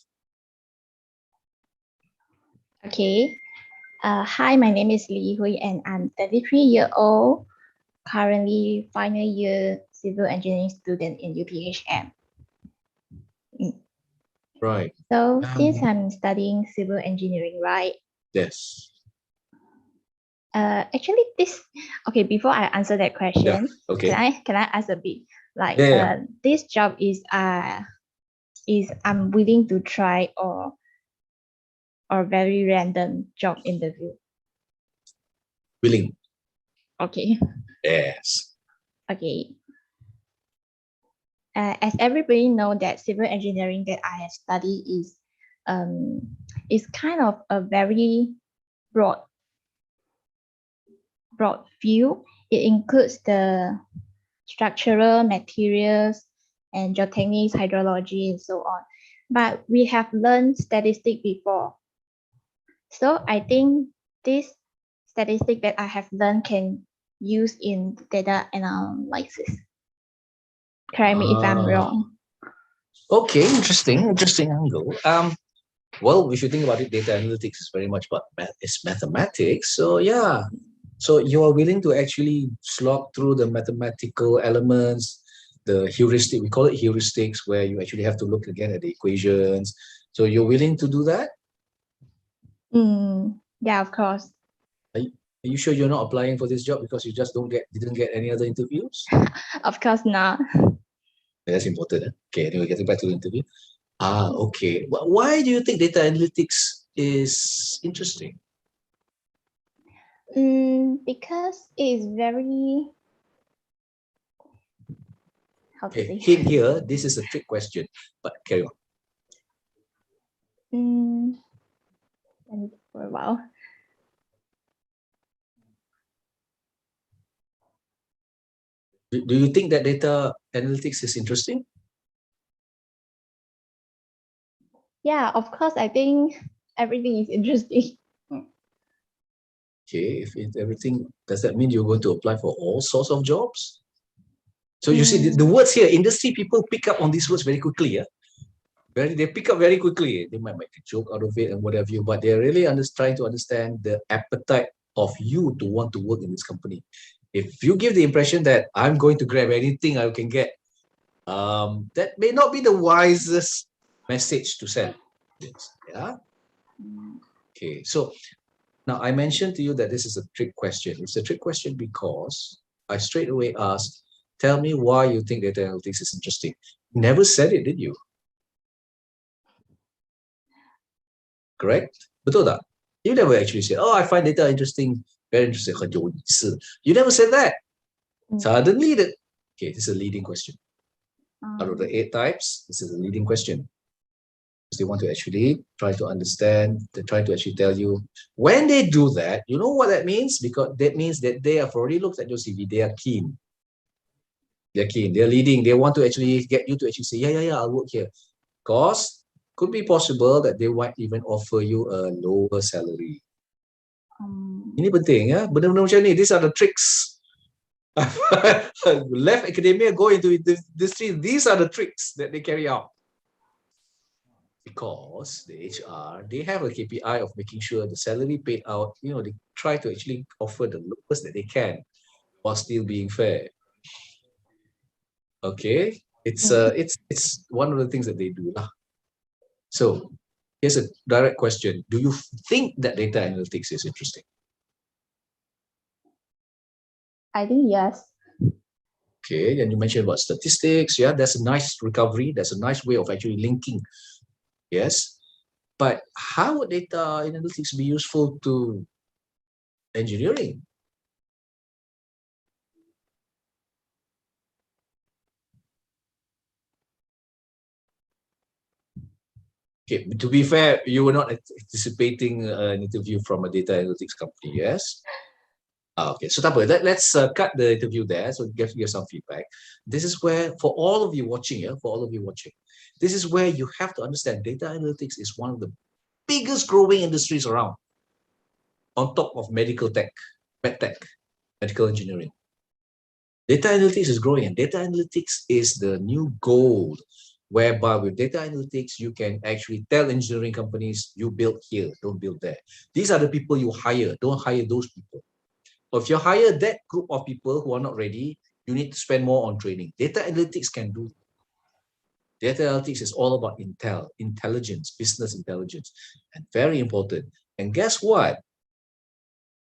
Okay. Hi, my name is Li Hui and I'm 33 years old, currently final year civil engineering student in UPHM. Right. So since I'm studying civil engineering, right? Yes. Actually before I answer that question, okay. can I ask a bit? Like this job is I'm willing to try or very random job interview? Willing. Okay. Yes. Okay. As everybody know that civil engineering that I have studied is kind of a very broad field. It includes the structural materials and geotechnics, hydrology, and so on. But we have learned statistics before. So I think this statistic that I have learned can use in data analysis. Correct me if I'm wrong. Okay, interesting angle. Well, if you think about it, data analytics is very much about it's mathematics. So yeah, so you are willing to actually slog through the mathematical elements, the heuristic. We call it heuristics, where you actually have to look again at the equations. So you're willing to do that? Yeah, of course. Are you sure you're not applying for this job because you just didn't get any other interviews? Of course not. That's important. Okay, anyway, getting back to the interview. Okay. Why do you think data analytics is interesting? Because it's very Hint here, this is a trick question, but carry on. Let me think for a while. Do you think that data analytics is interesting? Yeah, of course. I think everything is interesting. Okay, if everything, does that mean you're going to apply for all sorts of jobs? So you see the words here, industry people pick up on these words very quickly. Yeah, they pick up very quickly. They might make a joke out of it and whatever you, but they're really trying to understand the appetite of you to want to work in this company. If you give the impression that I'm going to grab anything I can get, that may not be the wisest message to send. Yeah. Okay. So now I mentioned to you that this is a trick question. It's a trick question because I straight away asked, tell me why you think data analytics is interesting. You never said it, did you? Correct? Betul tak? You never actually said, oh, I find data interesting, very interesting. You never said that. Suddenly, okay, this is a leading question. Out of the 8 types, this is a leading question. They want to actually try to understand, they try to actually tell you. When they do that, you know what that means? Because that means that they have already looked at your CV, they are keen. They're keen, they're leading, they want to actually get you to actually say, yeah, I'll work here. Because could be possible that they might even offer you a lower salary. Ini penting ya, benda-benda macam ni, these are the tricks. Left academia, go into industry, these are the tricks that they carry out. Because the HR, they have a KPI of making sure the salary paid out, you know, they try to actually offer the lowest that they can while still being fair. Okay, it's one of the things that they do lah. So here's a direct question. Do you think that data analytics is interesting? I think yes. Okay, and you mentioned about statistics. Yeah, that's a nice recovery. That's a nice way of actually linking. Yes, but how would data analytics be useful to engineering? Okay, to be fair, you were not anticipating an interview from a data analytics company, yes? Okay, so let's cut the interview there. So give some feedback. This is where, for all of you watching, this is where you have to understand data analytics is one of the biggest growing industries around, on top of medical tech, medtech, medical engineering. Data analytics is growing, and data analytics is the new gold, whereby with data analytics, you can actually tell engineering companies, you build here, don't build there. These are the people you hire, don't hire those people. Or if you hire that group of people who are not ready, you need to spend more on training. Data analytics can do. Data analytics is all about intelligence, business intelligence, and very important. And guess what?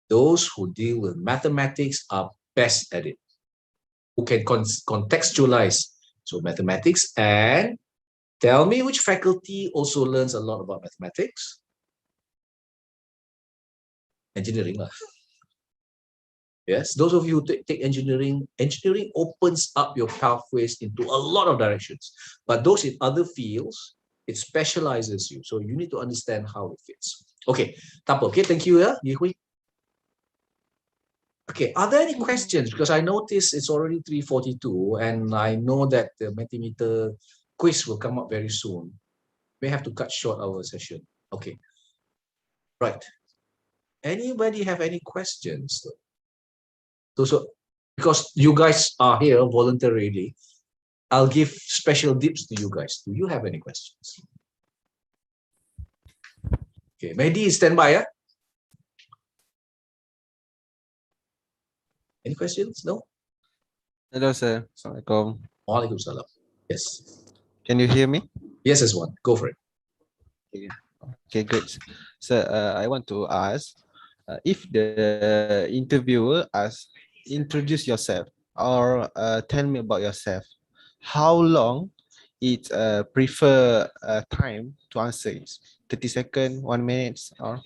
Those who deal with mathematics are best at it, who can contextualize. So mathematics, and tell me which faculty also learns a lot about mathematics? Engineering. Yes, those of you who take engineering, engineering opens up your pathways into a lot of directions. But those in other fields, it specializes you. So you need to understand how it fits. Okay, Tapo, okay, thank you. Okay, are there any questions? Because I noticed it's already 3:42 and I know that the Mentimeter quiz will come up very soon. We have to cut short our session. Okay, right. Anybody have any questions? So because you guys are here voluntarily, I'll give special dips to you guys. Do you have any questions? Okay, Mehdi, stand by. Yeah? Any questions? No? Hello, sir. Assalamualaikum. Waalaikumsalam. Yes. Can you hear me? Yes, as one. Go for it. Okay, good. So I want to ask, if the interviewer asks, introduce yourself or tell me about yourself, how long it prefer time to answer it? 30 seconds, 1 minute, or?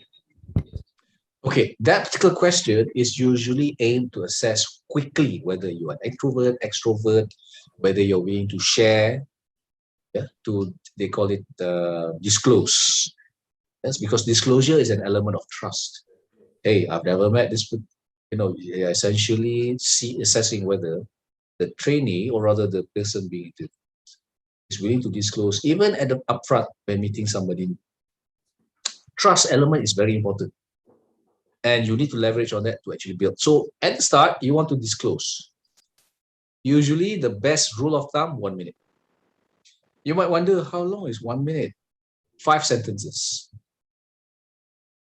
Okay, that particular question is usually aimed to assess quickly whether you are introvert, extrovert, whether you're willing to share, they call it disclose. That's because disclosure is an element of trust. Hey, I've never met this, you're essentially assessing whether the trainee, or rather the person being interviewed, is willing to disclose, even at the upfront when meeting somebody. Trust element is very important. And you need to leverage on that to actually build. So at the start, you want to disclose. Usually the best rule of thumb, 1 minute. You might wonder, how long is 1 minute? 5 sentences.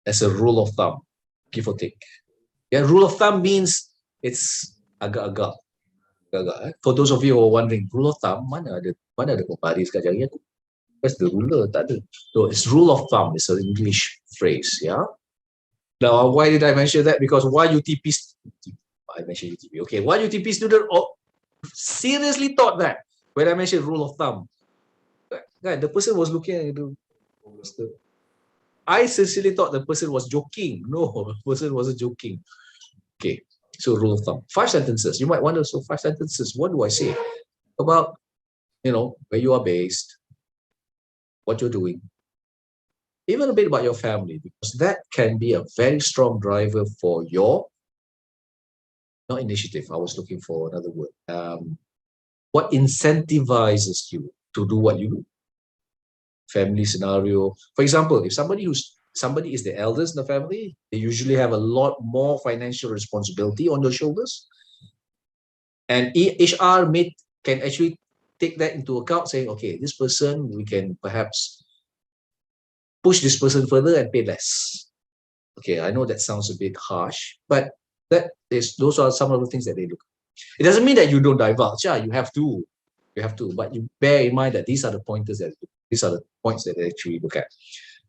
As a rule of thumb, give or take. Yeah, rule of thumb means it's agak-agak. For those of you who are wondering, rule of thumb, mana ada baris kat jari aku? Where's the ruler? Tak ada. So it's rule of thumb. It's an English phrase. Yeah. Now, why did I mention that? Because why UTP? I mentioned UTP. Okay, why UTP student seriously thought that when I mentioned rule of thumb? The person was looking at the. I sincerely thought the person was joking. No, the person wasn't joking. Okay, so rule of thumb. 5 sentences. You might wonder, so 5 sentences, what do I say? About, where you are based, what you're doing, even a bit about your family, because that can be a very strong driver for your, not initiative, I was looking for another word. What incentivizes you to do what you do? Family scenario. For example, if somebody is the eldest in the family, they usually have a lot more financial responsibility on their shoulders. And HR can actually take that into account, saying, okay, this person, we can perhaps push this person further and pay less. Okay, I know that sounds a bit harsh, but those are some of the things that they look at. It doesn't mean that you don't divulge. Yeah, you have to, but you bear in mind that these are the pointers these are the points that they actually look at.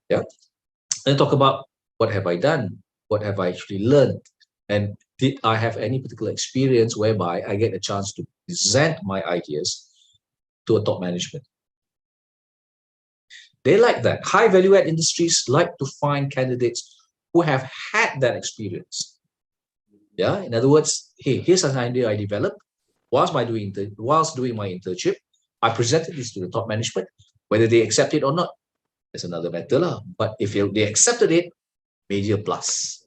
Yeah. And talk about, what have I done? What have I actually learned? And did I have any particular experience whereby I get a chance to present my ideas to a top management? They like that. High value add industries like to find candidates who have had that experience. Yeah, in other words, hey, here's an idea I developed whilst doing my internship. I presented this to the top management. Whether they accept it or not, that's another matter lah. But if they accepted it, major plus.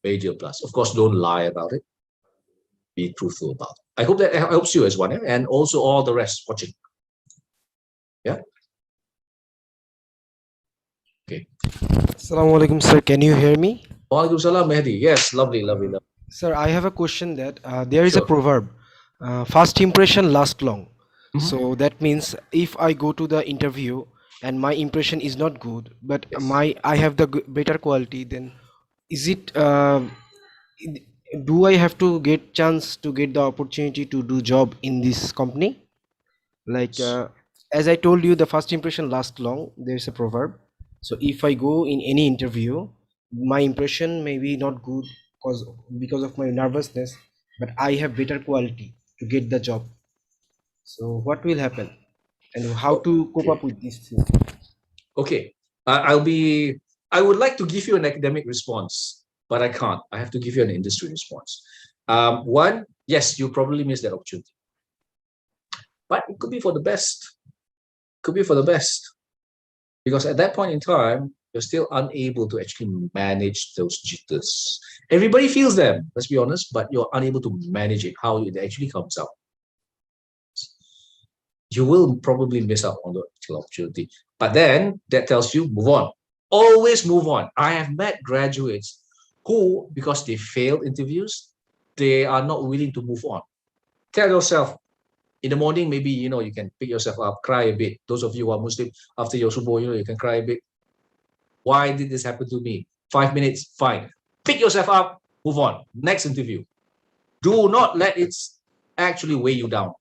Major plus. Of course, don't lie about it. Be truthful about it. I hope that helps you as one, and also all the rest watching. Yeah. Okay. Assalamualaikum, sir. Can you hear me? Waalaikumsalam, Mehdi. Yes, lovely. Sir, I have a question that there is a Sure. proverb, first impression lasts long. So that means if I go to the interview and my impression is not good, but Yes. I have the better quality, then is it, do I have to get chance to get the opportunity to do job in this company? Like, as I told you, the first impression lasts long. There's a proverb. So if I go in any interview, my impression may be not good because of my nervousness, but I have better quality to get the job. So what will happen, and how to cope up with this thing? Okay. I would like to give you an academic response, but I can't. I have to give you an industry response. One, yes, you probably missed that opportunity, but it could be for the best. Could be for the best, because at that point in time, you're still unable to actually manage those jitters. Everybody feels them, let's be honest, but you're unable to manage it, how it actually comes out. You will probably miss out on the opportunity. But then that tells you, move on. Always move on. I have met graduates who, because they failed interviews, they are not willing to move on. Tell yourself, in the morning, maybe, you can pick yourself up, cry a bit. Those of you who are Muslim, after your subuh, you can cry a bit. Why did this happen to me? 5 minutes, fine. Pick yourself up, move on. Next interview. Do not let it actually weigh you down.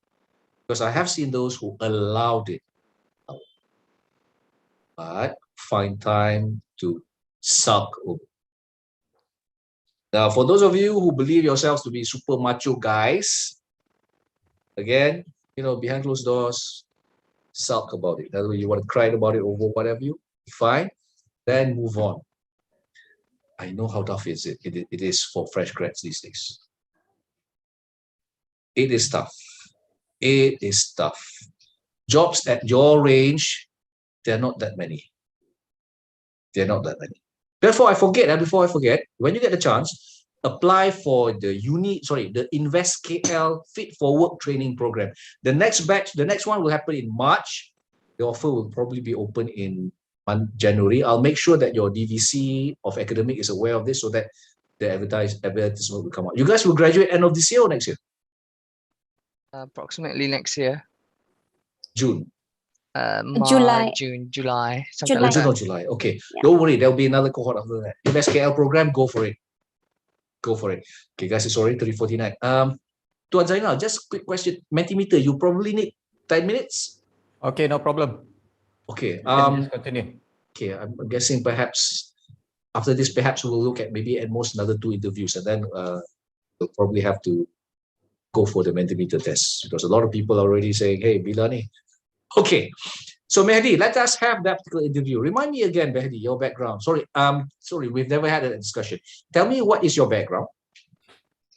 Because I have seen those who allowed it. But find time to suck over. Now, for those of you who believe yourselves to be super macho guys, again, behind closed doors, sulk about it. Whether you want to cry about it over whatever fine, then move on. I know how tough it is for fresh grads these days. It is tough. It is tough. Jobs at your range, they're not that many. Before I forget, when you get the chance, apply for the Invest KL Fit for Work training program. The next one will happen in March. The offer will probably be open in January. I'll make sure that your DVC of academic is aware of this so that the advertisement will come out. You guys will graduate end of this year or next year? Approximately next year. June. July. June, July, something July. like June that. or July. Okay. Yeah. Don't worry, there'll be another cohort after that. If SKL program, go for it. Go for it. Okay, guys, it's already 3:49. To Zainal, just quick question. Mentimeter, you probably need 10 minutes. Okay, no problem. Okay. You can just continue. Okay, I'm guessing perhaps after this, perhaps we'll look at maybe at most another 2 interviews, and then we'll probably have to go for the Mentimeter test because a lot of people are already saying, hey, Bilani. Okay. So Mehdi, let us have that particular interview. Remind me again, Mehdi, your background. Sorry, we've never had a discussion. Tell me, what is your background?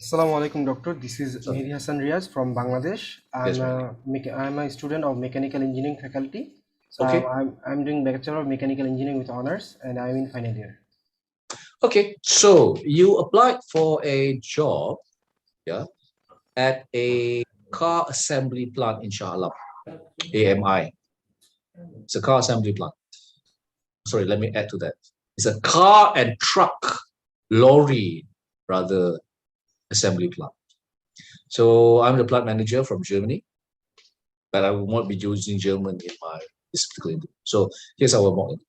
Assalamualaikum, doctor. This is Mehdi Hassan Riaz from Bangladesh. Yes, I'm a student of mechanical engineering faculty. So Okay. I'm doing Bachelor of Mechanical Engineering with honors, and I'm in final year. Okay, so you applied for a job, yeah, at a car assembly plant in Shah Alam, AMI. It's a car assembly plant. Sorry, let me add to that. It's a car and truck, lorry, rather, assembly plant. So I'm the plant manager from Germany, but I will not be using German in my this particular interview. So here's our model.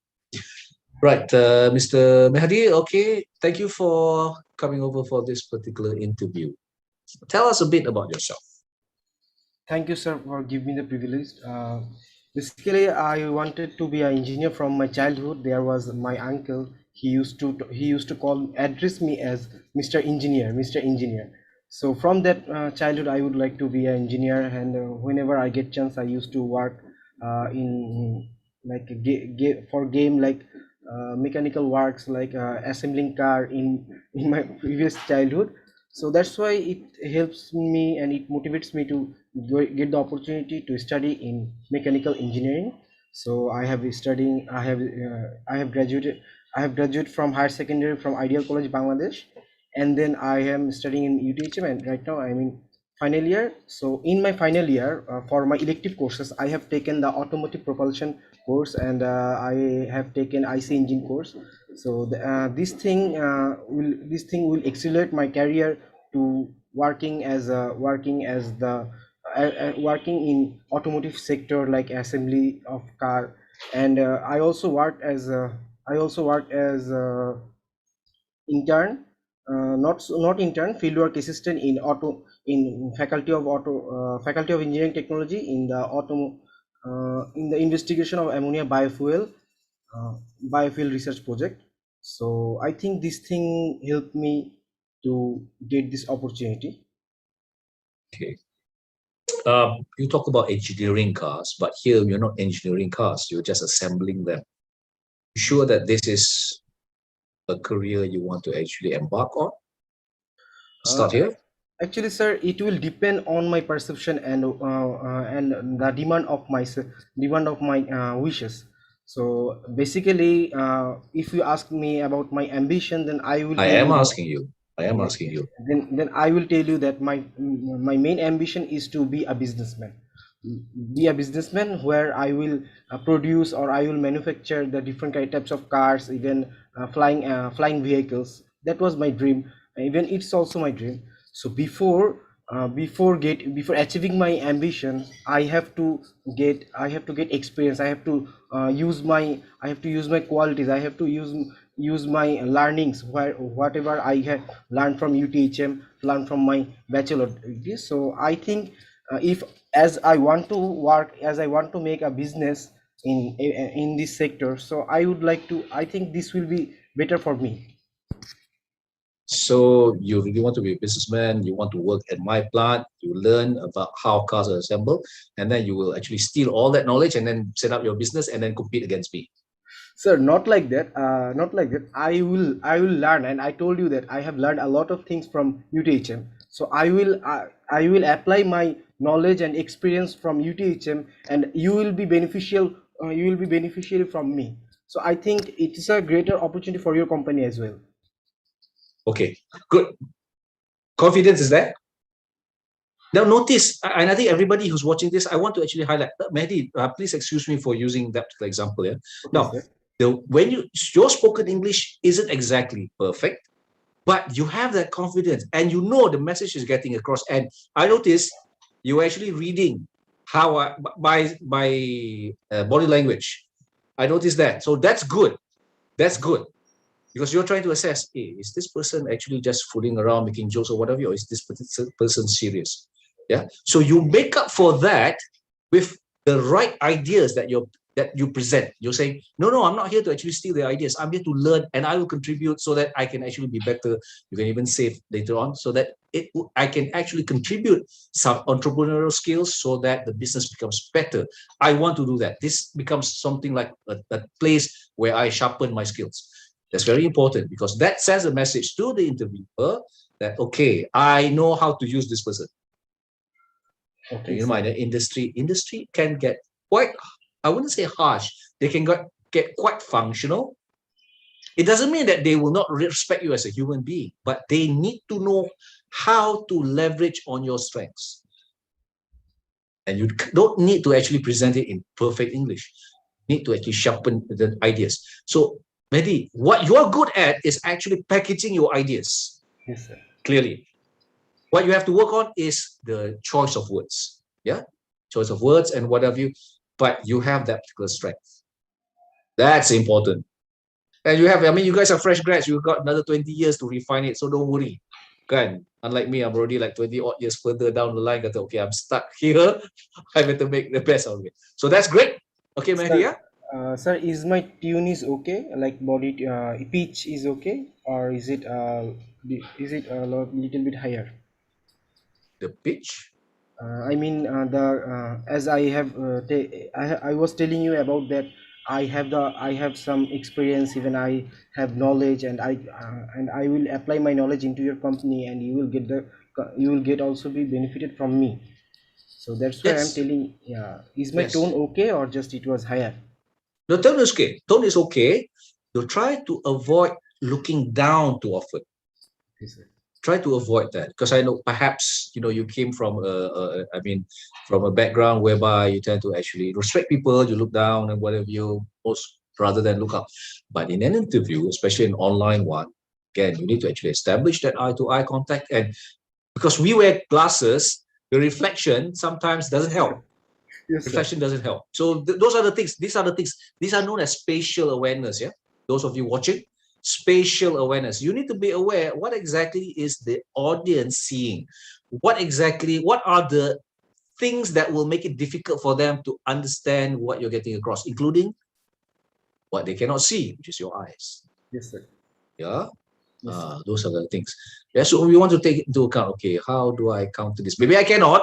Right, Mr. Mehdi, okay, thank you for coming over for this particular interview. Tell us a bit about yourself. Thank you, sir, for giving me the privilege. Basically, I wanted to be an engineer from my childhood. There was my uncle. He used to address me as Mr. Engineer, Mr. Engineer. So from that childhood, I would like to be an engineer. And whenever I get chance, I used to work in like for game like mechanical works, like assembling car in my previous childhood. So that's why it helps me and it motivates me to get the opportunity to study in mechanical engineering. So I have graduated from higher secondary from Ideal College, Bangladesh, and then I am studying in UTHM, and right now I'm in final year. So in my final year, for my elective courses, I have taken the automotive propulsion course, and I have taken IC engine course. So this thing will accelerate my career to working in automotive sector, like assembly of car. And I also worked as intern, not intern, fieldwork assistant in faculty of engineering technology in the investigation of ammonia biofuel research project. So I think this thing helped me to get this opportunity. Okay. You talk about engineering cars, but here you're not engineering cars, you're just assembling them. You sure that this is a career you want to actually embark on? Start here? Actually, sir, it will depend on my perception and the demand of my wishes. So basically, if you ask me about my ambition, then I am asking you. Then I will tell you that my main ambition is to be a businessman. Where I will produce, or I will manufacture the different types of cars, even flying vehicles. That was my dream. Even it's also my dream. So before achieving my ambition, I have to get experience. I have to use my qualities. I have to use my learnings, whatever I have learned from UTHM, learned from my bachelor degree. So I think if as I want to make a business in this sector, so I think this will be better for me. So you really want to be a businessman, you want to work at my plant, you learn about how cars are assembled, and then you will actually steal all that knowledge and then set up your business and then compete against me. Sir, not like that. I will learn, and I told you that I have learned a lot of things from UTHM. So I will apply my knowledge and experience from UTHM, and you will be beneficial. From me. So I think it is a greater opportunity for your company as well. Okay, good. Confidence is there. Now notice, and I think everybody who's watching this, I want to actually highlight, Mehdi, please excuse me for using that particular example. Yeah. Okay, now, when your spoken English isn't exactly perfect, but you have that confidence and you know the message is getting across. And I noticed you're actually reading how by body language. I noticed that. So that's good. That's good. Because you're trying to assess, hey, is this person actually just fooling around, making jokes or whatever, or is this person serious? Yeah. So you make up for that with the right ideas that you present. You're saying, no, I'm not here to actually steal the ideas. I'm here to learn, and I will contribute so that I can actually be better. You can even save later on, so that I can actually contribute some entrepreneurial skills so that the business becomes better. I want to do that. This becomes something like a place where I sharpen my skills. That's very important, because that sends a message to the interviewer that, okay, I know how to use this person. Okay, you know, the industry can get quite, I wouldn't say harsh, they can get quite functional. It doesn't mean that they will not respect you as a human being, but they need to know how to leverage on your strengths. And you don't need to actually present it in perfect English. You need to actually sharpen the ideas. So, Mehdi, what you're good at is actually packaging your ideas. Yes, sir. Clearly. What you have to work on is the choice of words. Yeah? Choice of words and what have you. But you have that particular strength. That's important. And you have, I mean, you guys are fresh grads. You've got another 20 years to refine it. So don't worry. Kan? Unlike me, I'm already like 20 odd years further down the line. Okay, I'm stuck here. I better make the best out of it. So that's great. Okay, Mehdi, yeah? Sir, is my tune is okay? Like body pitch is okay, or is it a little bit higher? The pitch? I mean as I have I was telling you about that I have some experience, even I have knowledge, and I will apply my knowledge into your company, and you will get also be benefited from me. So that's why I'm telling. Yeah, is my tone okay, or just it was higher? The tone is okay. Tone is okay. You try to avoid looking down too often. Yes, sir. Try to avoid that, because I know perhaps you came from from a background whereby you tend to actually respect people, you look down and whatever you post rather than look up. But in an interview, especially an online one, again, you need to actually establish that eye-to-eye contact. And because we wear glasses, the reflection sometimes doesn't help. Yes, reflection doesn't help. So those are the things. These are the things. These are known as spatial awareness. Yeah, those of you watching. Spatial awareness. You need to be aware what exactly is the audience seeing. What are the things that will make it difficult for them to understand what you're getting across, including what they cannot see, which is your eyes. Yes, sir. Yeah. Yes, those are the things. Yeah. So we want to take into account. Okay, how do I counter this? Maybe I cannot.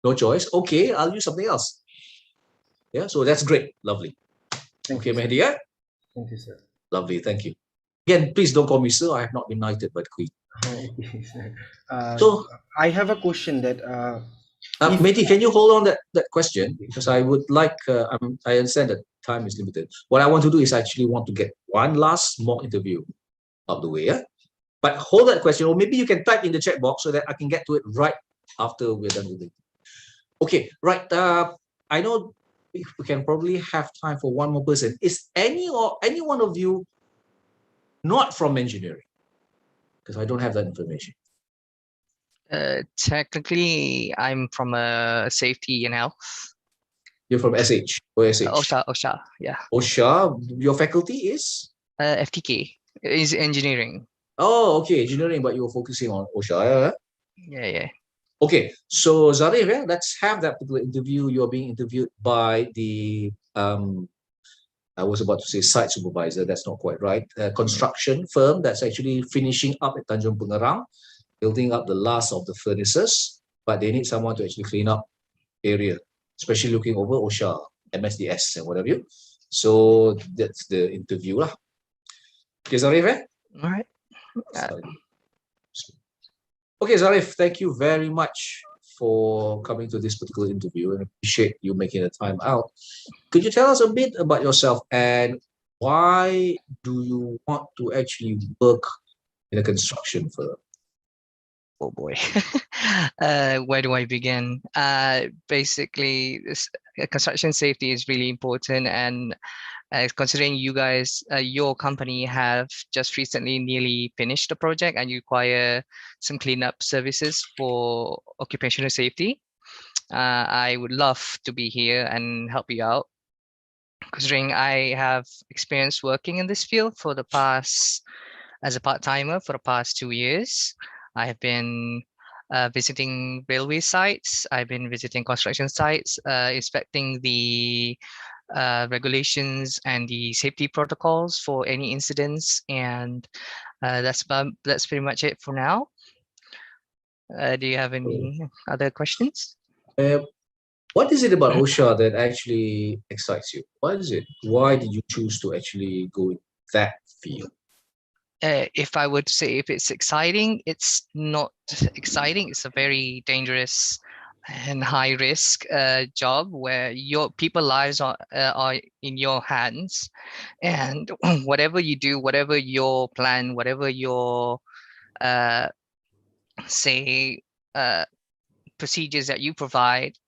No choice. Okay, I'll use something else. Yeah. So that's great. Lovely. Thank you, Mehdi. Yeah. Thank you, sir. Lovely. Thank you. Again, please don't call me sir. I have not been knighted by the Queen. So I have a question that Mehdi, can you hold on that question, because I would like I understand that time is limited. What I want to do is actually want to get one last mock interview out the way. Yeah, but hold that question, or maybe you can type in the chat box so that I can get to it right after we're done with it. Okay, right. I know we can probably have time for one more person. Is any one of you not from engineering? Because I don't have that information. Technically, I'm from safety and health. You're from SH or SH? OSHA, yeah. OSHA. Your faculty is? FTK is engineering. Oh, okay, engineering, but you're focusing on OSHA. Yeah. Okay, so Zarif, yeah, let's have that particular interview. You're being interviewed by the I was about to say site supervisor. That's not quite right. Construction firm that's actually finishing up at Tanjung Pengerang, building up the last of the furnaces, but they need someone to actually clean up area, especially looking over OSHA, MSDS, and whatever. So that's the interview lah. Okay, Zarif, eh? All right. Okay, Zarif, thank you very much for coming to this particular interview, and appreciate you making the time out. Could you tell us a bit about yourself and why do you want to actually work in a construction firm? Oh boy, where do I begin? Basically, construction safety is really important, and considering you guys, your company have just recently nearly finished the project and you require some cleanup services for occupational safety. I would love to be here and help you out, considering I have experience working in this field for the past, as a part-timer for the past 2 years. I have been visiting railway sites. I've been visiting construction sites, inspecting the regulations and the safety protocols for any incidents, and that's pretty much it for now. Do you have any other questions? What is it about OSHA that actually excites you? What is it? Why did you choose to actually go in that field? If I would say if it's exciting, it's not exciting. It's a very dangerous and high risk job where your people's lives are in your hands, and whatever you do, whatever your plan, whatever your say procedures that you provide,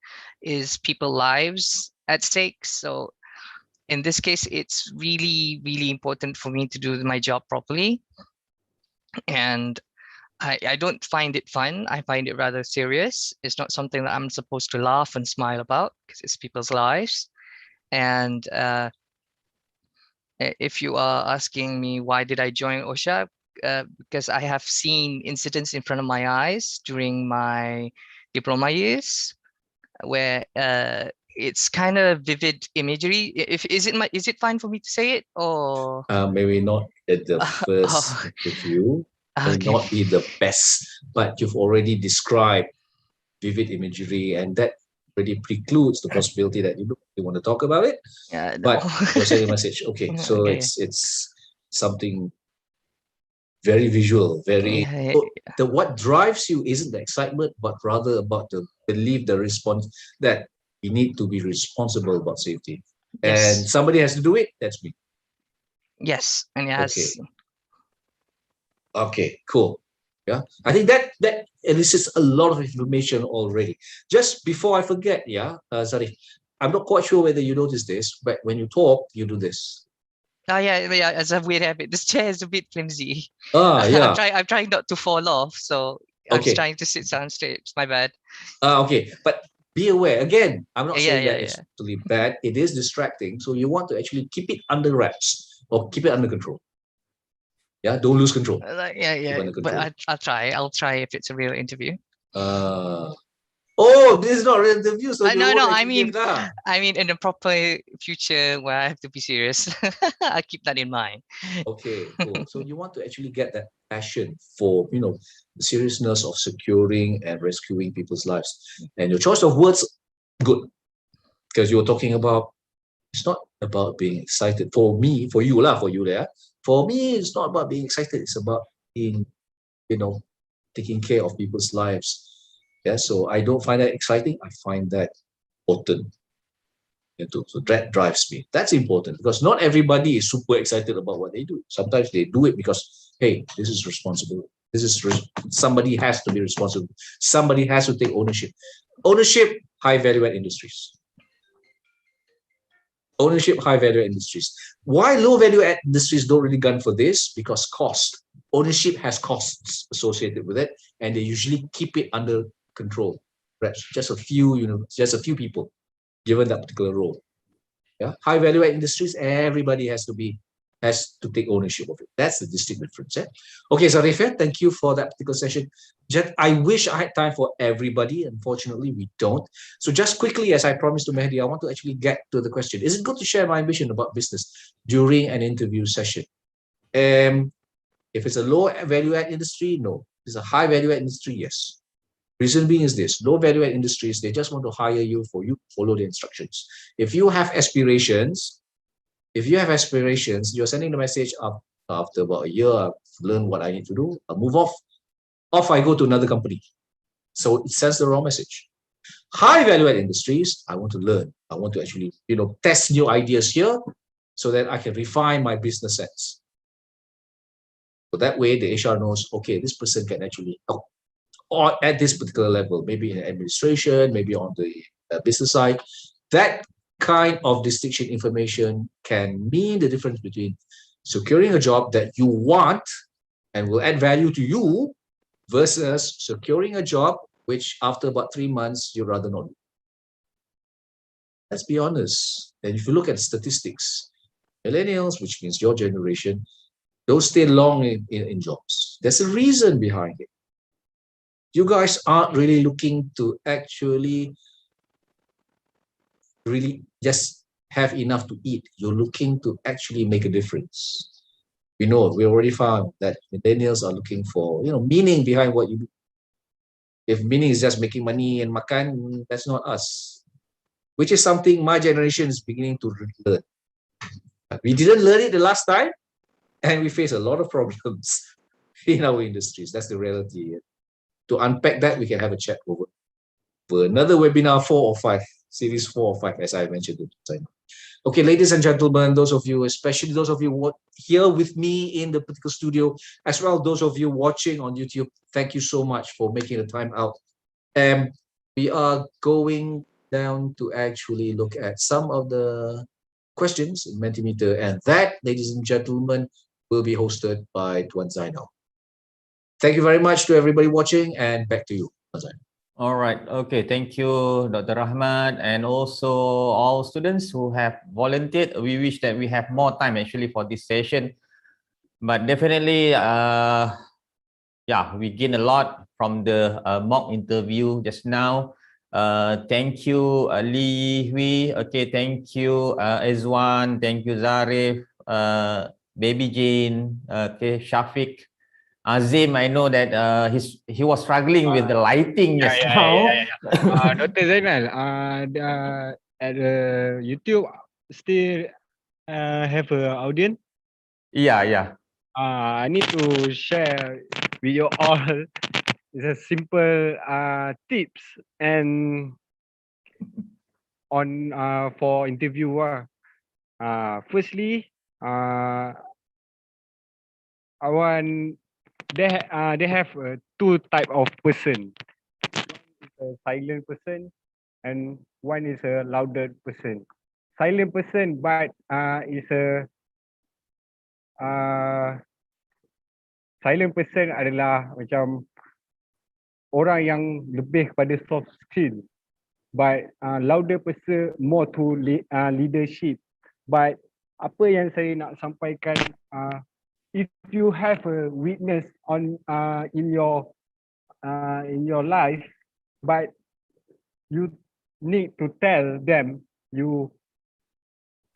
is people's lives at stake. So in this case, it's really, really important for me to do my job properly. And I don't find it fun. I find it rather serious. It's not something that I'm supposed to laugh and smile about because it's people's lives. And if you are asking me why did I join OSHA, because I have seen incidents in front of my eyes during my diploma years where it's kind of vivid imagery. Is it fine for me to say it, or maybe not at the first review, may not be the best, but you've already described vivid imagery, and that already precludes the possibility that you want to talk about it. No. But you're sending a message. Okay, so Okay. it's something very visual, very. What drives you isn't the excitement, but rather about the belief, the response that we need to be responsible about safety, Yes. and somebody has to do it. That's me. Yes, and yes. Okay, cool. Yeah, I think that elicits a lot of information already. Just before I forget, Zarif, I'm not quite sure whether you noticed this, but when you talk, you do this. Oh yeah, as a weird habit. This chair is a bit flimsy. Yeah. I'm trying not to fall off, so I'm just trying to sit down straight. It's my bad. Okay, but be aware. Again, I'm not saying that yeah. it's totally bad. It is distracting, so you want to actually keep it under wraps or keep it under control. Yeah, don't lose control. But I'll try. I'll try if it's a real interview. Oh, this is not an interview, so no. I mean in a proper future where I have to be serious. I'll keep that in mind. Okay, cool. So you want to actually get that passion for the seriousness of securing and rescuing people's lives, and your choice of words, good, because you were talking about it's not about being excited. For me, for you there. For me, it's not about being excited. It's about being, taking care of people's lives. Yeah, so I don't find that exciting. I find that important. So that drives me. That's important because not everybody is super excited about what they do. Sometimes they do it because, hey, this is responsible. Somebody has to be responsible. Somebody has to take ownership. Ownership, high value add industries. Ownership, high value add industries. Why low value add industries don't really gun for this? Because cost. Ownership has costs associated with it, and they usually keep it under control. Right? Just a few people given that particular role. Yeah, high value add industries, everybody has to take ownership of it. That's the distinct difference. Okay, so Zarif, thank you for that particular session. I wish I had time for everybody. Unfortunately, we don't. So just quickly, as I promised to Mehdi, I want to actually get to the question. Is it good to share my ambition about business during an interview session? If it's a low value add industry, no. If it's a high value add industry, yes. Reason being is this: low value add industries, they just want to hire you for you to follow the instructions. If you have aspirations, you're sending the message up after about a year, I've learned what I need to do, I'll move off. Off I go to another company. So it sends the wrong message. High value add industries, I want to learn. I want to actually, test new ideas here so that I can refine my business sense. So that way the HR knows, okay, this person can actually help. Or at this particular level, maybe in administration, maybe on the business side, that kind of distinction information can mean the difference between securing a job that you want and will add value to you versus securing a job which after about 3 months you rather not do. Let's be honest. And if you look at statistics, millennials, which means your generation, don't stay long in jobs. There's a reason behind it. You guys aren't really looking to actually really just have enough to eat. You're looking to actually make a difference. We already found that millennials are looking for, meaning behind what you do. If meaning is just making money and makan, that's not us. Which is something my generation is beginning to learn. We didn't learn it the last time, and we face a lot of problems in our industries. That's the reality. To unpack that, we can have a chat over another webinar 4 or 5, series 4 or 5, as I mentioned. Okay, ladies and gentlemen, those of you, especially those of you here with me in the political studio, as well those of you watching on YouTube, thank you so much for making the time out. We are going down to actually look at some of the questions in Mentimeter, and that, ladies and gentlemen, will be hosted by Tuan Zainal. Thank you very much to everybody watching, and back to you, Tuan Zainal. All right. Okay. Thank you, Dr. Rahmat, and also all students who have volunteered. We wish that we have more time actually for this session, but definitely, we gain a lot from the mock interview just now. Thank you, Li Hui. Okay. Thank you, Ezwan. Thank you, Zarif. Baby Jane. Okay, Shafiq. Azim, I know that he was struggling with the lighting just now. Dr. Zainal, at YouTube still have an audience? Yeah. I need to share with you all. It's a simple tips and on for interviewer. Firstly, I want. They have two type of person. One is a silent person and one is a louder person. Silent person, but is a silent person adalah macam orang yang lebih kepada soft skill, but louder person more to leadership. But apa yang saya nak sampaikan, if you have a weakness on in your life, but you need to tell them you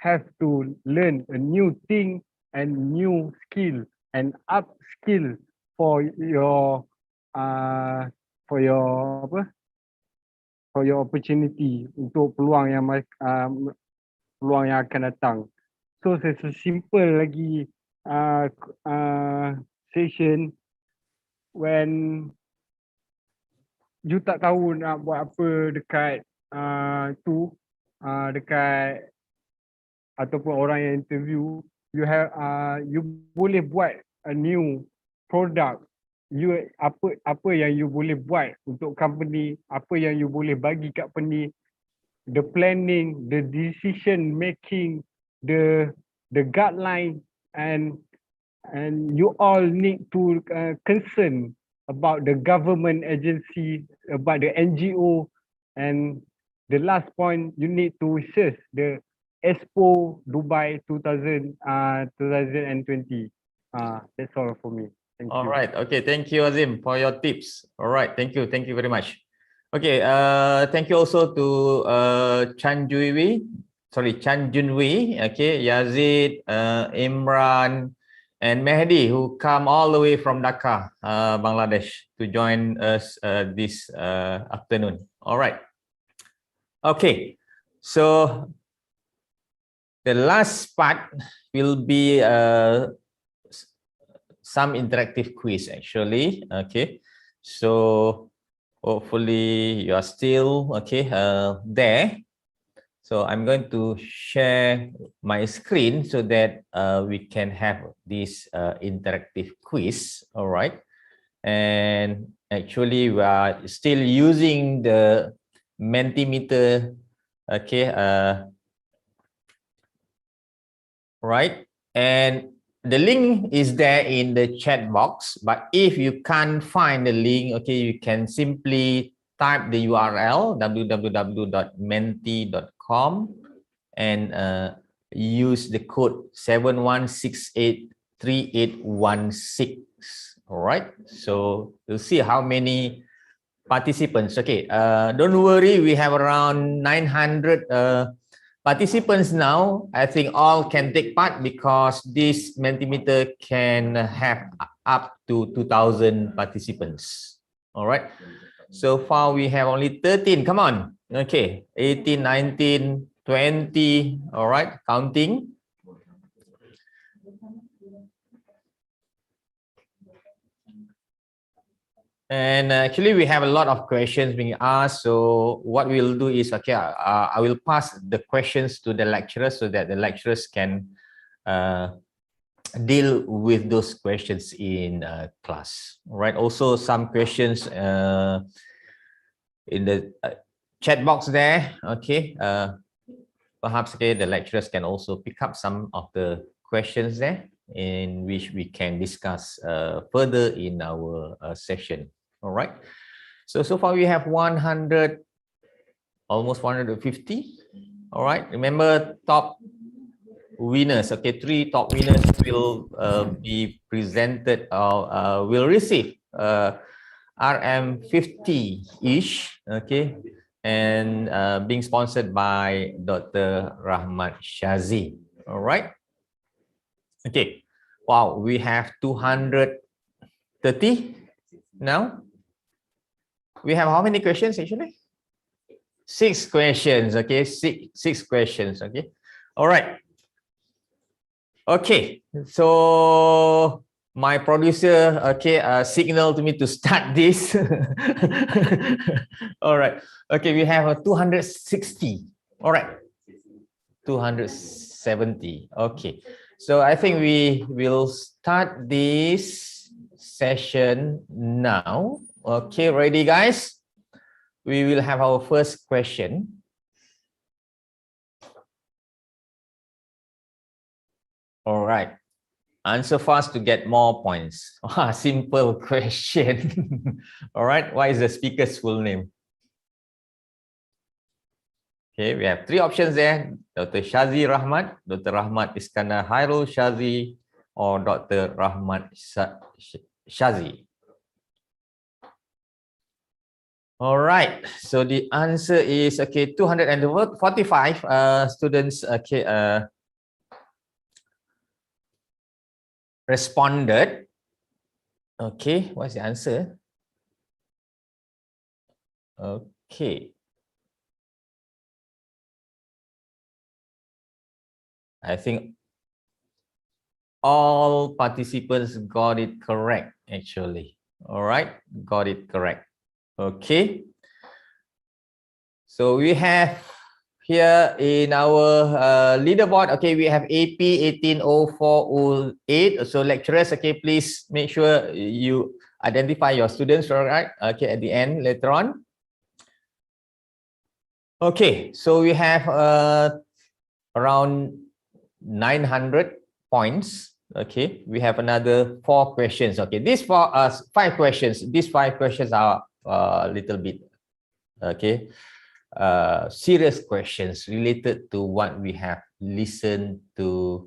have to learn a new thing and new skill and up skill for your opportunity untuk peluang yang akan datang. So simple lagi session when you tak tahu nak buat apa dekat dekat ataupun orang yang interview, you boleh buat a new product. Apa yang you boleh buat untuk company, apa yang you boleh bagi kat company, the planning, the decision making, the guideline, and you all need to concern about the government agency, about the NGO, and the last point, you need to research the Expo Dubai 2020. That's all for me. Thank you. All right. Okay. Thank you, Azim, for your tips. All right. Thank you. Thank you very much. Okay. Thank you also to Chan Junwei. Okay. Yazid, Imran, and Mehdi, who come all the way from Dhaka, Bangladesh, to join us this afternoon. All right. Okay. So the last part will be some interactive quiz actually. Okay. So hopefully you are still there. So I'm going to share my screen so that we can have this interactive quiz. All right. And actually we are still using the Mentimeter right? And the link is there in the chat box, but if you can't find the link, okay, you can simply type the URL www.menti.com and use the code 71683816. All right, so you'll see how many participants. Okay, don't worry, we have around 900 participants now. I think all can take part because this Mentimeter can have up to 2,000 participants. All right, so far we have only 13. Come on. Okay, 18, 19, 20. All right, counting. And actually, we have a lot of questions being asked. So what we'll do is, okay, I will pass the questions to the lecturers so that the lecturers can deal with those questions in class. All right. Also, some questions in the chat box there. Okay. Perhaps okay, the lecturers can also pick up some of the questions there in which we can discuss further in our session. All right. So far we have 100, almost 150. All right. Remember, top winners. Okay, 3 top winners will be presented or will receive RM50 each. Okay, and being sponsored by Dr. Rahmat Shazi. All right. Okay. Wow, we have 230 now. We have how many questions actually? 6 questions. Okay, six questions. Okay. All right. Okay. So my producer, okay, signal to me to start this. All right. Okay, we have a 260. All right. 270. Okay. So I think we will start this session now. Okay, ready guys? We will have our first question. All right. Answer fast to get more points. Simple question. All right. What is the speaker's full name? Okay, we have 3 options there. Dr. Shazi Rahmat, Dr. Rahmat Iskandar Khairul Shazi, or Dr. Rahmat Shazi. All right. So the answer is, okay, 245 students, okay, responded. Okay, what's the answer? Okay. I think all participants got it correct, actually. All right, got it correct. Okay. So we have here in our leaderboard, okay, we have AP 180408. So lecturers, okay, please make sure you identify your students, all right? Okay, at the end, later on. Okay, so we have around 900 points. Okay, we have another 4 questions. Okay, these 5 questions. These 5 questions are a little bit, okay, serious questions related to what we have listened to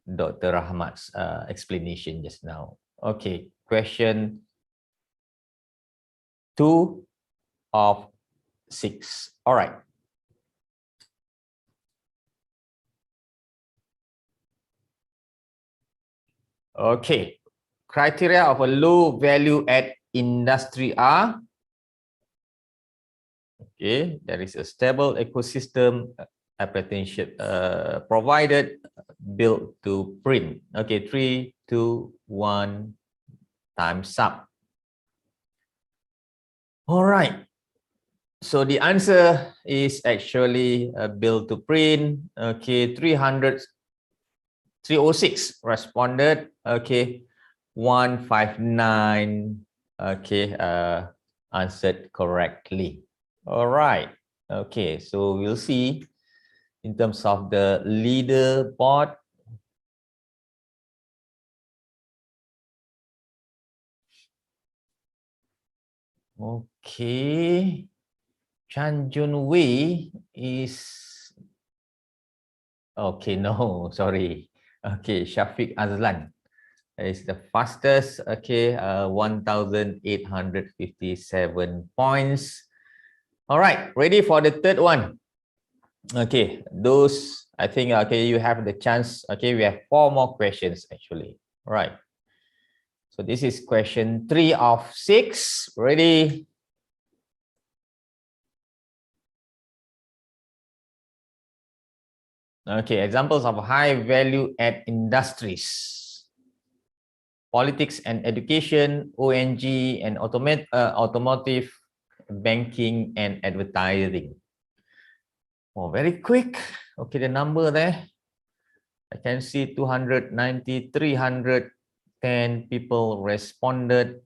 Dr. Rahmat's explanation just now. Okay, question 2 of 6. All right. Okay, criteria of a low value add industry are, okay, there is a stable ecosystem, apprenticeship provided, built to print. Okay, 3, 2, 1, time's up. All right. So the answer is actually built to print. Okay, 306 responded. Okay, 159, okay, answered correctly. All right. Okay, so we'll see in terms of the leaderboard. Okay. Chan Jun Wei is okay. No, sorry. Okay, Shafiq Azlan is the fastest. Okay, 1,857 points. All right, ready for the third one. Okay, those I think okay, you have the chance. Okay, we have 4 more questions actually. All right. So this is question 3 of 6. Ready? Okay, examples of high value add industries. Politics and education, ONG and automotive, banking and advertising. Oh, very quick. Okay, the number there. I can see 290, 310 people responded.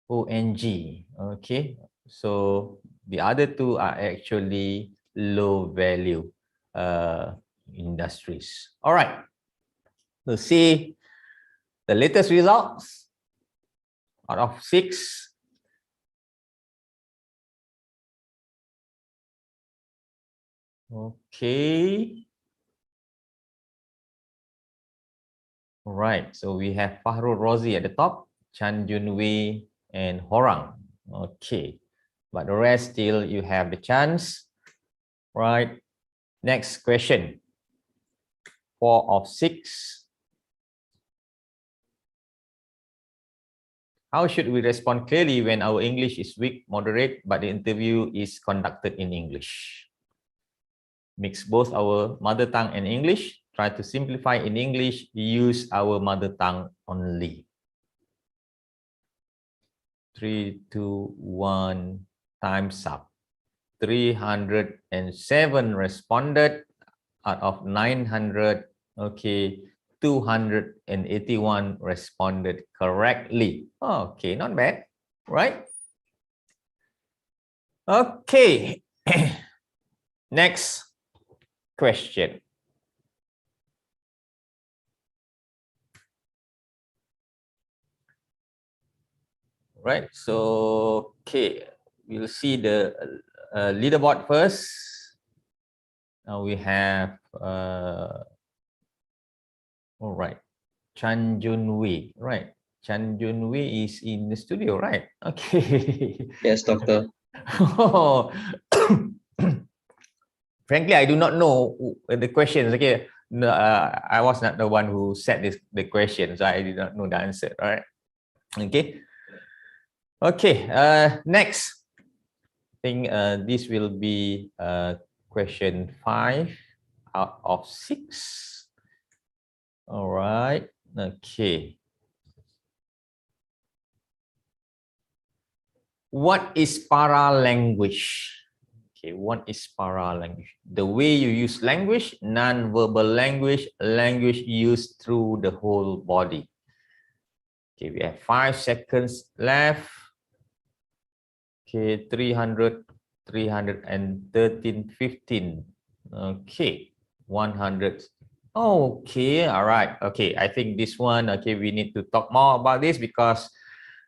ONG. Okay, so the other 2 are actually low value industries. All right, we'll see the latest results out of 6. Okay. All right, so we have Fahrul Rozi at the top, Chan Jun Wei and Horang. Okay, but the rest still you have the chance. Right, next question. 4 of 6. How should we respond clearly when our English is weak, moderate, but the interview is conducted in English? Mix both our mother tongue and English. Try to simplify in English. Use our mother tongue only. 3, 2, 1, time's up. 307 responded out of 900. Okay, 281 responded correctly. Okay, not bad, right? Okay, next question. Right, so okay, we'll see the leaderboard first. Now we have all right, Chan Jun Wei, right? Chan Jun Wei is in the studio, right? Okay. Yes, doctor. Oh. Frankly, I do not know the questions. Okay, no, I was not the one who set the questions, so I did not know the answer. All right. Okay. Okay. Next, I think this will be question 5 out of 6. All right. Okay. What is para-language? Okay, what is para-language? The way you use language, non-verbal language, language used through the whole body. Okay, we have 5 seconds left. Okay, 300, 313, 15. Okay, 100. Okay, all right. Okay, I think this one, okay, we need to talk more about this because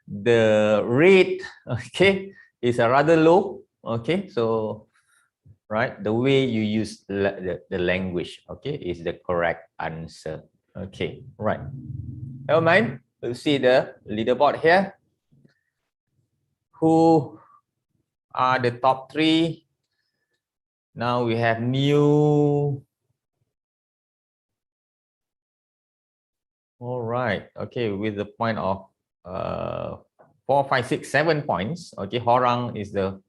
the rate, okay, is rather low. Okay, so right, the way you use the language, okay, is the correct answer. Okay, right. Never mind. We'll see the leaderboard here. Who are the top 3? Now we have new. All right. Okay, with the point of 4, 5, 6, 7 points. Okay, Horang is at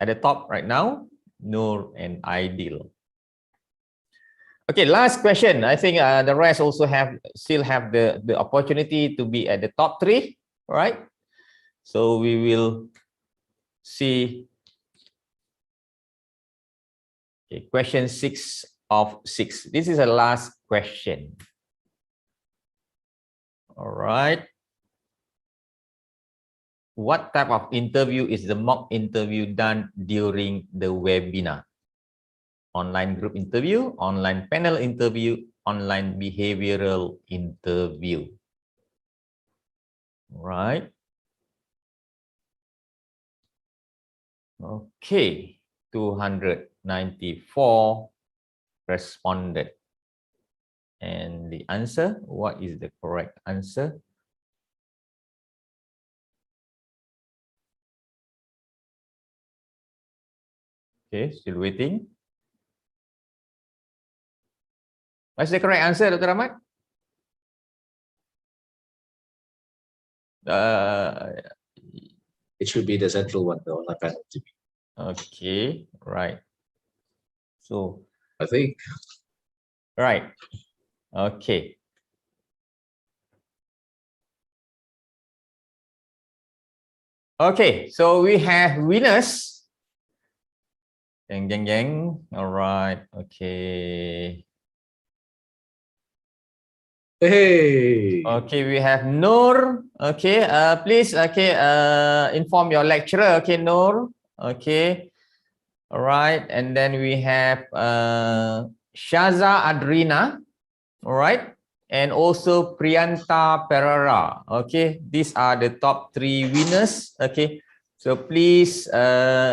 the top right now. Nur and Aidil. Okay, last question. I think the rest also still have the opportunity to be at the top 3, right? So we will see. Okay, question 6 of 6. This is the last question. All right. What type of interview is the mock interview done during the webinar? Online group interview, online panel interview, online behavioral interview. All right. Okay, 294 responded. And the answer, what is the correct answer? Okay, still waiting. What's the correct answer, Dr. Rahmat? It should be the central one, the online panel. Okay, right. So, I think. right. Okay. Okay, so we have winners. Jeng, jeng, jeng. All right. Okay. Hey. Okay, we have Noor. Okay, please, okay, inform your lecturer. Okay, Noor. Okay. All right, and then we have Shaza Adrina. All right, and also Priyanta Pereira. Okay, these are the top 3 winners. Okay, so please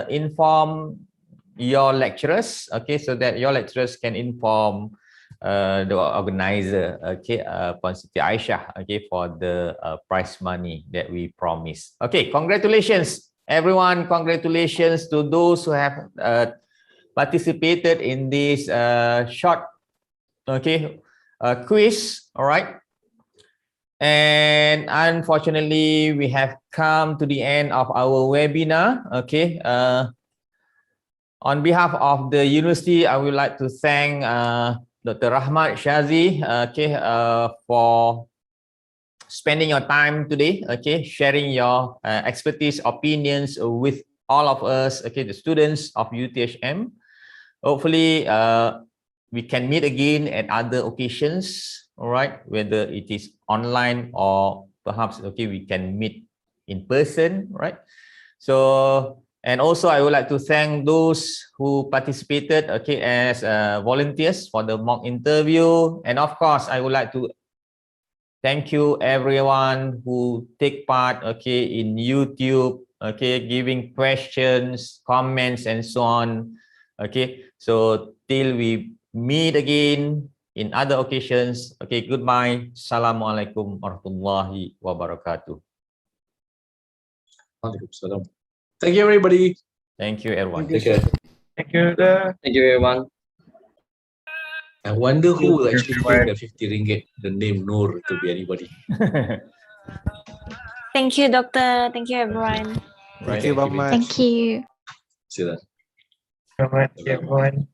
inform your lecturers. Okay, so that your lecturers can inform the organizer, okay, Siti Aisyah, okay, for the prize money that we promised. Okay, congratulations, everyone. Congratulations to those who have participated in this short, okay, quiz. All right. And unfortunately, we have come to the end of our webinar. Okay. On behalf of the university, I would like to thank Dr. Rahmat, Shazi, okay, for spending your time today, okay, sharing your expertise, opinions with all of us, okay, the students of UTHM. Hopefully, we can meet again at other occasions, all right, whether it is online or perhaps, okay, we can meet in person, right? So, and also I would like to thank those who participated, okay, as volunteers for the mock interview. And of course, I would like to thank you everyone who take part, okay, in YouTube, okay, giving questions, comments, and so on. Okay, so till we meet again in other occasions. Okay, goodbye. Assalamualaikum warahmatullahi wabarakatuh. Waalaikumsalam. Thank you, everybody. Thank you, everyone. Take care. Thank you. Thank you, everyone. I wonder who will actually pay the 50 ringgit, the name Noor. It could be anybody. Thank you, Doctor. Thank you, everyone. Thank you very much. Thank you. See you then. Selamat, everyone.